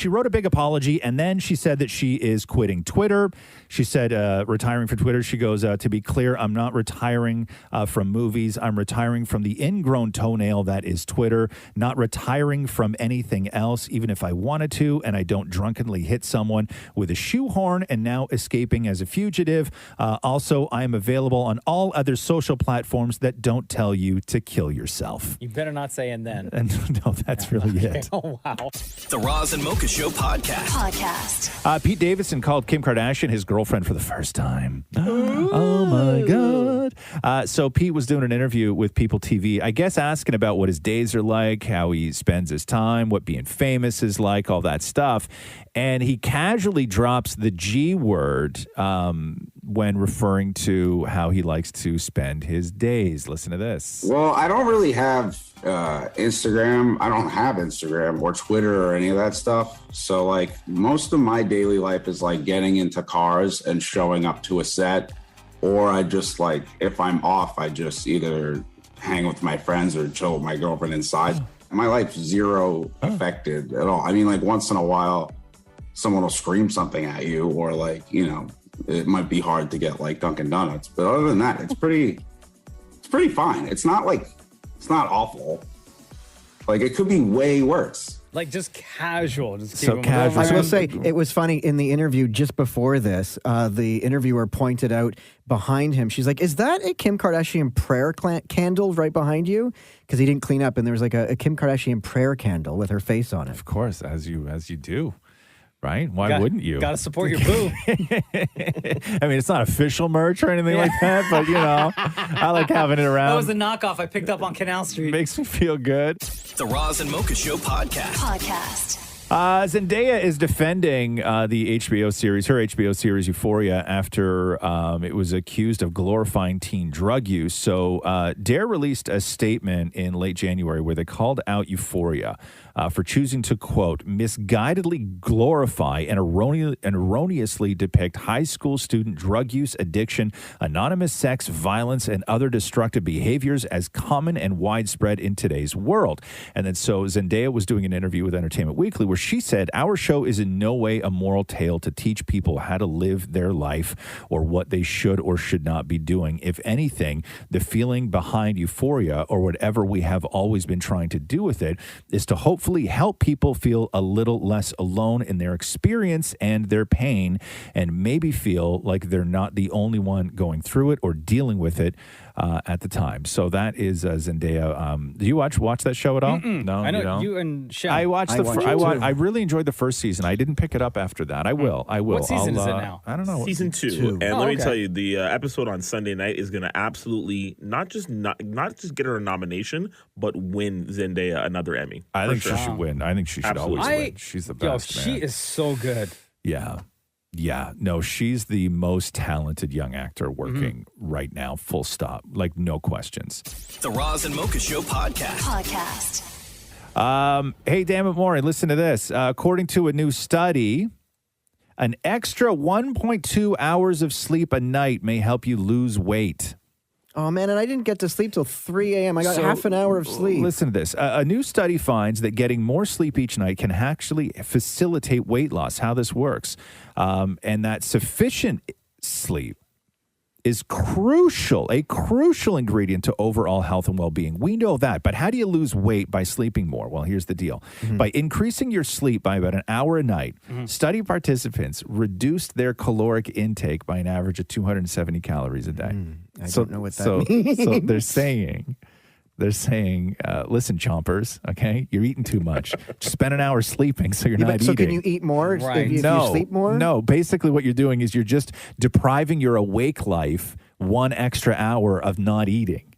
wrote a big apology, and then she said that she is quitting Twitter. She said retiring from Twitter. She goes, to be clear, I'm not retiring from movies. I'm retiring from the ingrown toenail that is Twitter. Not retiring from anything else, even if I wanted to, and I don't drunkenly hit someone with a shoehorn and now escaping as a fugitive. Also, I am available on all other social platforms that don't tell you to kill yourself. You better not say and then. And no, that's really it. Oh, wow. The Roz and Mocha Show podcast. Pete Davidson called Kim Kardashian his girlfriend for the first time. Oh, my God. So Pete was doing an interview with People TV, I guess asking about what his days are like, how he spends his time, what being famous is like, all that stuff. And he casually drops the G word when referring to how he likes to spend his days. Listen to this. Well, I don't really have Instagram. I don't have Instagram or Twitter or any of that stuff. So, like, most of my daily life is like getting into cars and showing up to a set. Or I just, like, if I'm off, I just either hang with my friends or chill with my girlfriend inside. My life's zero affected at all. I mean, like, once in a while, someone will scream something at you, or, like, you know, it might be hard to get like Dunkin' Donuts, but other than that, it's pretty fine. It's not awful. Like, it could be way worse. Like, just casual. Just So keep casual. I will say, it was funny in the interview just before this, the interviewer pointed out behind him, she's like, is that a Kim Kardashian prayer candle right behind you? Because he didn't clean up, and there was like a Kim Kardashian prayer candle with her face on it. Of course, as you do. Right? Why wouldn't you? Got to support your boo. I mean, it's not official merch or anything like that, but, you know, I like having it around. That was the knockoff I picked up on Canal Street. Makes me feel good. The Roz and Mocha Show podcast. Zendaya is defending the HBO series, her HBO series Euphoria, after it was accused of glorifying teen drug use. So Dare released a statement in late January where they called out Euphoria for choosing to, quote, misguidedly glorify and erroneously depict high school student drug use, addiction, anonymous sex, violence, and other destructive behaviors as common and widespread in today's world. And then so Zendaya was doing an interview with Entertainment Weekly where she said, our show is in no way a moral tale to teach people how to live their life or what they should or should not be doing. If anything, the feeling behind Euphoria, or whatever we have always been trying to do with it, is to hopefully help people feel a little less alone in their experience and their pain, and maybe feel like they're not the only one going through it or dealing with it at the time. So that is Zendaya. Do you watch that show at all? Mm-mm. No, I know you don't? you and Shem. I watched I really enjoyed the first season. I didn't pick it up after that. I will. What season is it now? I don't know. Season 2. And let me tell you, the episode on Sunday night is going to absolutely not just get her a nomination, but win Zendaya another Emmy. I think she should win. I think she should always win. She's the best. She is so good. Yeah. Yeah, no, she's the most talented young actor working right now, full stop. Like, no questions. The Roz and Mocha Show podcast. Hey, damn it, Maury, listen to this. According to a new study, an extra 1.2 hours of sleep a night may help you lose weight. Oh, man, and I didn't get to sleep till 3 a.m. I got half an hour of sleep. Listen to this. A new study finds that getting more sleep each night can actually facilitate weight loss, how this works. And that sufficient sleep is a crucial ingredient to overall health and well-being. We know that, but how do you lose weight by sleeping more? Well, here's the deal. By increasing your sleep by about an hour a night, study participants reduced their caloric intake by an average of 270 calories a day. I don't know what that means. So they're saying, listen, chompers, okay? You're eating too much. Just spend an hour sleeping so you're not eating. So can you eat more if you sleep more? No, basically what you're doing is you're just depriving your awake life 1 extra hour of not eating.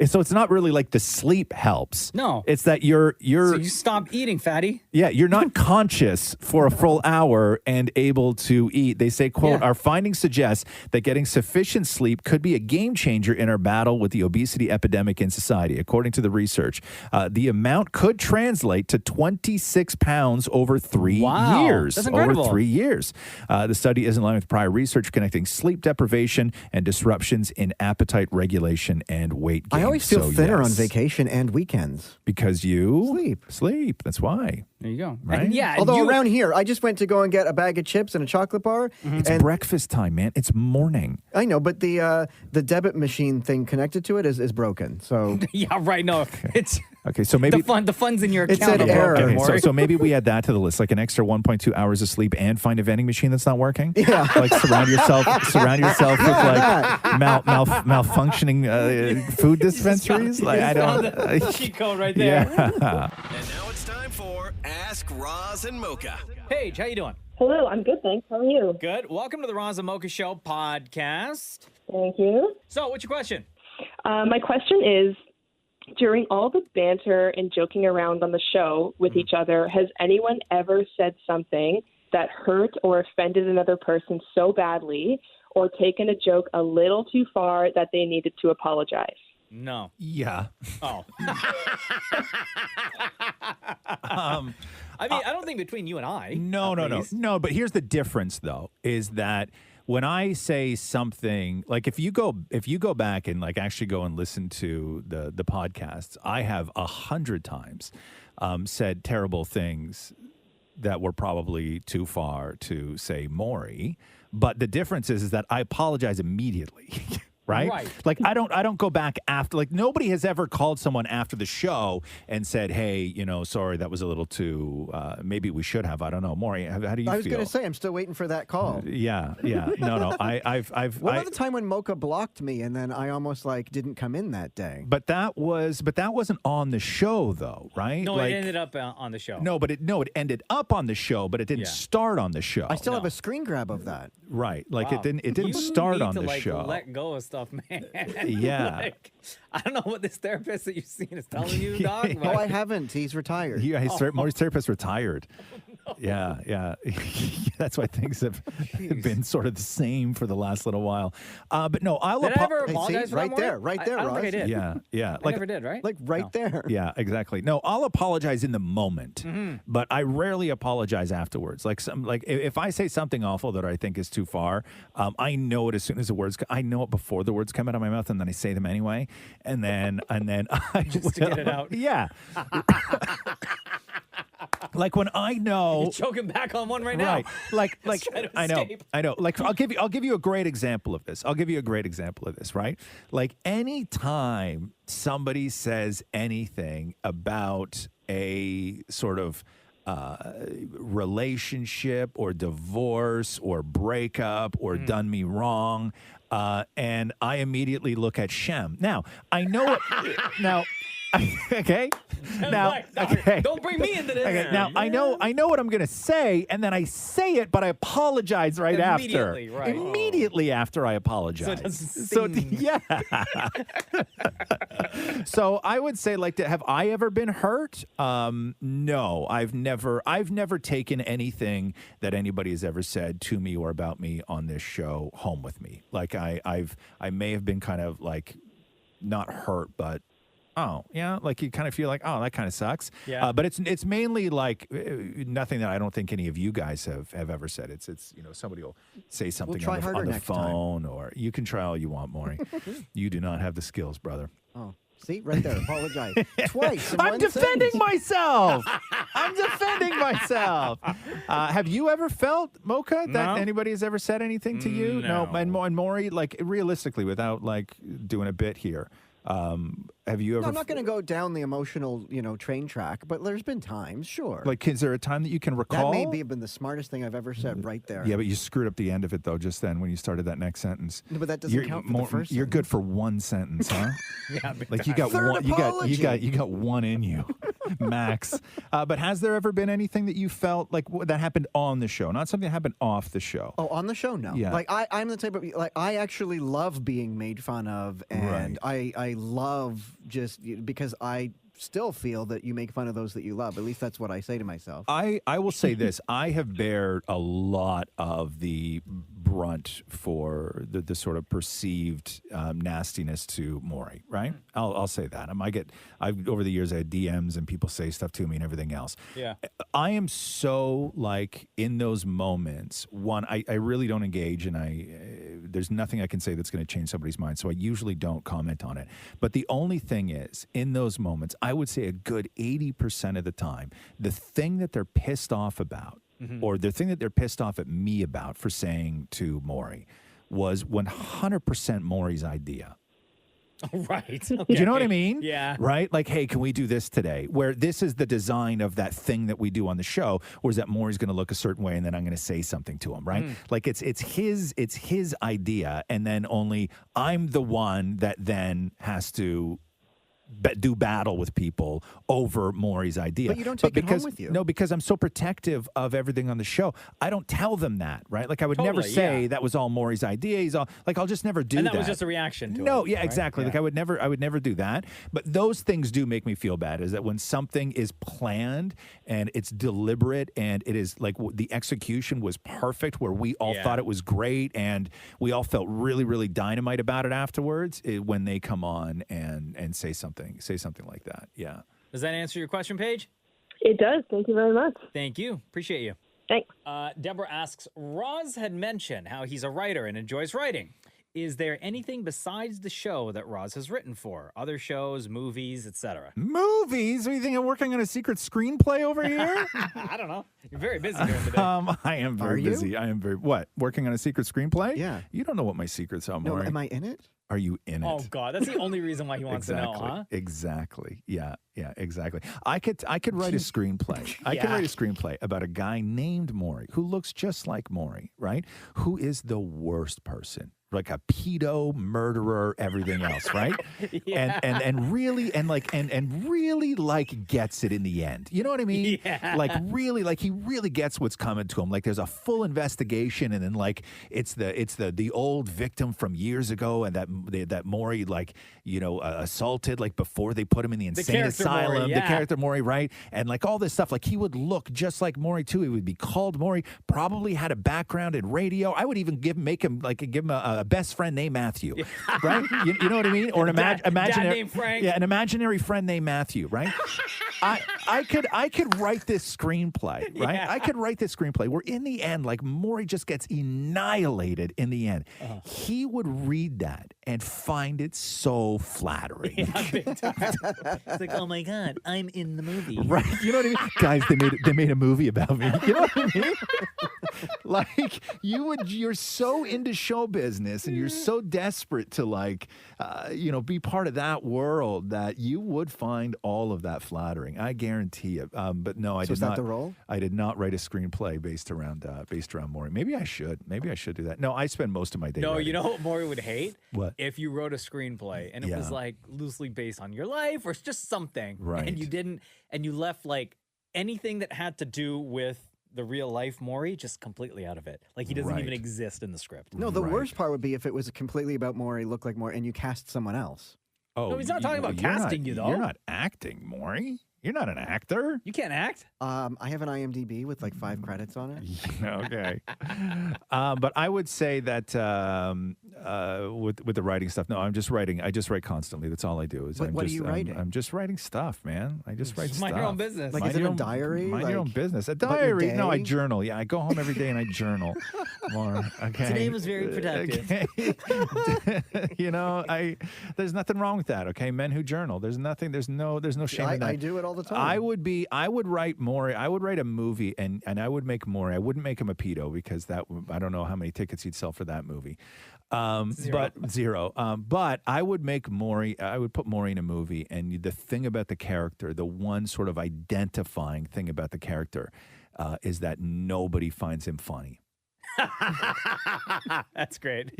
So it's not really like the sleep helps. No. It's that you're So you stop eating, fatty. yeah, you're not conscious for a full hour and able to eat. They say, quote, our findings suggest that getting sufficient sleep could be a game changer in our battle with the obesity epidemic in society. According to the research, the amount could translate to 26 pounds over 3 years. That's incredible. Over 3 years. The study is in line with prior research connecting sleep deprivation and disruptions in appetite regulation and weight gain. I always feel So, thinner on yes. vacation and weekends. Because you sleep. That's why. There you go. Right? And yeah. Although around here, I just went to go and get a bag of chips and a chocolate bar. It's and breakfast time, man. It's morning. I know, but the debit machine thing connected to it is broken. So yeah, right. No, it's Okay, so maybe the funds in your It account. said are error. broken, Okay, Maury. so maybe we add that to the list, like an extra 1.2 hours of sleep and find a vending machine that's not working. Yeah, like surround yourself with like malfunctioning food dispensaries. Like I don't. Cheat code right there. Yeah. And now it's time for Ask Roz and Mocha. Paige, how you doing? Hello, I'm good, thanks. How are you? Good. Welcome to the Roz and Mocha Show podcast. Thank you. So, what's your question? My question is, during all the banter and joking around on the show with each other, has anyone ever said something that hurt or offended another person so badly or taken a joke a little too far that they needed to apologize? No. Yeah. Oh. I mean, I don't think between you and I. No. But here's the difference, though, is that when I say something, like if you go back and like actually go and listen to the podcasts, I have 100 times said terrible things that were probably too far to say Maury. But the difference is that I apologize immediately. Right? Like I don't go back after, like nobody has ever called someone after the show and said, hey, sorry, that was a little too, maybe we should have, I don't know. Maury, how do you feel? I was going to say, I'm still waiting for that call. Yeah. No. I've What about the time when Mocha blocked me and then I almost like didn't come in that day? But that wasn't on the show though, right? No, like, it ended up on the show. No, but it ended up on the show, but it didn't start on the show. I still have a screen grab of that. Right. Like Wow. it didn't You start need on to, the like, show. Let go of stuff, man. Yeah. Like, I don't know what this therapist that you've seen is telling you, dog. Oh, I haven't. He's retired. Yeah, Maury's therapist retired. Yeah. That's why things have been sort of the same for the last little while. But no, I'll Did I ever apologize for that, right Maury? there, right there, I don't think I Roz. did. Yeah. I never did, right? Like right No. there. Yeah, exactly. No, I'll apologize in the moment, but I rarely apologize afterwards. Like if I say something awful that I think is too far, I know it as soon as the words. I know it before the words come out of my mouth, and then I say them anyway, and then I Just to get it out. Yeah. Like when I know You're choking back on one right now. Right. Like trying to I know. escape. I know. Like I'll give you a great example of this. Right? Like anytime somebody says anything about a sort of relationship or divorce or breakup or done me wrong, and I immediately look at Shem. Now, I know it. Now, okay. Now, okay. Don't bring me into this. Okay, now I know what I'm going to say, and then I say it, but I apologize right Immediately, after. right. Immediately after I apologize. So it doesn't sting. Yeah. So I would say, like, have I ever been hurt? No, I've never taken anything that anybody has ever said to me or about me on this show home with me. Like I may have been kind of like not hurt, but. Oh, yeah, like you kind of feel like, oh, that kind of sucks. Yeah. But it's mainly like nothing that I don't think any of you guys have ever said. It's somebody will say something try on harder the next time. phone, or you can try all you want, Maury. You do not have the skills, brother. Oh, see, right there. Apologize twice. in I'm one defending sentence. myself. Have you ever felt, Mocha, that No. anybody has ever said anything to you? No. And Maury, like realistically, without like doing a bit here. Have you ever? No, I'm not going to go down the emotional, train track, but there's been times, sure. Like, is there a time that you can recall? That may have been the smartest thing I've ever said right there. Yeah, but you screwed up the end of it though. Just then, when you started that next sentence. No, but that doesn't count for the first You're good for one sentence, huh? Yeah, Like you got Third one. You got one in you. Max. But has there ever been anything that you felt like that happened on the show, not something that happened off the show? Oh, on the show, no. Yeah. Like I'm the type of like I actually love being made fun of, and I love just because I still feel that you make fun of those that you love. At least that's what I say to myself. I will say this. I have bared a lot of the brunt for the sort of perceived nastiness to Maury, right? I'll say that. Over the years, I had DMs and people say stuff to me and everything else. Yeah. I am so like in those moments, one, I really don't engage and there's nothing I can say that's going to change somebody's mind. So I usually don't comment on it. But the only thing is, in those moments, I would say a good 80% of the time, the thing that they're pissed off about, or the thing that they're pissed off at me about for saying to Maury was 100% Maury's idea. Right. Do you know what I mean? Yeah. Right? Like, hey, can we do this today? Where this is the design of that thing that we do on the show, or is that Maury's going to look a certain way and then I'm going to say something to him, right? Like it's his idea, and then only I'm the one that then has to do battle with people over Maury's idea. But you don't take it home with you. No, because I'm so protective of everything on the show. I don't tell them that, right? Like I would never Totally, say yeah. that was all Maury's idea. I'll just never do that. And that was just a reaction to it. No, yeah, right? exactly. Yeah. Like I would never do that. But those things do make me feel bad, is that when something is planned and it's deliberate and it is like the execution was perfect, where we all thought it was great and we all felt really, really dynamite about it afterwards, when they come on and say something like that. Yeah. Does that answer your question, Paige? It does. Thank you very much. Thank you. Appreciate you. Thanks. Deborah asks, Roz had mentioned how he's a writer and enjoys writing. Is there anything besides the show that Roz has written for? Other shows, movies, etc.? Movies? Are you thinking I'm working on a secret screenplay over here? I don't know. You're very busy during the day. I am very busy. I am very, working on a secret screenplay? Yeah. You don't know what my secrets are, No, Maury. am I in it? Are you in it? Oh, God. That's the only reason why he wants to know, huh? Exactly. Yeah, exactly. I could write a screenplay. I could write a screenplay about a guy named Maury who looks just like Maury, right? Who is the worst person. Like a pedo, murderer, everything else, right? And really gets it in the end. You know what I mean? Yeah. Like he really gets what's coming to him. Like there's a full investigation, and then like it's the old victim from years ago, and that Maury assaulted like before they put him in the insane asylum. Maury, The character Maury, right? And like all this stuff. Like he would look just like Maury too. He would be called Maury. Probably had a background in radio. I would even give him a best friend named Matthew, right? You know what I mean? Or an imaginary named Frank. Yeah, an imaginary friend named Matthew, right? I could write this screenplay, right? Yeah. I could write this screenplay where in the end, like Maury just gets annihilated in the end. He would read that and find it so flattering. Yeah, big time. It's like, oh my God, I'm in the movie. Right? You know what I mean? Guys, they made a movie about me. You know what I mean? Like you're so into show business and you're so desperate to be part of that world that you would find all of that flattering. I guarantee it. But no, I did not. Is that the role? I did not write a screenplay based around Maury. Maybe I should do that. No, I spend most of my day. No, writing. you know what Maury would hate? What? If you wrote a screenplay and it was like loosely based on your life or just something, right? And you left like anything that had to do with the real life Maury just completely out of it. Like he doesn't even exist in the script. No, the worst part would be if it was completely about Maury, looked like Maury, and you cast someone else. Oh, no, he's not talking about casting you though. You're not acting, Maury. You're not an actor. You can't act. I have an IMDb with like 5 credits on it. Okay. But I would say that with the writing stuff, no, I'm just writing. I just write constantly. That's all I do. What are you writing? I'm just writing stuff, man. I just write stuff. Mind your own business. Like, is it a diary? Mind your own business. A about your diary? No, I day? journal. Yeah, I go home every day and I journal. More. Okay. Today was very productive. Okay. There's nothing wrong with that. Okay, men who journal. There's no shame in that. I do it all the time. I would write Maury. I would write a movie and I would make Maury. I wouldn't make him a pedo because I don't know how many tickets he'd sell for that movie. Zero. But I would make Maury. I would put Maury in a movie, and the thing about the character, the one sort of identifying thing about the character, is that nobody finds him funny. That's great.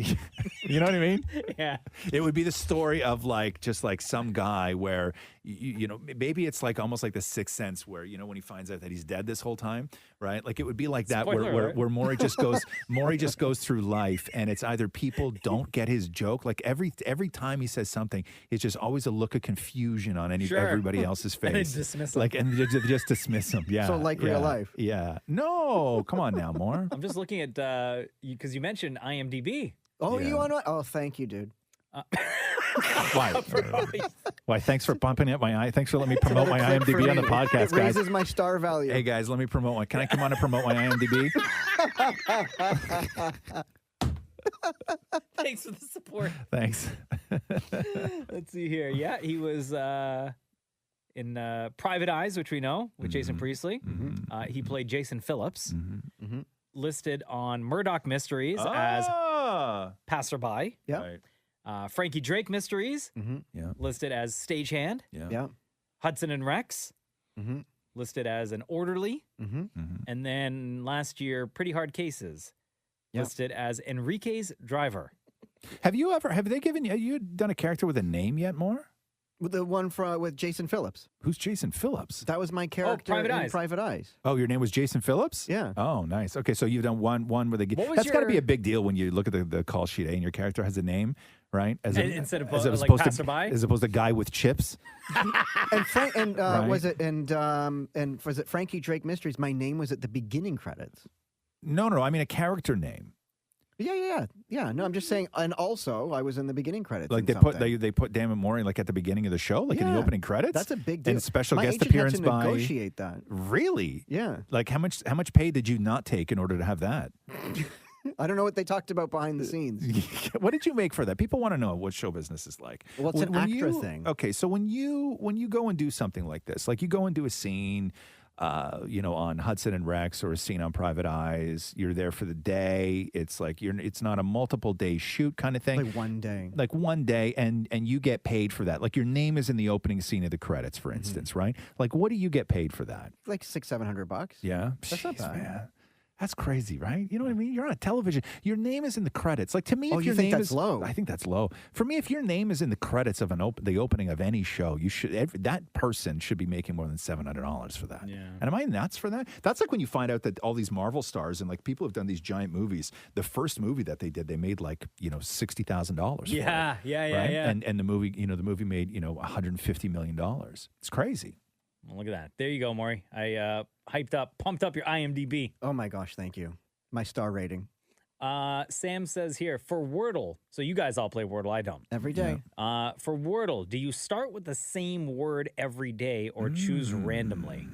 You know what I mean? Yeah. It would be the story of just some guy where, maybe it's like almost like the Sixth Sense where, when he finds out that he's dead this whole time, right? Like it would be like that where Maury just goes through life and it's either people don't get his joke. Like every time he says something, it's just always a look of confusion on everybody else's face. And then dismiss him. And just dismiss him. Yeah. So like real life. Yeah. No, come on now, more. I'm just looking at, because you mentioned IMDb. Oh, you on what? Oh, thank you, dude. Why? Why? Thanks for bumping up my eye. Thanks for letting me promote my IMDb on the podcast, It guys. raises my star value. Hey guys, let me promote one. Can I come on and promote my IMDb? Thanks for the support. Thanks. Let's see here. Yeah, he was in Private Eyes, which we know, with Jason Priestley. He played Jason Phillips. Listed on Murdoch Mysteries as passerby. Yeah. Frankie Drake Mysteries. Yeah. Listed as stagehand. Yeah. Hudson and Rex. Listed as an orderly. And then last year, Pretty Hard Cases. Listed as Enrique's driver. Have they given you done a character with a name yet, More? With the one with Jason Phillips. Who's Jason Phillips? That was my character Private in Eyes. Private Eyes. Oh, your name was Jason Phillips? Yeah. Oh, nice. Okay, so you've done one with a... What was That's got to your- be a big deal when you look at the call sheet, and your character has a name, right? Instead of, like, opposed passerby? as opposed to guy with chips. And Right. was it Frankie Drake Mysteries? My name was at the beginning credits. No, I mean a character name. Yeah. No, I'm just saying. And also, I was in the beginning credits. Like in they something. put Dan and Maury like at the beginning of the show, like in the Yeah. opening credits. That's a big deal. And special My guest agent appearance had to by. negotiate that. Really? Yeah. Like how much pay did you not take in order to have that? I don't know what they talked about behind the scenes. What did you make for that? People want to know what show business is like. Well, it's an actor thing. Okay, so when you go and do something like this, like you go and do a scene, on Hudson and Rex or a scene on Private Eyes, you're there for the day. It's like it's not a multiple day shoot kind of thing. Like one day. Like one day, and you get paid for that. Like your name is in the opening scene of the credits, for instance, right? Like what do you get paid for that? Like $600-700. Yeah, That's not bad. man. That's crazy, right? You know what I mean? You're on a television. Your name is in the credits. Like to me, Oh, if you your think name that's is low? I think that's low. For me, if your name is in the credits of the opening of any show, that person should be making more than $700 for that. Yeah. And am I nuts for that? That's like when you find out that all these Marvel stars and like people who've done these giant movies. The first movie that they did, they made like $60,000. Yeah, for it, yeah, right? yeah. And the movie made $150 million. It's crazy. Well, look at that. There you go, Maury. I pumped up your IMDb. Oh my gosh, thank you. My star rating. Sam says here, for Wordle, so you guys all play Wordle, I don't. Every day. For Wordle, do you start with the same word every day or choose randomly?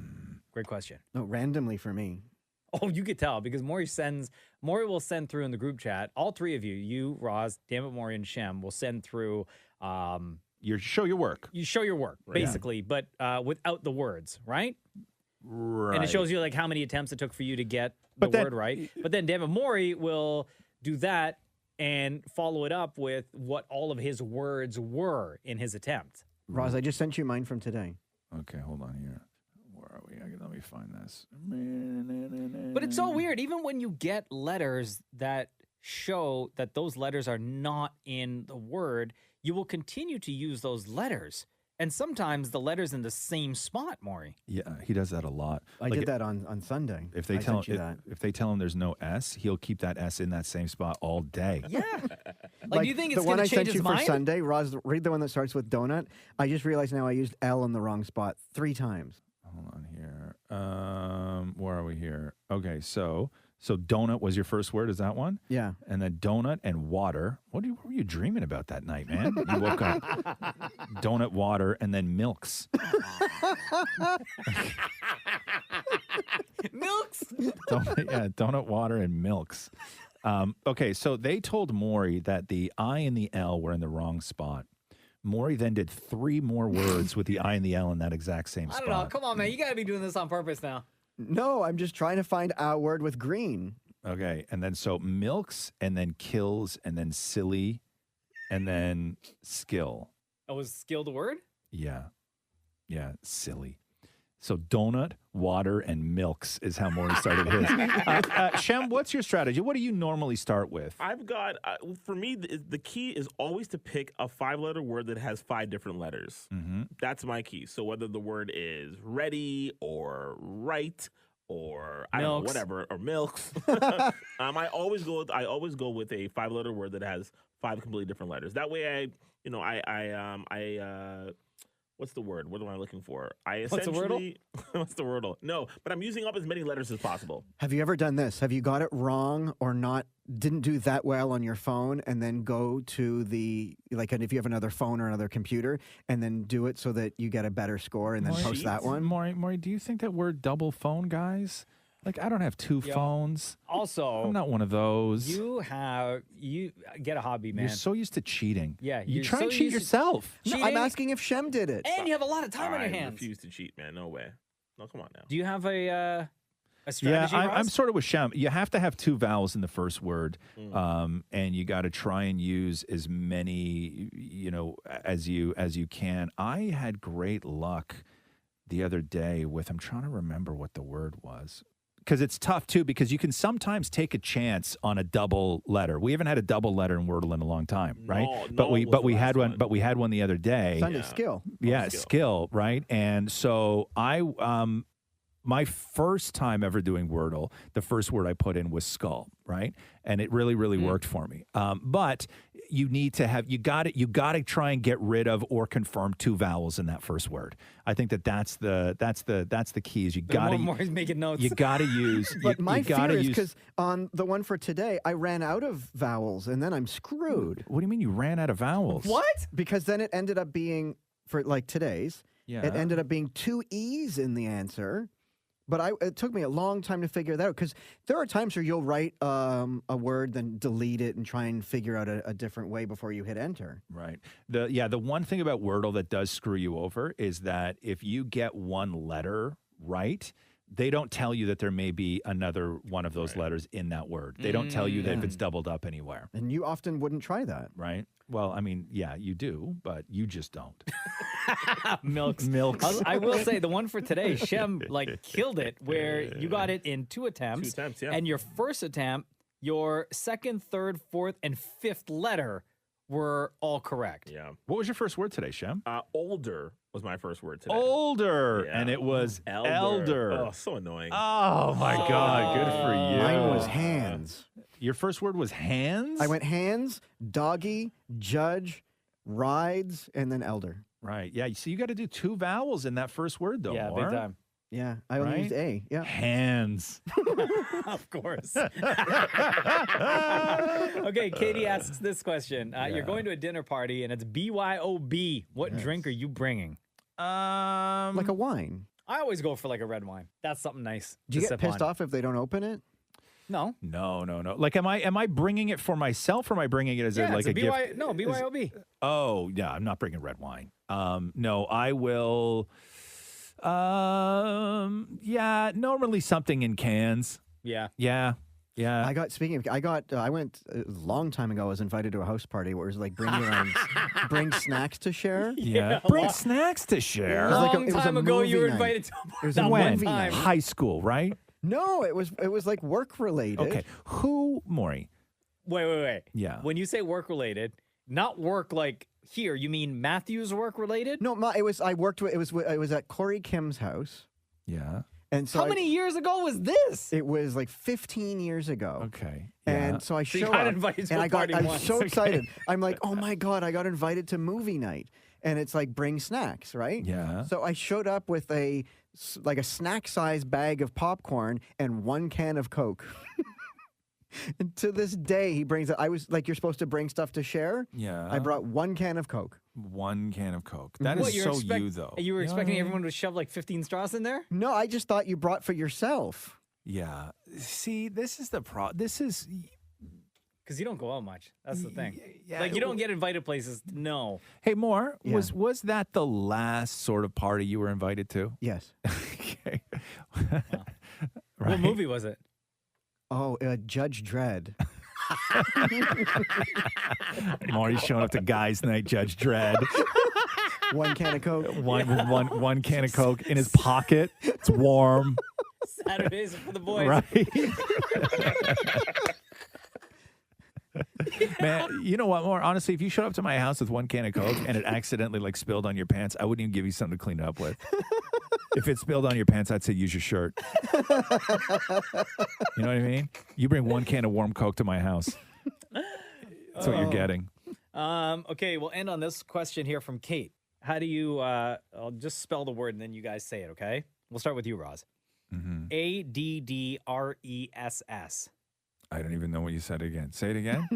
Great question. No, randomly for me. Oh, you could tell because Maury will send through in the group chat, all three of you, Roz, Dammit, Maury, and Shem will send through You show your work. You show your work, basically, but without the words, right? Right. And it shows you like how many attempts it took for you to get the word right. But then Dammit Maury will do that and follow it up with what all of his words were in his attempt. Roz, I just sent you mine from today. Okay, hold on here. Where are we? Let me find this. But it's so weird. Even when you get letters that show that those letters are not in the word, you will continue to use those letters. And sometimes the letter's in the same spot, Maury. Yeah, he does that a lot. I did that on Sunday. If they I tell sent you him that. if they tell him there's no S, he'll keep that S in that same spot all day. Yeah. Like, do you think it's the one going I to change sent his you mind? for Sunday, Roz, read the one that starts with donut. I just realized now I used L in the wrong spot 3 times. Hold on here. Where are we here? Okay, so donut was your first word. Is that one? Yeah. And then donut and water. What were you dreaming about that night, man? You woke up. Donut, water, and then milks. Milks? Donut, water, and milks. Okay, so they told Maury that the I and the L were in the wrong spot. Maury then did 3 more words with the I and the L in that exact same I spot. don't know. Come on, man. You got to be doing this on purpose now. No, I'm just trying to find a word with green. Okay, and then so milks, and then kills, and then silly, and then skill. Oh, was skill the word? Yeah, silly. So donut, water, and milks is how Maury started his. Shem, what's your strategy? What do you normally start with? I've got, for me, the key is always to pick a 5-letter word that has 5 different letters. Mm-hmm. That's my key. So whether the word is ready or right or I don't know, whatever, or milks, I always go with a 5-letter word that has 5 completely different letters. That way, what's the word? What am I looking for? What's the wordle? What's the wordle? No, but I'm using up as many letters as possible. Have you ever done this? Have you got it wrong or not? Didn't do that well on your phone, and then go to the and if you have another phone or another computer, and then do it so that you get a better score, and then post that one. Maury, do you think that we're double phone guys? Like, I don't have 2 phones. Also, I'm not one of those. You get a hobby, man. You're so used to cheating. Yeah, you you're try and so cheat used to yourself. No, I'm asking if Shem did it. And you have a lot of time on your I hands. refuse to cheat, man. No way. No, come on now. Do you have a strategy? Yeah, I'm Ross? sort of with Shem. You have to have 2 vowels in the first word, and you got to try and use as many, as you can. I had great luck the other day with. I'm trying to remember what the word was. Because it's tough, too, because you can sometimes take a chance on a double letter. We haven't had a double letter in Wordle in a long time, right? But we had one the other day. Sunday skill. Yeah, skill, right? And so my first time ever doing Wordle, the first word I put in was skull, right? And it really, really worked for me. But you need to you got to try and get rid of or confirm 2 vowels in that first word. I think that's the key. Is you got to. Maury's making notes. You got to use. But my fear is because on the one for today, I ran out of vowels, and then I'm screwed. What do you mean you ran out of vowels? What? Because then it ended up being for today's. Yeah. It ended up being 2 E's in the answer. But it took me a long time to figure that out because there are times where you'll write a word, then delete it and try and figure out a different way before you hit enter. Right. The one thing about Wordle that does screw you over is that if you get one letter right, they don't tell you that there may be another one of those letters in that word. They don't tell you that if it's doubled up anywhere. And you often wouldn't try that. Right. Well, I mean, yeah, you do, but you just don't. Milks. I will say the one for today, Shem killed it where you got it in 2 attempts. 2 attempts, yeah. And your first attempt, your second, third, fourth, and fifth letter were all correct. Yeah. What was your first word today, Shem? Older was my first word today. Older. Yeah. And it was elder. Oh, so annoying. Oh, my God. Good for you. Mine was hands. Your first word was hands? I went hands, doggy, judge, rides, and then elder. Right. Yeah. So you got to do 2 vowels in that first word, though. Yeah, big time. Yeah, I only used A. Yeah, hands. Of course. Okay, Katie asks this question. You're going to a dinner party and it's BYOB. What drink are you bringing? Like a wine. I always go for a red wine. That's something nice. Do you get pissed off if they don't open it? No. No. Like, am I bringing it for myself or am I bringing it as a gift? No, BYOB. Oh, yeah, I'm not bringing red wine. No, I will. Normally something in cans. Yeah. Yeah. I went a long time ago. I was invited to a house party where it was bring snacks to share. Yeah. Bring snacks to share. Long time ago, you were invited to a It was party. a When? movie night. High school, right? No, it was work related. Okay. Who, Maury? Wait. Yeah. When you say work related, not work here, you mean Matthew's work related? No, it was at Corey Kim's house. Yeah. And so How many years ago was this? It was 15 years ago. Okay. And so I So show you got up, invited to and a party I'm once. so Okay. excited. I'm like, oh my God, I got invited to movie night. And it's bring snacks, right? Yeah. So I showed up with a snack-sized bag of popcorn and 1 can of Coke. And to this day, he brings it. I was you're supposed to bring stuff to share. Yeah. I brought 1 can of Coke. 1 can of Coke. That is so you, though. You were expecting everyone to shove 15 straws in there? No, I just thought you brought for yourself. Yeah. See, this is the problem. This is... Because you don't go out much. That's the thing. Yeah, you don't get invited places. No. Hey, Moore, Yeah. was that the last sort of party you were invited to? Yes. Okay. What movie was it? Oh, Judge Dredd. Maury's showing up to Guys Night, Judge Dredd. One can of Coke. One can of Coke in his pocket. It's warm. Saturdays are for the boys. Right. Man, you know what? More honestly, if you showed up to my house with one can of Coke and it accidentally like spilled on your pants, I wouldn't even give you something to clean it up with. If it spilled on your pants, I'd say use your shirt. You know what I mean? You bring one can of warm Coke to my house. That's what you're getting. Okay, we'll end on this question here from Kate. How do you, I'll just spell the word and then you guys say it, okay? We'll start with you, Roz. ADDRESS. I don't even know what you said again. Say it again.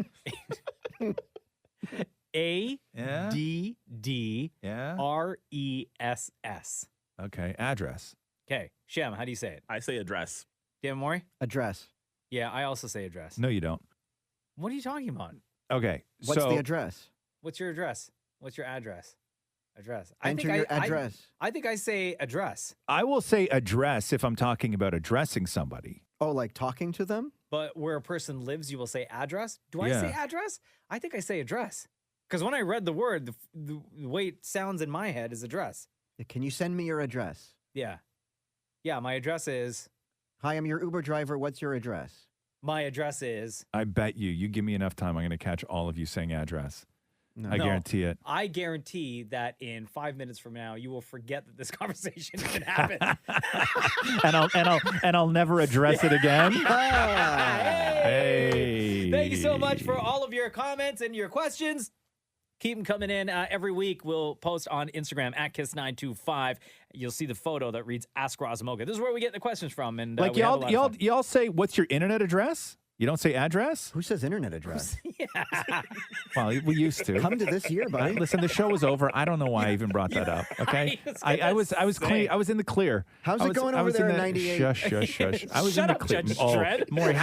ADDRESS. Okay, address. Okay, Shem, how do you say it? I say address. Dan Maury? Address. Yeah, I also say address. No, you don't. What are you talking about? Okay, What's the address? What's your address? What's your address? Address. Enter your address. I think I say address. I will say address if I'm talking about addressing somebody. Oh, like talking to them? But where a person lives, you will say address. Do I Yeah. say address? I think I say address. Because when I read the word, the way it sounds in my head is address. Can you send me your address? Yeah. Yeah, my address is... Hi, I'm your Uber driver. What's your address? My address is... I bet you give me enough time, I'm going to catch all of you saying address. I No, guarantee it. I guarantee that in 5 minutes from now, you will forget that this conversation even happened. and I'll never address it again. Hey! Thank you so much for all of your comments and your questions. Keep them coming in. Every week, we'll post on Instagram at Kiss925. You'll see the photo that reads Ask Roz Mocha. This is where we get the questions from. And Like we have a lot of fun. y'all say, what's your internet address? You don't say address? Who says internet address? Well, we used to. Come to this year, buddy. Listen, the show was over. I don't know why I even brought that up. Okay, I was clean. I was in the clear. How's I it was- going I over was there in in the- 98? Shush. I was Shut in up, the clear. Judge Oh, Dredd. Maury,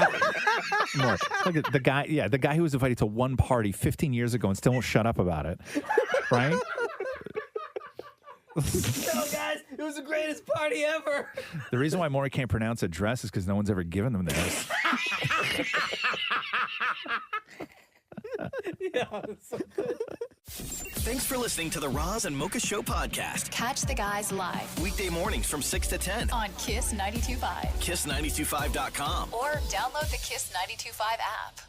Maury, look at the guy. Yeah, the guy who was invited to one party 15 years ago and still won't shut up about it. Right? No, guys, it was the greatest party ever. The reason why Maury can't pronounce address is because no one's ever given them theirs. Yeah, it's so good. Thanks for listening to the Roz and Mocha Show podcast. Catch the guys live Weekday mornings from 6 to 10. on Kiss 92.5 Kiss925.com. or download the Kiss 92.5 app.